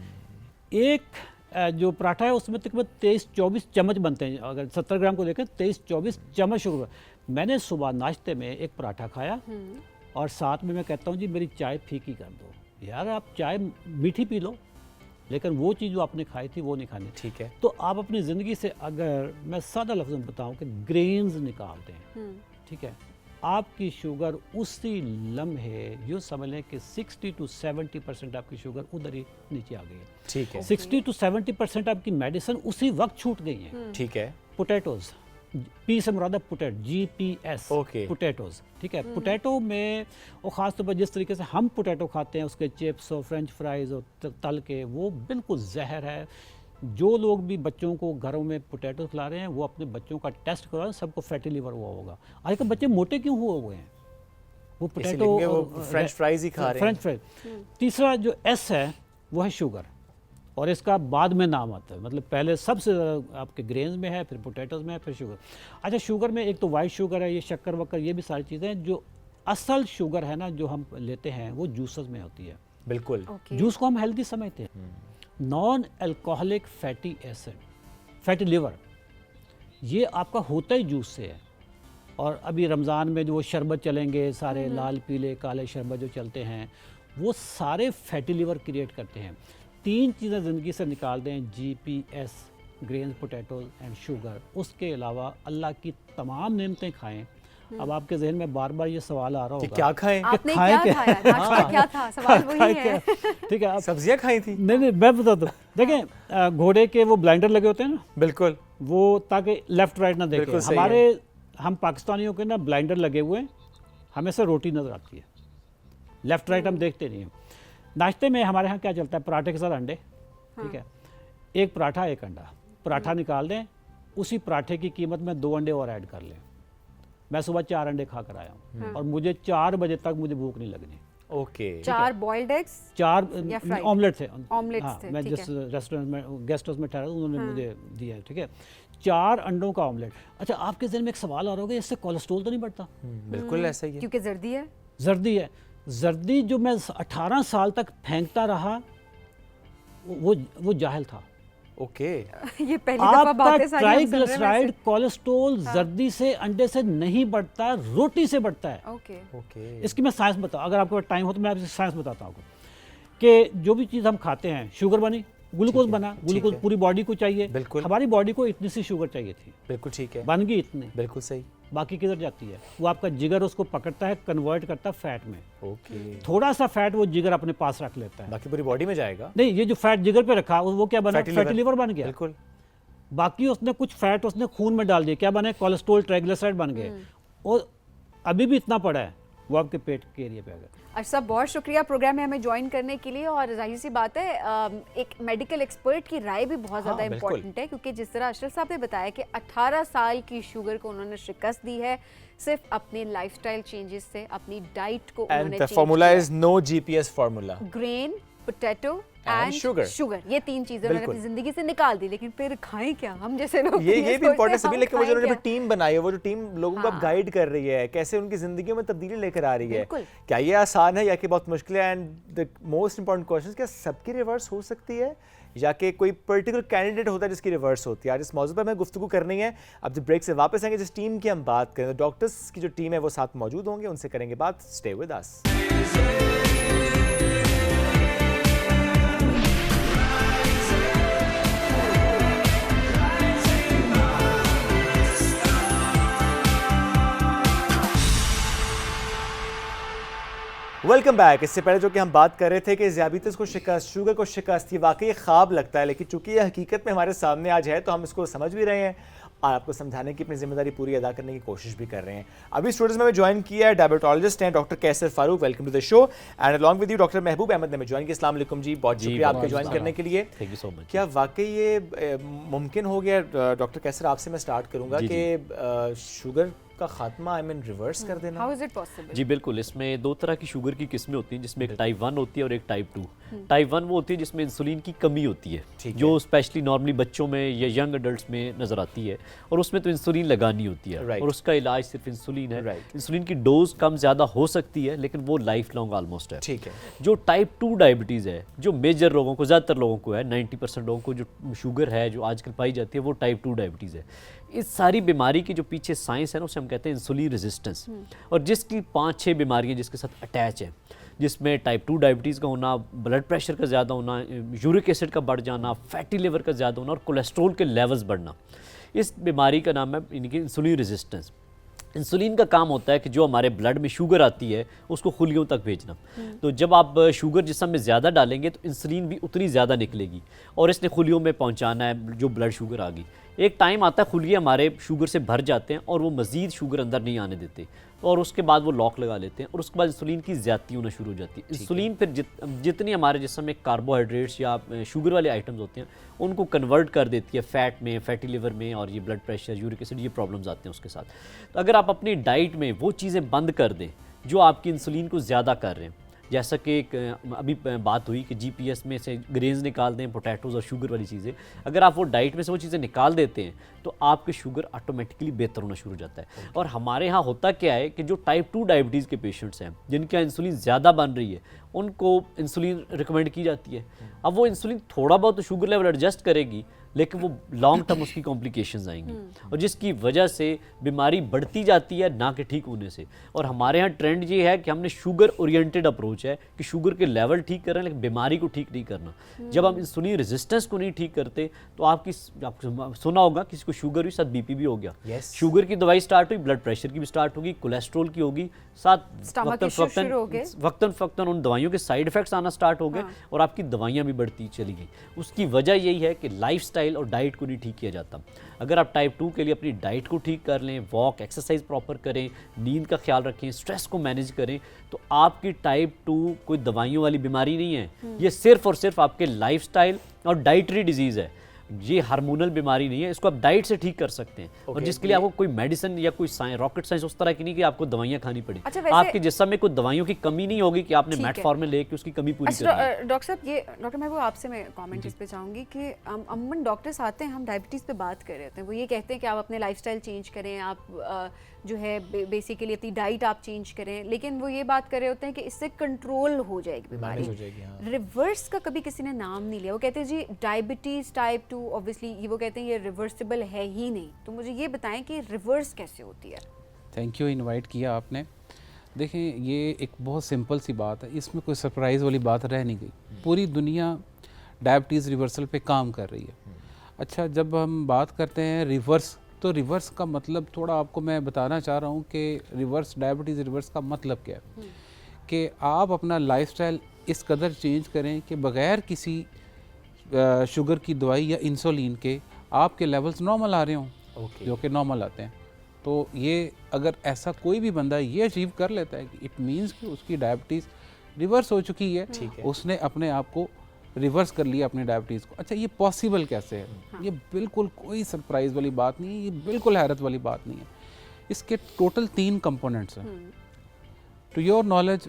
एक जो पराठा है उसमें तकरीबन 23-24 चम्मच बनते हैं। अगर 70 ग्राम को देखें, 23-24 चम्मच शुगर। मैंने सुबह नाश्ते में एक पराठा खाया और साथ में मैं कहता हूँ जी मेरी चाय फीकी कर दो। यार आप चाय मीठी पी लो, लेकिन वो चीज़ जो आपने खाई थी वो नहीं खानी। ठीक है। तो आप अपनी ज़िंदगी से, अगर मैं सादा लफ्ज़ में बताऊं कि ग्रेन्स निकाल दें, ठीक है, आपकी शुगर उसी लम्हे यूँ समझ लें कि 60 to 70% आपकी शुगर उधर ही नीचे आ गई है। ठीक है। 60 to 70% आपकी मेडिसिन उसी वक्त छूट गई है। ठीक है। पोटैटोज़, पी से मुराद पोटैटो, GPS, ओके। पोटैटोज़, ठीक है। पोटैटो में और ख़ास तौर पर जिस तरीके से हम पोटैटो खाते हैं, उसके चिप्स और फ्रेंच फ्राइज़ और तल के, वो बिल्कुल जहर है। जो लोग भी बच्चों को घरों में पोटैटो खिला रहे हैं, वो अपने बच्चों का टेस्ट करवाएं, सबको फैटी लिवर हुआ होगा। आजकल बच्चे मोटे क्यों हुए हैं? वो पोटैटो, वो फ्रेंच फ्राइज ही खा रहे हैं। French fries. तीसरा जो S है वो है शुगर, और इसका बाद में नाम आता है। मतलब पहले सबसे ज़्यादा आपके ग्रेन्स में है, फिर पोटैटोज़ में है, फिर शुगर। अच्छा, शुगर में एक तो वाइट शुगर है, ये शक्कर वक्कर, ये भी सारी चीज़ें हैं। जो असल शुगर है ना जो हम लेते हैं, वो जूसेस में होती है। बिल्कुल। जूस को हम हेल्दी समझते हैं। Non alcoholic fatty acid, fatty liver, ये आपका होता ही जूस से है। और अभी रमज़ान में जो वो शरबत चलेंगे, सारे लाल पीले काले शरबत जो चलते हैं, वो सारे फैटी लिवर क्रिएट करते हैं। 3 चीज़ें ज़िंदगी से निकाल दें, GPS, grains, potatoes and sugar. उसके अलावा अल्लाह की तमाम नेमतें खाएं। अब आपके जहन में बार बार ये सवाल आ रहा कि होगा, क्या खाएं? आपने खाएं क्या खाया? नाश्ता क्या था? सवाल वही है। ठीक है। सब्जियां खाई थी? नहीं, मैं बताता हूँ। देखें, घोड़े के वो ब्लाइंडर लगे होते हैं ना, बिल्कुल, वो ताकि लेफ्ट राइट ना देखें। बिल्कुल सही हमारे हम पाकिस्तानियों के ना ब्लाइंडर लगे हुए हैं, हमें से रोटी नजर आती है, लेफ्ट राइट हम देखते नहीं हैं। नाश्ते में हमारे यहाँ क्या चलता है, पराठे के साथ अंडे, ठीक है, एक पराठा एक अंडा। पराठा निकाल दें, उसी पराठे की कीमत में 2 अंडे और ऐड कर लें। मैं सुबह 4 अंडे खा कर आया हूँ और मुझे 4 बजे तक मुझे भूख नहीं लगनी। ओके। 4 बॉइल्ड एग्स, 4 या fried? ऑमलेट थे। ऑमलेट्स हाँ, थे, मैं ठीक जिस रेस्टोरेंट में गेस्ट हाउस में ठहरा उन्होंने मुझे दिया है, ठीक है। 4 अंडों का ऑमलेट। अच्छा, आपके जहन में एक सवाल आ रहा होगा, इससे कोलेस्ट्रॉल तो नहीं बढ़ता? बिल्कुल ऐसा ही है। क्योंकि जर्दी है। जर्दी है। जर्दी जो मैं 18 साल तक फेंकता रहा, वो जाहिल था। ओके। ये पहली दफा आपका बातें सारी हम सुन रहे हैं ट्राइग्लिसराइड वैसे। कोलेस्ट्रॉल जर्दी से, अंडे से नहीं बढ़ता, रोटी से बढ़ता है। ओके। ओके। इसकी मैं साइंस बताऊँ, अगर आपके पास टाइम हो तो मैं आपसे साइंस बताता हूँ आपको कि जो भी चीज़ हम खाते हैं, शुगर बनी, ग्लूकोज बना, ग्लूकोज पूरी बॉडी को चाहिए। बिल्कुल। हमारी बॉडी को इतनी सी शुगर चाहिए थी, बिल्कुल ठीक है। बन गई इतनी। बिल्कुल सही। बाकी किधर जाती है? वो आपका जिगर उसको पकड़ता है, कन्वर्ट करता है फैट में। ओके, थोड़ा सा फैट वो जिगर अपने पास रख लेता है। बाकी पूरी बॉडी में जाएगा। नहीं, ये जो फैट जिगर पे रखा वो क्या बना? Fatty fatty liver। लिवर बन गया। बिल्कुल। बाकी उसने कुछ फैट उसने खून में डाल दिया, क्या बने? कोलेस्ट्रॉल, ट्राइग्लिसराइड बन गए, और अभी भी इतना पड़ा है, वो आपके पेट के एरिया पे आ गया। अरशद, बहुत शुक्रिया प्रोग्राम में हमें ज्वाइन करने के लिए। और जाहिर सी बात है, एक मेडिकल एक्सपर्ट की राय भी बहुत ज़्यादा बिल्कुल। इंपॉर्टेंट है, क्योंकि जिस तरह अशरफ साहब ने बताया कि 18 साल की शुगर को उन्होंने शिकस्त दी है सिर्फ अपने लाइफस्टाइल चेंजेस से, अपनी डाइट को एंड उन्होंने the formula is no GPS formula. Grain, potato And and sugar, ये 3 चीजें उन्होंने बिल्कुल। अपनी जिंदगी से निकाल दी। लेकिन फिर खाएं क्या हम जैसे लोग? ये भी सोचते इंपॉर्टेंट हैं, सभी, हम लेकिन वो जो खाएं उन्होंने क्या? टीम बनाई है, वो जो टीम लोगों को हाँ। गाइड कर रही है, कैसे उनकी जिंदगियों में तब्दीली लेकर आ रही है, बिल्कुल। क्या ये आसान है या कि बहुत मुश्किल है? And the most important question, क्या सबकी रिवर्स हो सकती है या कि कोई पर्टिकुलर कैंडिडेट होता है जिसकी रिवर्स होती है? आज इस मौजूद पर हमें गुफ्तगू करनी है। अब जब ब्रेक से वापस आएंगे, जिस टीम की हम बात करें, तो डॉक्टर्स की जो टीम है वो साथ मौजूद होंगे, उनसे करेंगे बात। Stay with us. Welcome back. इससे पहले जो कि हम बात कर रहे थे कि ज़ियाबीतिस को शिकस्त, शुगर को शिकस्त, ये वाकई ख्वाब लगता है, लेकिन चूंकि ये हकीकत में हमारे सामने आज है तो हम इसको समझ भी रहे हैं और आपको समझाने की अपनी जिम्मेदारी पूरी अदा करने की कोशिश भी कर रहे हैं। अभी स्टूडियोज में हमें ज्वाइन किया है डायबिटोलॉजिस्ट हैं doctor Qaiser Farooq. Welcome to the show. And along with you doctor Mehboob Ahmed ने ज्वाइन किया। अस्सलाम वालेकुम जी, बहुत शुक्रिया आपके ज्वाइन करने के लिए। Thank you so much. क्या वाकई ये मुमकिन हो गया? डॉक्टर कैसर, आपसे मैं स्टार्ट करूंगा जी, कि शुगर का खात्मा, आई मीन रिवर्स कर देना। How is it possible? जी बिल्कुल, इसमें 2 तरह की शुगर की किस्में होती हैं, जिसमें एक टाइप 1 होती है और एक टाइप 2। टाइप 1 वो होती है जिसमें इंसुलिन की कमी होती है, ठीक जो स्पेशली नॉर्मली बच्चों में या यंग अडल्ट्स में नज़र आती है, और उसमें तो इंसुलिन लगानी होती है Right. और उसका इलाज सिर्फ इंसुलिन है। Right. इंसुलिन की डोज कम ज़्यादा हो सकती है, लेकिन वो लाइफ लॉन्ग ऑलमोस्ट है। ठीक है। जो टाइप 2 डायबिटीज़ है, जो मेजर लोगों को, ज़्यादातर लोगों को है, 90% लोगों को जो शुगर है जो आजकल पाई जाती है, वो टाइप 2 डायबिटीज़ है। इस सारी बीमारी की जो पीछे साइंस है ना, उसे हम कहते हैं इंसुलिन रेजिस्टेंस, और जिसकी 5-6 बीमारियां जिसके साथ अटैच है, जिसमें टाइप 2 डायबिटीज़ का होना, ब्लड प्रेशर का ज़्यादा होना, यूरिक एसिड का बढ़ जाना, फैटी लिवर का ज़्यादा होना और कोलेस्ट्रॉल के लेवल्स बढ़ना। इस बीमारी का नाम है इनकी इंसुलिन रेजिस्टेंस। इंसुलिन का काम होता है कि जो हमारे ब्लड में शुगर आती है उसको खुलियों तक भेजना। तो जब आप शुगर जिस्म में ज़्यादा डालेंगे तो इंसुलिन भी उतनी ज़्यादा निकलेगी और इसने खुलियों में पहुंचाना है जो ब्लड शुगर आ गई। एक टाइम आता है खुलिये हमारे शुगर से भर जाते हैं और वो मज़ीद शुगर अंदर नहीं आने देते, और उसके बाद वो लॉक लगा लेते हैं और उसके बाद इंसुलिन की ज़्यादती होना शुरू हो जाती है। इंसुलिन फिर जितनी हमारे जिस्म में कार्बोहाइड्रेट्स या शुगर वाले आइटम्स होते हैं उनको कन्वर्ट कर देती है फैट में, फैटी लिवर में, और ये ब्लड प्रेशर, यूरिक एसिड, ये प्रॉब्लम्स आते हैं उसके साथ। तो अगर आप अपनी डाइट में वो चीज़ें बंद कर दें जो आपकी इंसुलिन को ज़्यादा कर रहे हैं, जैसा कि अभी बात हुई कि जीपीएस में से ग्रेन्स निकाल दें, पोटैटोज़ और शुगर वाली चीज़ें, अगर आप वो डाइट में से वो चीज़ें निकाल देते हैं तो आपके शुगर ऑटोमेटिकली बेहतर होना शुरू हो जाता है। और हमारे यहाँ होता क्या है कि जो टाइप 2 डायबिटीज़ के पेशेंट्स हैं जिनके यहाँ इंसुलिन ज़्यादा बन रही है, उनको इंसुलिन रिकमेंड की जाती है। अब वो इंसुलिन थोड़ा बहुत तो शुगर लेवल एडजस्ट करेगी, लेकिन वो लॉन्ग टर्म उसकी कॉम्प्लिकेशंस आएंगी और जिसकी वजह से बीमारी बढ़ती जाती है ना कि ठीक होने से। और हमारे यहाँ ट्रेंड ये है कि हमने शुगर ओरिएंटेड अप्रोच है कि शुगर के लेवल ठीक कर रहे हैं लेकिन बीमारी को ठीक नहीं करना। जब हम इंसुलिन रेजिस्टेंस को नहीं ठीक करते तो आपको सुना होगा किसी को शुगर हुई, साथ बीपी भी हो गया। Yes. शुगर की दवाई स्टार्ट हुई, ब्लड प्रेशर की भी स्टार्ट होगी, कोलेस्ट्रॉल की होगी, साथ Stomach issues शुरू हो गए। वक्तन उन दवाइयों के साइड इफेक्ट्स आना स्टार्ट हो गए और आपकी दवाइयाँ भी बढ़ती चली गई। उसकी वजह यही है कि लाइफस्टाइल और डाइट को नहीं ठीक किया जाता। अगर आप टाइप 2 के लिए अपनी डाइट को ठीक कर लें, वॉक, एक्सरसाइज प्रॉपर करें, नींद का ख्याल रखें, स्ट्रेस को मैनेज करें, तो आपकी टाइप 2 कोई दवाइयों वाली बीमारी नहीं है। ये सिर्फ और सिर्फ आपके लाइफस्टाइल और डाइटरी डिजीज़ है। ये हार्मोनल बीमारी नहीं है, इसको आप डाइट से ठीक कर सकते हैं। और जिसके लिए आपको कोई मेडिसिन या कोई रॉकेट साइंस उस तरह की नहीं कि आपको दवाइयाँ खानी पड़ी। अच्छा, वैसे आपके जिस्म में कोई दवाइयों की कमी नहीं होगी कि आपने मेटफॉर्मिन लेके उसकी कमी पूरी करनी है। डॉक्टर साहब, ये डॉक्टर महबूब आपसे मैं कमेंट इस पे चाहूँगी कि अमूमन डॉक्टर्स आते हैं, हम डायबिटीज़ पे बात कर रहे होते हैं, वो ये कहते हैं कि आप अपने लाइफस्टाइल चेंज करें, आप जो है बेसिकली अपनी डाइट आप चेंज करें, लेकिन वो ये बात कर रहे होते हैं कि इससे कंट्रोल हो जाएगी बीमारी, हो जाएगी। हाँ। रिवर्स का कभी किसी ने नाम नहीं लिया। वो कहते हैं जी डायबिटीज़ टाइप 2 ऑब्वियसली ये वो कहते हैं ये रिवर्सिबल है ही नहीं। तो मुझे ये बताएं कि रिवर्स कैसे होती है। थैंक यू, इनवाइट किया आपने। देखें, ये एक बहुत सिंपल सी बात है, इसमें कोई सरप्राइज़ वाली बात रह नहीं गई। पूरी दुनिया डायबिटीज़ रिवर्सल पे काम कर रही है। अच्छा, जब हम बात करते हैं रिवर्स तो रिवर्स का मतलब थोड़ा आपको मैं बताना चाह रहा हूँ कि रिवर्स डायबिटीज़ रिवर्स का मतलब क्या है कि आप अपना लाइफस्टाइल इस कदर चेंज करें कि बग़ैर किसी शुगर की दवाई या इंसुलिन के आपके लेवल्स नॉर्मल आ रहे हों, जो कि नॉर्मल आते हैं। तो ये अगर ऐसा कोई भी बंदा ये अचीव कर लेता है कि इट मीन्स कि उसकी डायबिटीज़ रिवर्स हो चुकी है, उसने अपने आप को रिवर्स कर लिया अपनी डायबिटीज़ को। अच्छा, ये पॉसिबल कैसे है? ये बिल्कुल कोई सरप्राइज़ वाली बात नहीं है, ये बिल्कुल हैरत वाली बात नहीं है। इसके टोटल 3 कंपोनेंट्स हैं टू योर नॉलेज,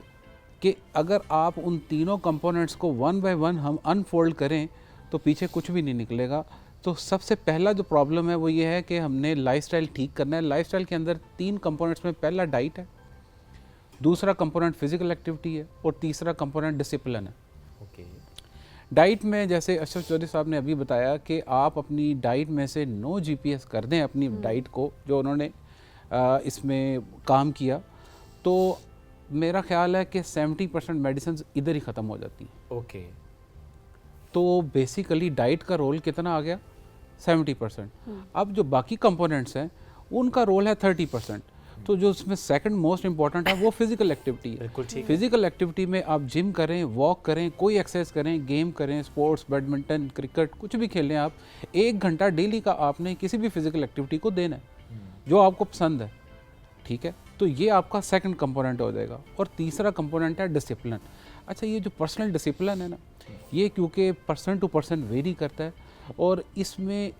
कि अगर आप उन तीनों कंपोनेंट्स को वन बाय वन हम अनफोल्ड करें तो पीछे कुछ भी नहीं निकलेगा। तो सबसे पहला जो प्रॉब्लम है वो ये है कि हमने लाइफस्टाइल ठीक करना है। लाइफस्टाइल के अंदर 3 कंपोनेंट्स में पहला डाइट है, दूसरा कंपोनेंट फिजिकल एक्टिविटी है और तीसरा कंपोनेंट डिसिप्लिन है। डाइट में जैसे अशरफ चौधरी साहब ने अभी बताया कि आप अपनी डाइट में से नो GPS कर दें अपनी डाइट को, जो उन्होंने इसमें काम किया, तो मेरा ख्याल है कि 70% मेडिसिन इधर ही ख़त्म हो जाती हैं। तो बेसिकली डाइट का रोल कितना आ गया? 70%। अब जो बाकी कंपोनेंट्स हैं उनका रोल है 30%। तो जो उसमें सेकंड मोस्ट इंपॉर्टेंट है वो फिजिकल एक्टिविटी है। फिजिकल एक्टिविटी में आप जिम करें, वॉक करें, कोई एक्सरसाइज करें, गेम करें, स्पोर्ट्स, बैडमिंटन, क्रिकेट, कुछ भी खेलें आप, 1 घंटा डेली का आपने किसी भी फिजिकल एक्टिविटी को देना है जो आपको पसंद है, ठीक है? तो ये आपका सेकंड कंपोनेंट हो जाएगा। और तीसरा कंपोनेंट है डिसिप्लिन। अच्छा, ये जो पर्सनल डिसिप्लिन है ना, ये क्योंकि पर्सन टू पर्सन वेरी करता है और इसमें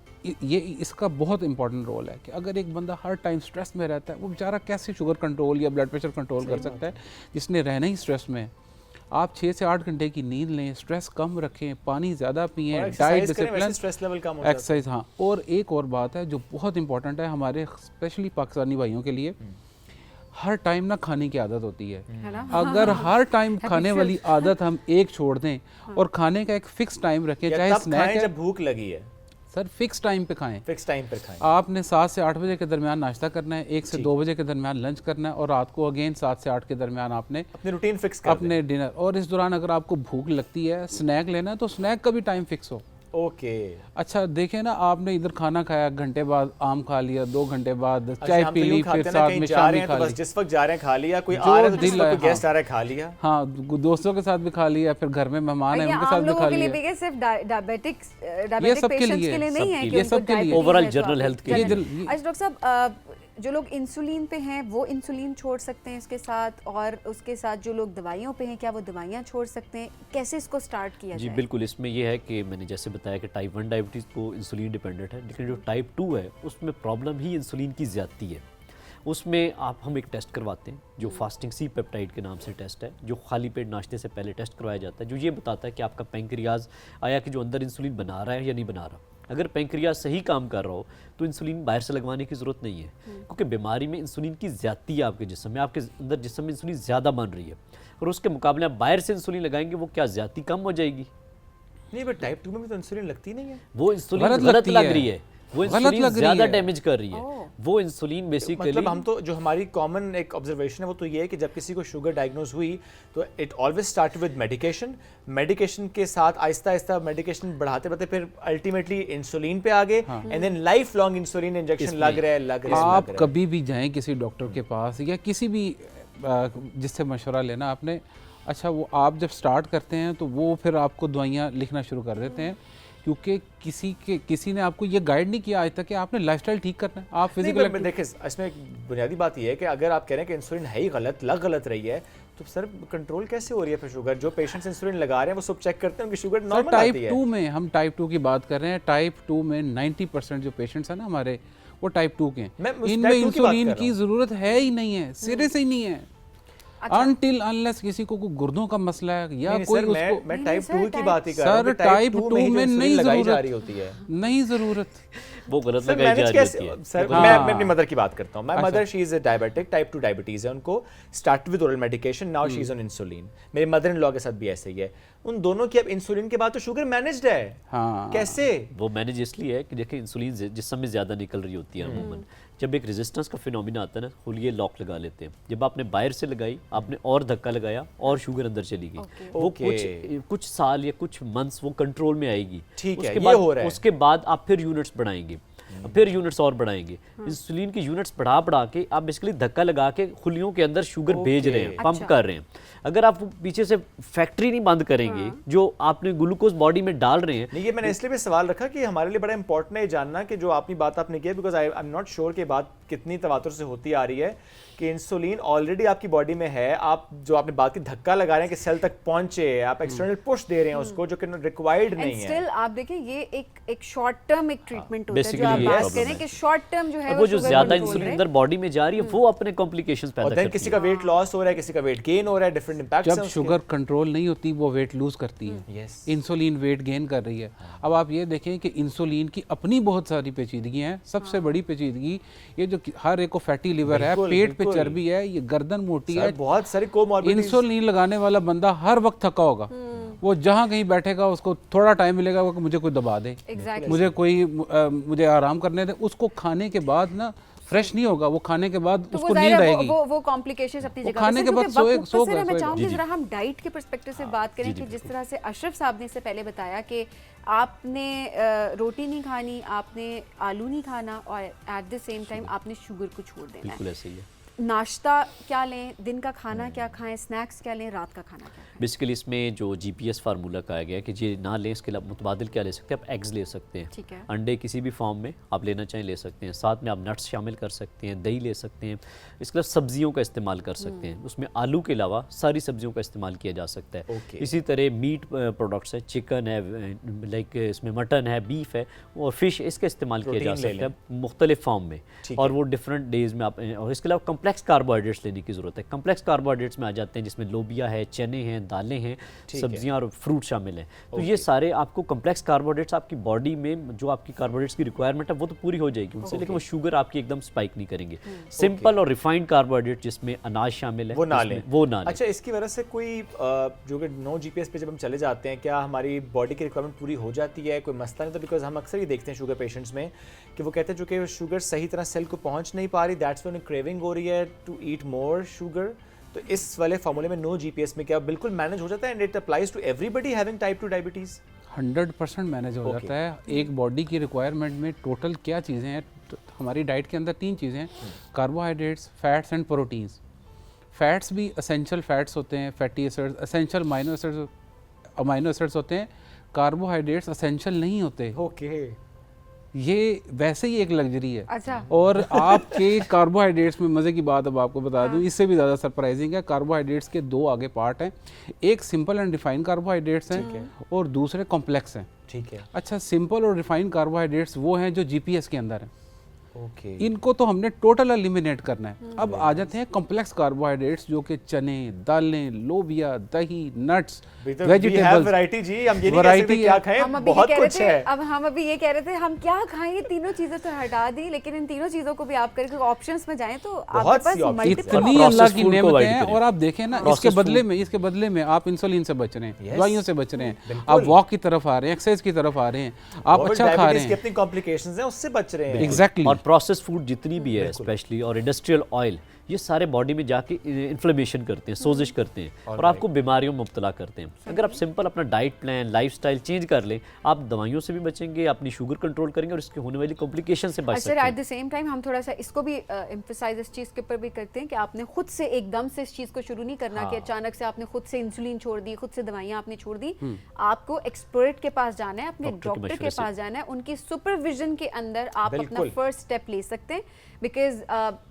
ये इसका बहुत इंपॉर्टेंट रोल है कि अगर एक बंदा हर टाइम स्ट्रेस में रहता है, वो बेचारा कैसे शुगर कंट्रोल या ब्लड प्रेशर कंट्रोल कर सकता है जिसने रहना ही स्ट्रेस में है। आप 6 से 8 घंटे की नींद लें, स्ट्रेस कम रखें, पानी ज़्यादा पिएं, डाइट डिसिप्लिन, स्ट्रेस लेवल कम हो एक्सरसाइज। हाँ, और एक और बात है जो बहुत इंपॉर्टेंट है हमारे स्पेशली पाकिस्तानी भाइयों के लिए, हर टाइम ना खाने की आदत होती है। अगर हर टाइम खाने वाली आदत हम एक छोड़ दें और खाने का एक फिक्स टाइम रखें, चाहे स्नैक है, जब भूख लगी है सर फिक्स टाइम पे खाएं। फिक्स टाइम पे खाएं। आपने 7 से 8 बजे के दरमियान नाश्ता करना है, 1 से 2 बजे के दरमियान लंच करना है और रात को अगेन 7 से 8 के दरमियान आपने अपनी रूटीन फिक्स कर अपने डिनर। और इस दौरान अगर आपको भूख लगती है, स्नैक लेना है, तो स्नैक का भी टाइम फिक्स हो। अच्छा, देखें ना, आपने इधर खाना खाया, घंटे बाद आम खा लिया, 2 घंटे बाद चाय पी ली, फिर साथ में शामी खा ली, जिस वक्त जा रहे हैं खा लिया, कोई आ रहा है तो जिस वक्त गेस्ट आ रहा है खा लिया, हाँ, दोस्तों के साथ भी खा लिया, फिर घर में मेहमान है उनके साथ भी खा लिया। सिर्फ डायबिटिक ये सबके लिए नहीं है, ये सबके लिए ओवरऑल जनरल हेल्थ के लिए। अच्छा डॉक्टर साहब, जो लोग इंसुलिन पे हैं वो इंसुलिन छोड़ सकते हैं इसके साथ, और उसके साथ जो लोग दवाइयों पे हैं क्या वो दवाइयाँ छोड़ सकते हैं? कैसे इसको स्टार्ट किया जी जाए? बिल्कुल, इसमें यह है कि मैंने जैसे बताया कि टाइप 1 डायबिटीज़ को इंसुलिन डिपेंडेंट है, लेकिन जो टाइप 2 है उसमें प्रॉब्लम ही इंसुलिन की ज़्यादती है। उसमें हम एक टेस्ट करवाते हैं जो फास्टिंग सी पेप्टाइड के नाम से टेस्ट है, जो खाली पेट नाश्ते से पहले टेस्ट करवाया जाता है, जो ये बताता है कि आपका पैंक्रियाज आया कि जो अंदर इंसुलिन बना रहा है या नहीं बना रहा। अगर पैंक्रियाज सही काम कर रहा हो तो इंसुलिन बाहर से लगवाने की ज़रूरत नहीं है, क्योंकि बीमारी में इंसुलिन की ज़्यादती है आपके जिस्म में, आपके अंदर जिस्म में इंसुलिन ज़्यादा बन रही है, और उसके मुकाबले आप बाहर से इंसुलिन लगाएंगे, वो क्या ज़्यादती कम हो जाएगी? नहीं, बट टाइप 2 में भी तो इंसुलिन लगती नहीं है। वो इंसुलिन गलत लग रही है, वो इंसुलिन ज़्यादा डैमेज कर रही है। वो इंसुलिन बेसिकली मतलब हम तो जो हमारी कॉमन एक ऑब्जर्वेशन है वो तो ये है कि जब किसी को शुगर डायग्नोज हुई तो it always start with medication के साथ आहिस्ता आहिस्ता मेडिकेशन बढ़ाते बढ़ाते फिर अल्टीमेटली इंसुलिन पे आ गए, and then lifelong insulin injection लग रहा है। आप कभी भी जाएं किसी डॉक्टर के पास या किसी भी जिससे मशवरा लेना आपने, अच्छा, वो आप जब स्टार्ट करते हैं तो वो फिर आपको दवाइयाँ लिखना शुरू कर देते हैं, क्योंकि किसी ने आपको ये गाइड नहीं किया आज तक कि आपने लाइफस्टाइल ठीक करना है। आप फिजिकल देखिए, इसमें एक बुनियादी बात ये है कि अगर आप कह रहे हैं कि इंसुलिन है ही गलत रही है, तो सर कंट्रोल कैसे हो रही है फिर शुगर? जो पेशेंट्स इंसुलिन लगा रहे हैं वो सब चेक करते हैं, उनकी शुगर नॉर्मल आती है। टाइप 2 में हम टाइप 2 की बात कर रहे हैं। टाइप 2 में 90% जो पेशेंट्स हैं ना हमारे, वो टाइप 2 के हैं। इनमें इंसुलिन की जरूरत है ही नहीं है, सिरे से ही नहीं है। अनटिल अनलेस किसी को कोई गुर्दों का मसला है या कोई उसको, मैं टाइप 2 की बात ही कर रहा हूं। सर टाइप 2 में नहीं जरूरत वो गलत लगाई जा रही होती है। सर मैं अपनी मदर की बात करता हूं। My mother she is a diabetic, type 2 diabetes है उनको, start with oral medication, now she is on insulin. मेरे मदर इन लॉ के साथ भी ऐसे ही है। उन दोनों की अब इंसुलिन के बाद तो शुगर मैनेज्ड है। हाँ। कैसे? वो मैनेज इसलिए है कि देखिए इंसुलिन जिस्म में ज़्यादा निकल रही होती है अमूमन। जब एक रेजिस्टेंस का फिनोमिना आता है ना, खुलिए लॉक लगा लेते हैं। जब आपने बाहर से लगाई, आपने और धक्का लगाया और शुगर अंदर चली गई। वो कुछ साल या कुछ मंथ्स वो कंट्रोल में आएगी। ठीक है, ये हो रहा है। उसके बाद आप फिर यूनिट्स बढ़ाएंगे। फिर यूनिट्स और बढ़ाएंगे। इंसुलिन की यूनिट्स बढ़ा के आप बेसिकली धक्का लगा के खुलियों के अंदर शुगर भेज रहे हैं, पंप कर रहे हैं। अगर आप पीछे से फैक्ट्री नहीं बंद करेंगे जो आपने ग्लूकोज बॉडी में डाल रहे हैं। नहीं, ये मैंने इसलिए भी सवाल रखा कि हमारे लिए बड़ा इंपॉर्टेंट है ये जानना कि जो आपने बात आपने की है, because I am not sure कि बात कितनी तवातुर से होती आ रही है कि इंसुलिन ऑलरेडी आपकी बॉडी में है, आप जो आपने बात की धक्का लगा रहे हैं कि सेल तक पहुंचे, आप एक्सटर्नल पुश दे रहे हैं उसको जो कि रिक्वायर्ड नहीं है। स्टिल आप देखिए ये एक शॉर्ट टर्म एक ट्रीटमेंट होता है जो Basically आप ये बात problem करें है। कि शॉर्ट टर्म जो है वो जो sugar ज्यादा control इंसुलिन है। अंदर बॉडी में जा रही है वो अपने कॉम्प्लिकेशंस पैदा और देन करती किसी है। का वेट लॉस हो रहा है, किसी का वेट गेन हो रहा है, डिफरेंट इम्पैक्ट्स जब हैं उसके। शुगर कंट्रोल नहीं होती वो वेट लूज करती है, Yes. इंसुलिन वेट गेन कर रही है। अब आप ये देखें कि इंसुलिन की अपनी बहुत सारी पेचीदगियां हैं। सबसे बड़ी पेचीदगी ये जो हर एक को फैटी लिवर है, बिल्कुल, पेट पे बिल्कुल। चर्बी है, ये गर्दन मोटी सर, है। बहुत सारी कोमॉर्बिडिटीज। इंसुलिन लगाने वाला बंदा हर वक्त थका होगा, वो जहाँ कहीं बैठेगा उसको थोड़ा टाइम मिलेगा वो कि मुझे कोई दबा दे, Exactly. मुझे आराम करने दे। उसको खाने के बाद ना फ्रेश नहीं होगा, वो खाने के बाद तो उसको वो नींद जाहिर है आएगी। वो कॉम्प्लिकेशंस अपनी वो जगह खाने के बाद सोएगा। मैं चाहूंगी जी, जी। जरा हम डाइट के पर्सपेक्टिव से बात करें कि जिस तरह से अशरफ साहब ने इससे पहले बताया कि आपने रोटी नहीं खानी, आपने आलू नहीं खाना और एट द सेम टाइम आपने शुगर को छोड़ देना बिल्कुल है। ऐसे ही है। नाश्ता क्या लें, दिन का खाना क्या खाएं, स्नैक्स क्या लें, रात का खाना क्या खाएं? बेसिकली इसमें जो जीपीएस फार्मूला कहा गया है कि ये ना लें, इसके अलावा मुतबादिल क्या ले सकते हैं, आप एग्स ले सकते हैं, ठीक है। अंडे किसी भी फॉर्म में आप लेना चाहें ले सकते हैं, साथ में आप नट्स शामिल कर सकते हैं, दही ले सकते हैं, इसके अलावा सब्जियों का इस्तेमाल कर सकते हैं, उसमें आलू के अलावा सारी सब्जियों का इस्तेमाल किया जा सकता है। Okay. इसी तरह मीट प्रोडक्ट्स है, चिकन है, लाइक इसमें मटन है, बीफ है और फिश, इसका इस्तेमाल किया जा Protein ले सकता है मुख्तलिफ फॉर्म में। ठीक और है। वो डिफरेंट डेज में आप, और इसके अलावा कम्प्लेक्स कार्बोहाइड्रेट्स लेने की ज़रूरत है। कम्प्लेक्स कार्बोहाइड्रेट्स में आ जाते हैं जिसमें लोबिया है, चने हैं, दालें हैं, ठीक सब्जियां और फ्रूट शामिल हैं। तो ये सारे आपको कम्प्लेक्स कार्बोहाइड्रेट्स आपकी बॉडी में जो आपकी कार्बोहाइड्रेट्स की रिक्वायरमेंट है वो तो पूरी हो जाएगी उनसे, लेकिन वो शुगर आपकी एकदम स्पाइक नहीं करेंगे। सिंपल और रिफाइंड कार्बोहाइड्रेट जिसमें अनाज शामिल है वो ना जिसमें- लें। वो ना लें। अच्छा, इसकी वजह से कोई जो कि नो जीपीएस पे जब हम चले जाते हैं, क्या हमारी बॉडी की रिक्वायरमेंट पूरी हो जाती है? कोई मसला नहीं? तो बिकॉज हम अक्सर ही देखते हैं शुगर पेशेंट्स में कि वो कहते हैं जो कि शुगर सही तरह सेल को पहुंच नहीं पा रही, दैट्स व्हेन क्रेविंग हो रही है टू ईट मोर शुगर। तो इस वाले फार्मूले में नो जीपीएस में क्या बिल्कुल मैनेज हो जाता है and it applies to everybody having type 2 diabetes? 100% manage हो जाता है। एक बॉडी की रिक्वायरमेंट में टोटल क्या चीज़ें हैं, तो हमारी डाइट के अंदर 3 चीज़ें हैं, carbohydrates, fats and proteins. Fats भी असेंशियल फैट्स होते हैं, fatty acids, essential amino acids होते हैं। कार्बोहाइड्रेट्स असेंशियल नहीं होते, ओके। ये वैसे ही एक लग्जरी है। अच्छा। और आपके कार्बोहाइड्रेट्स में मज़े की बात अब आपको बता दूं, इससे भी ज़्यादा सरप्राइजिंग है, कार्बोहाइड्रेट्स के 2 आगे पार्ट हैं। एक सिंपल एंड रिफाइंड कार्बोहाइड्रेट्स हैं और दूसरे कॉम्प्लेक्स हैं। ठीक है। अच्छा, सिंपल और रिफाइंड कार्बोहाइड्रेट्स वो हैं जो जीपीएस के अंदर हैं। ओके। इनको तो हमने टोटल एलिमिनेट करना है। अब आ जाते हैं कॉम्प्लेक्स कार्बोहाइड्रेट्स जो कि चने, दालें, लोबिया, दही, नट्स, वेजिटेबल्स। वैरायटी जी, हम ये नहीं कह Variety सकते है। क्या खाएं, हम अभी ये बहुत कह रहे कुछ थे, है। अब हम अभी ये कह रहे थे हम क्या खाएं, ये तीनों चीजें तो हटा दी, लेकिन इन तीनों चीजों को भी आप करके ऑप्शंस में जाएं तो आपके बहुत पास सी options मल्टीपल इतनी और अल्लाह processed की food को नेमतें avoid हैं। करें। और आप देखें ना, Processed इसके बदले में आप इंसुलिन से बच रहे हैं, Yes. दवाइयों से बच रहे हैं, बिल्कुल। आप वॉक की तरफ आ रहे हैं, एक्सरसाइज की तरफ आ रहे हैं, आप और अच्छा खा रहे डायबिटीज की हैं। अपनी कॉम्प्लिकेशंस हैं, उससे बच रहे हैं। एग्जैक्टली। और प्रोसेस फूड जितनी भी है स्पेशली और इंडस्ट्रियल ऑयल, ये सारे बॉडी में जाके इन्फ्लेमेशन करते हैं, सोजिश करते हैं और आपको बीमारियों में मुब्तला करते हैं। अगर आप सिंपल अपना डाइट प्लान, लाइफस्टाइल चेंज कर लें, आप दवाइयों से भी बचेंगे, अपनी शुगर कंट्रोल करेंगे और इसके होने वाली कॉम्प्लिकेशन से बच अच्छा, सकते एट हैं। द सेम टाइम हम थोड़ा सा इसको भी एम्फसाइज इस चीज़ के ऊपर भी करते हैं कि आपने खुद से एकदम से इस चीज़ को शुरू नहीं करना कि अचानक से आपने खुद से इंसुलिन छोड़ दी, खुद से दवाइयाँ आपने छोड़ दी। आपको एक्सपर्ट के पास जाना है, अपने डॉक्टर के डॉक्टर के मशवरे से। पास जाना है, उनकी सुपरविजन के अंदर आप अपना बिल्कुल। फर्स्ट स्टेप ले सकते हैं। बिकॉज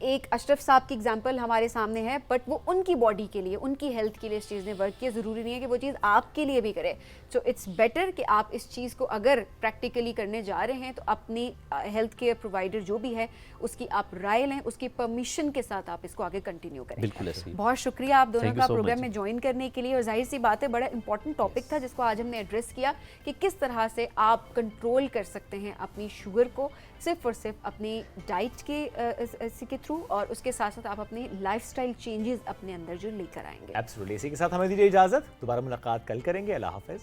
एक अशरफ साहब की एग्जांपल हमारे सामने है, बट वो उनकी बॉडी के लिए, उनकी हेल्थ के लिए इस चीज़ ने वर्क किया। ज़रूरी नहीं है कि वो चीज़ आपके लिए भी करे। सो इट्स बेटर कि आप इस चीज़ को अगर प्रैक्टिकली करने जा रहे हैं तो अपनी हेल्थ केयर प्रोवाइडर जो भी है उसकी आप राय लें, उसकी परमिशन के साथ आप इसको आगे कंटिन्यू करें। बिल्कुल ऐसे ही। बहुत शुक्रिया आप दोनों Thank you का so प्रोग्राम much. में ज्वाइन करने के लिए। और जाहिर सी बात है, बड़ा इंपॉर्टेंट टॉपिक था जिसको आज हमने एड्रेस किया कि किस तरह से आप कंट्रोल कर सकते हैं अपनी शुगर को सिर्फ और सिर्फ अपनी डाइट के थ्रू, और उसके साथ साथ आप अपनी लाइफस्टाइल चेंजेस अपने अंदर जो लेकर आएंगे। एब्सोल्युटली। इसी के साथ हमें दीजिए इजाजत, दोबारा मुलाकात कल करेंगे। अल्लाह हाफिज।